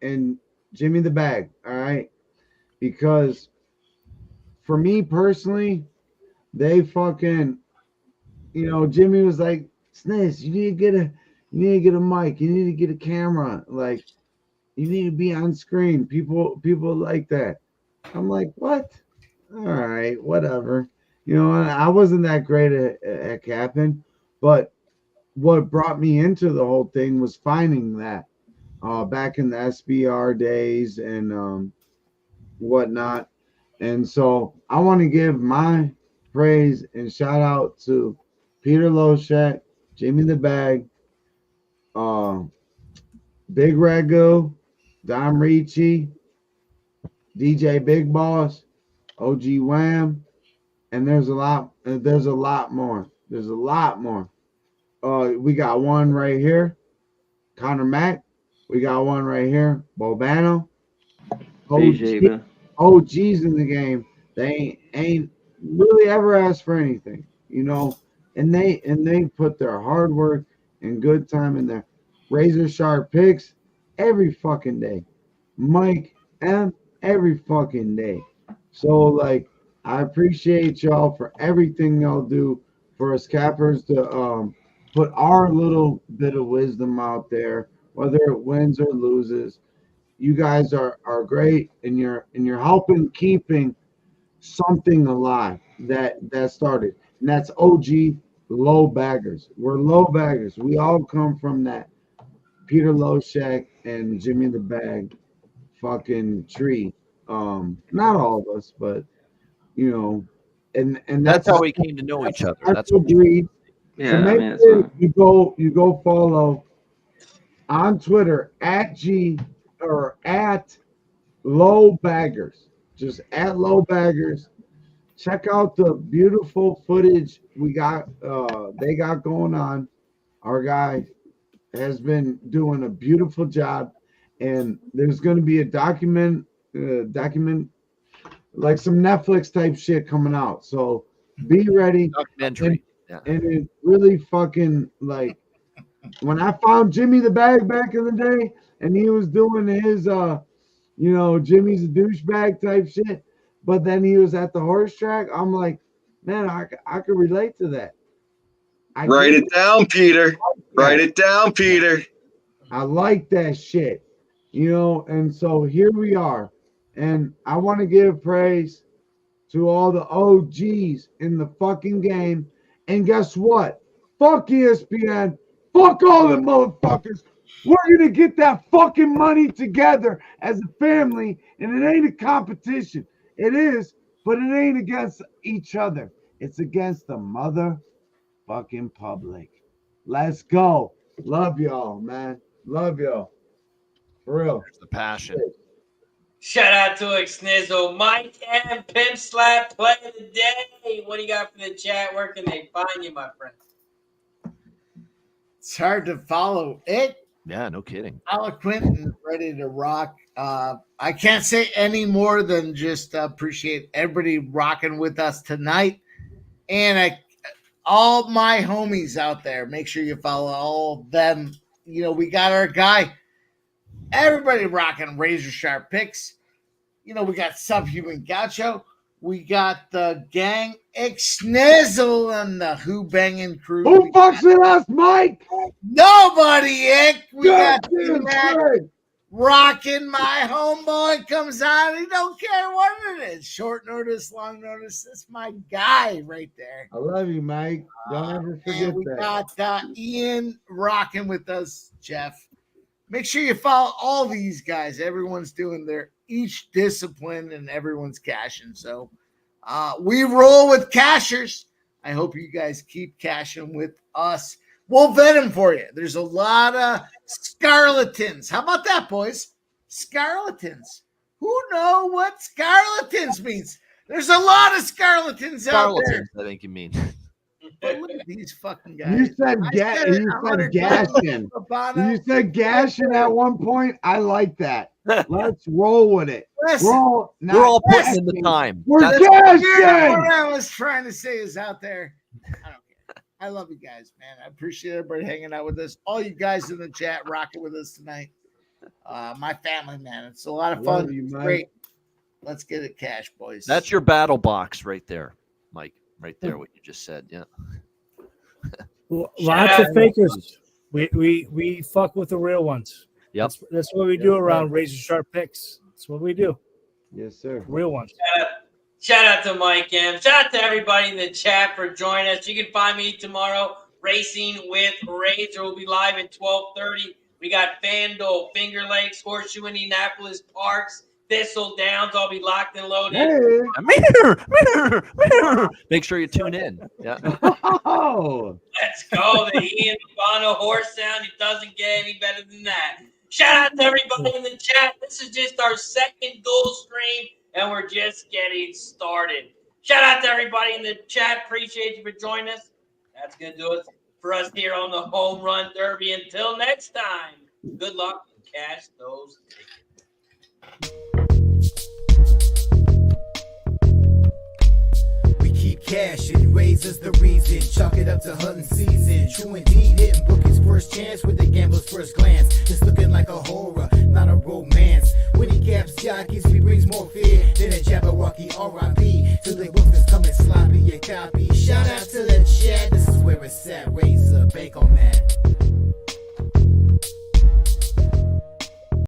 Jimmy the Bag, all right? Because for me personally, they fucking, Jimmy was like, Sniz, you need to get a mic, you need to get a camera, like you need to be on screen. People like that. I'm like, what? All right, whatever. I wasn't that great at capping, but what brought me into the whole thing was finding that back in the SBR days and whatnot. And so I want to give my praise and shout out to Peter Loshak, Jimmy the Bag, Big Ragu, Dom Ricci, DJ Big Boss, OG Wham, and there's a lot more. There's a lot more. We got one right here, Connor Mack. We got one right here, Bobano. OGs in the game. They ain't really ever asked for anything, and they put their hard work and good time in there. Razor sharp picks every fucking day. Mike M every fucking day. So like I appreciate y'all for everything y'all do for us cappers to put our little bit of wisdom out there, whether it wins or loses. You guys are great, and you're helping keeping something alive that started, and that's OG low baggers. We're low baggers. We all come from that Peter Loshak and Jimmy the Bag fucking tree. Not all of us, but and That's how we came to know each other. That's what breed. Yeah, So make that's sure fine. you go follow on Twitter at low baggers. Just at low baggers. Check out the beautiful footage we got they got going on. Our guy has been doing a beautiful job, and there's going to be a document like some Netflix type shit coming out. So be ready. Documentary. Yeah. And it really fucking like when I found Jimmy the Bag back in the day and he was doing his Jimmy's a douchebag type shit, but then he was at the horse track, I'm like, man, I could relate to that. Write it down, Peter. Write it down, Peter. I like that shit, and so here we are. And I want to give praise to all the OGs in the fucking game. And guess what? Fuck ESPN. Fuck all the motherfuckers. We're going to get that fucking money together as a family, and it ain't a competition. It is, but it ain't against each other. It's against the motherfucking public. Let's go. Love y'all, man. Love y'all. For real. There's the passion. Shout out to Snizzle, Mike and Pimp Slap play of the day. What do you got for the chat? Where can they find you, my friend? It's hard to follow it. Yeah, no kidding. Eloquent and ready to rock. I can't say any more than just appreciate everybody rocking with us tonight. And all my homies out there, make sure you follow all of them. We got our guy. Everybody rocking razor sharp picks. We got Subhuman Gaucho. We got the gang Snizzle and the Who Banging crew. Who fucks with us, Mike? Nobody, Ick. We got Good. rocking. My homeboy comes on. He don't care what it is. Short notice, long notice. That's my guy right there. I love you, Mike. Don't ever forget We that. got Ian rocking with us, Jeff. Make sure you follow all these guys. Everyone's doing their each discipline and everyone's cashing. So we roll with cashers. I hope you guys keep cashing with us. We'll vet them for you. There's a lot of scarletons. How about that, boys? Scarletons. Who know what scarletons means? There's a lot of scarletons out there. I think you mean. But look at these fucking guys. You said gashing. You said gashing at one point. I like that. Let's roll with it. Listen, Roll. We're all putting in the time. We're That's- gashing. what I was trying to say is out there. I don't care. I love you guys, man. I appreciate everybody hanging out with us. All you guys in the chat rocking with us tonight. My family, man. It's a lot of fun. Love you, It's Mike. great. Let's get it cash, boys. That's your battle box right there, Mike. Right there, what you just said. Yeah. Lots of fakers. We fuck with the real ones. Yep. That's what we do around razor sharp picks. That's what we do. Yes, sir. Real ones. Shout out to Mike M. Shout out to everybody in the chat for joining us. You can find me tomorrow, Racing with Razor. We'll be live at 12:30. We got FanDuel, Finger Lakes, Horseshoe, Indianapolis Parks, Thistle Downs. I'll be locked and loaded. Make sure you tune in. Yeah. Oh. Let's go. The Ian Bono horse sound. It doesn't get any better than that. Shout out to everybody in the chat. This is just our second dual stream, and we're just getting started. Shout out to everybody in the chat. Appreciate you for joining us. That's going to do it for us here on the Home Run Derby. Until next time, good luck and cash those tickets. Keep cashing, razors the reason, chalk it up to hunting season. True indeed, hitting bookings first chance with the gambler's first glance. It's looking like a horror, not a romance. When he caps jockeys, he brings more fear than a Jabberwocky R.I.P. To the bookers coming sloppy, your copy. Shout out to the chat, this is where it's at. Razor, bank on that.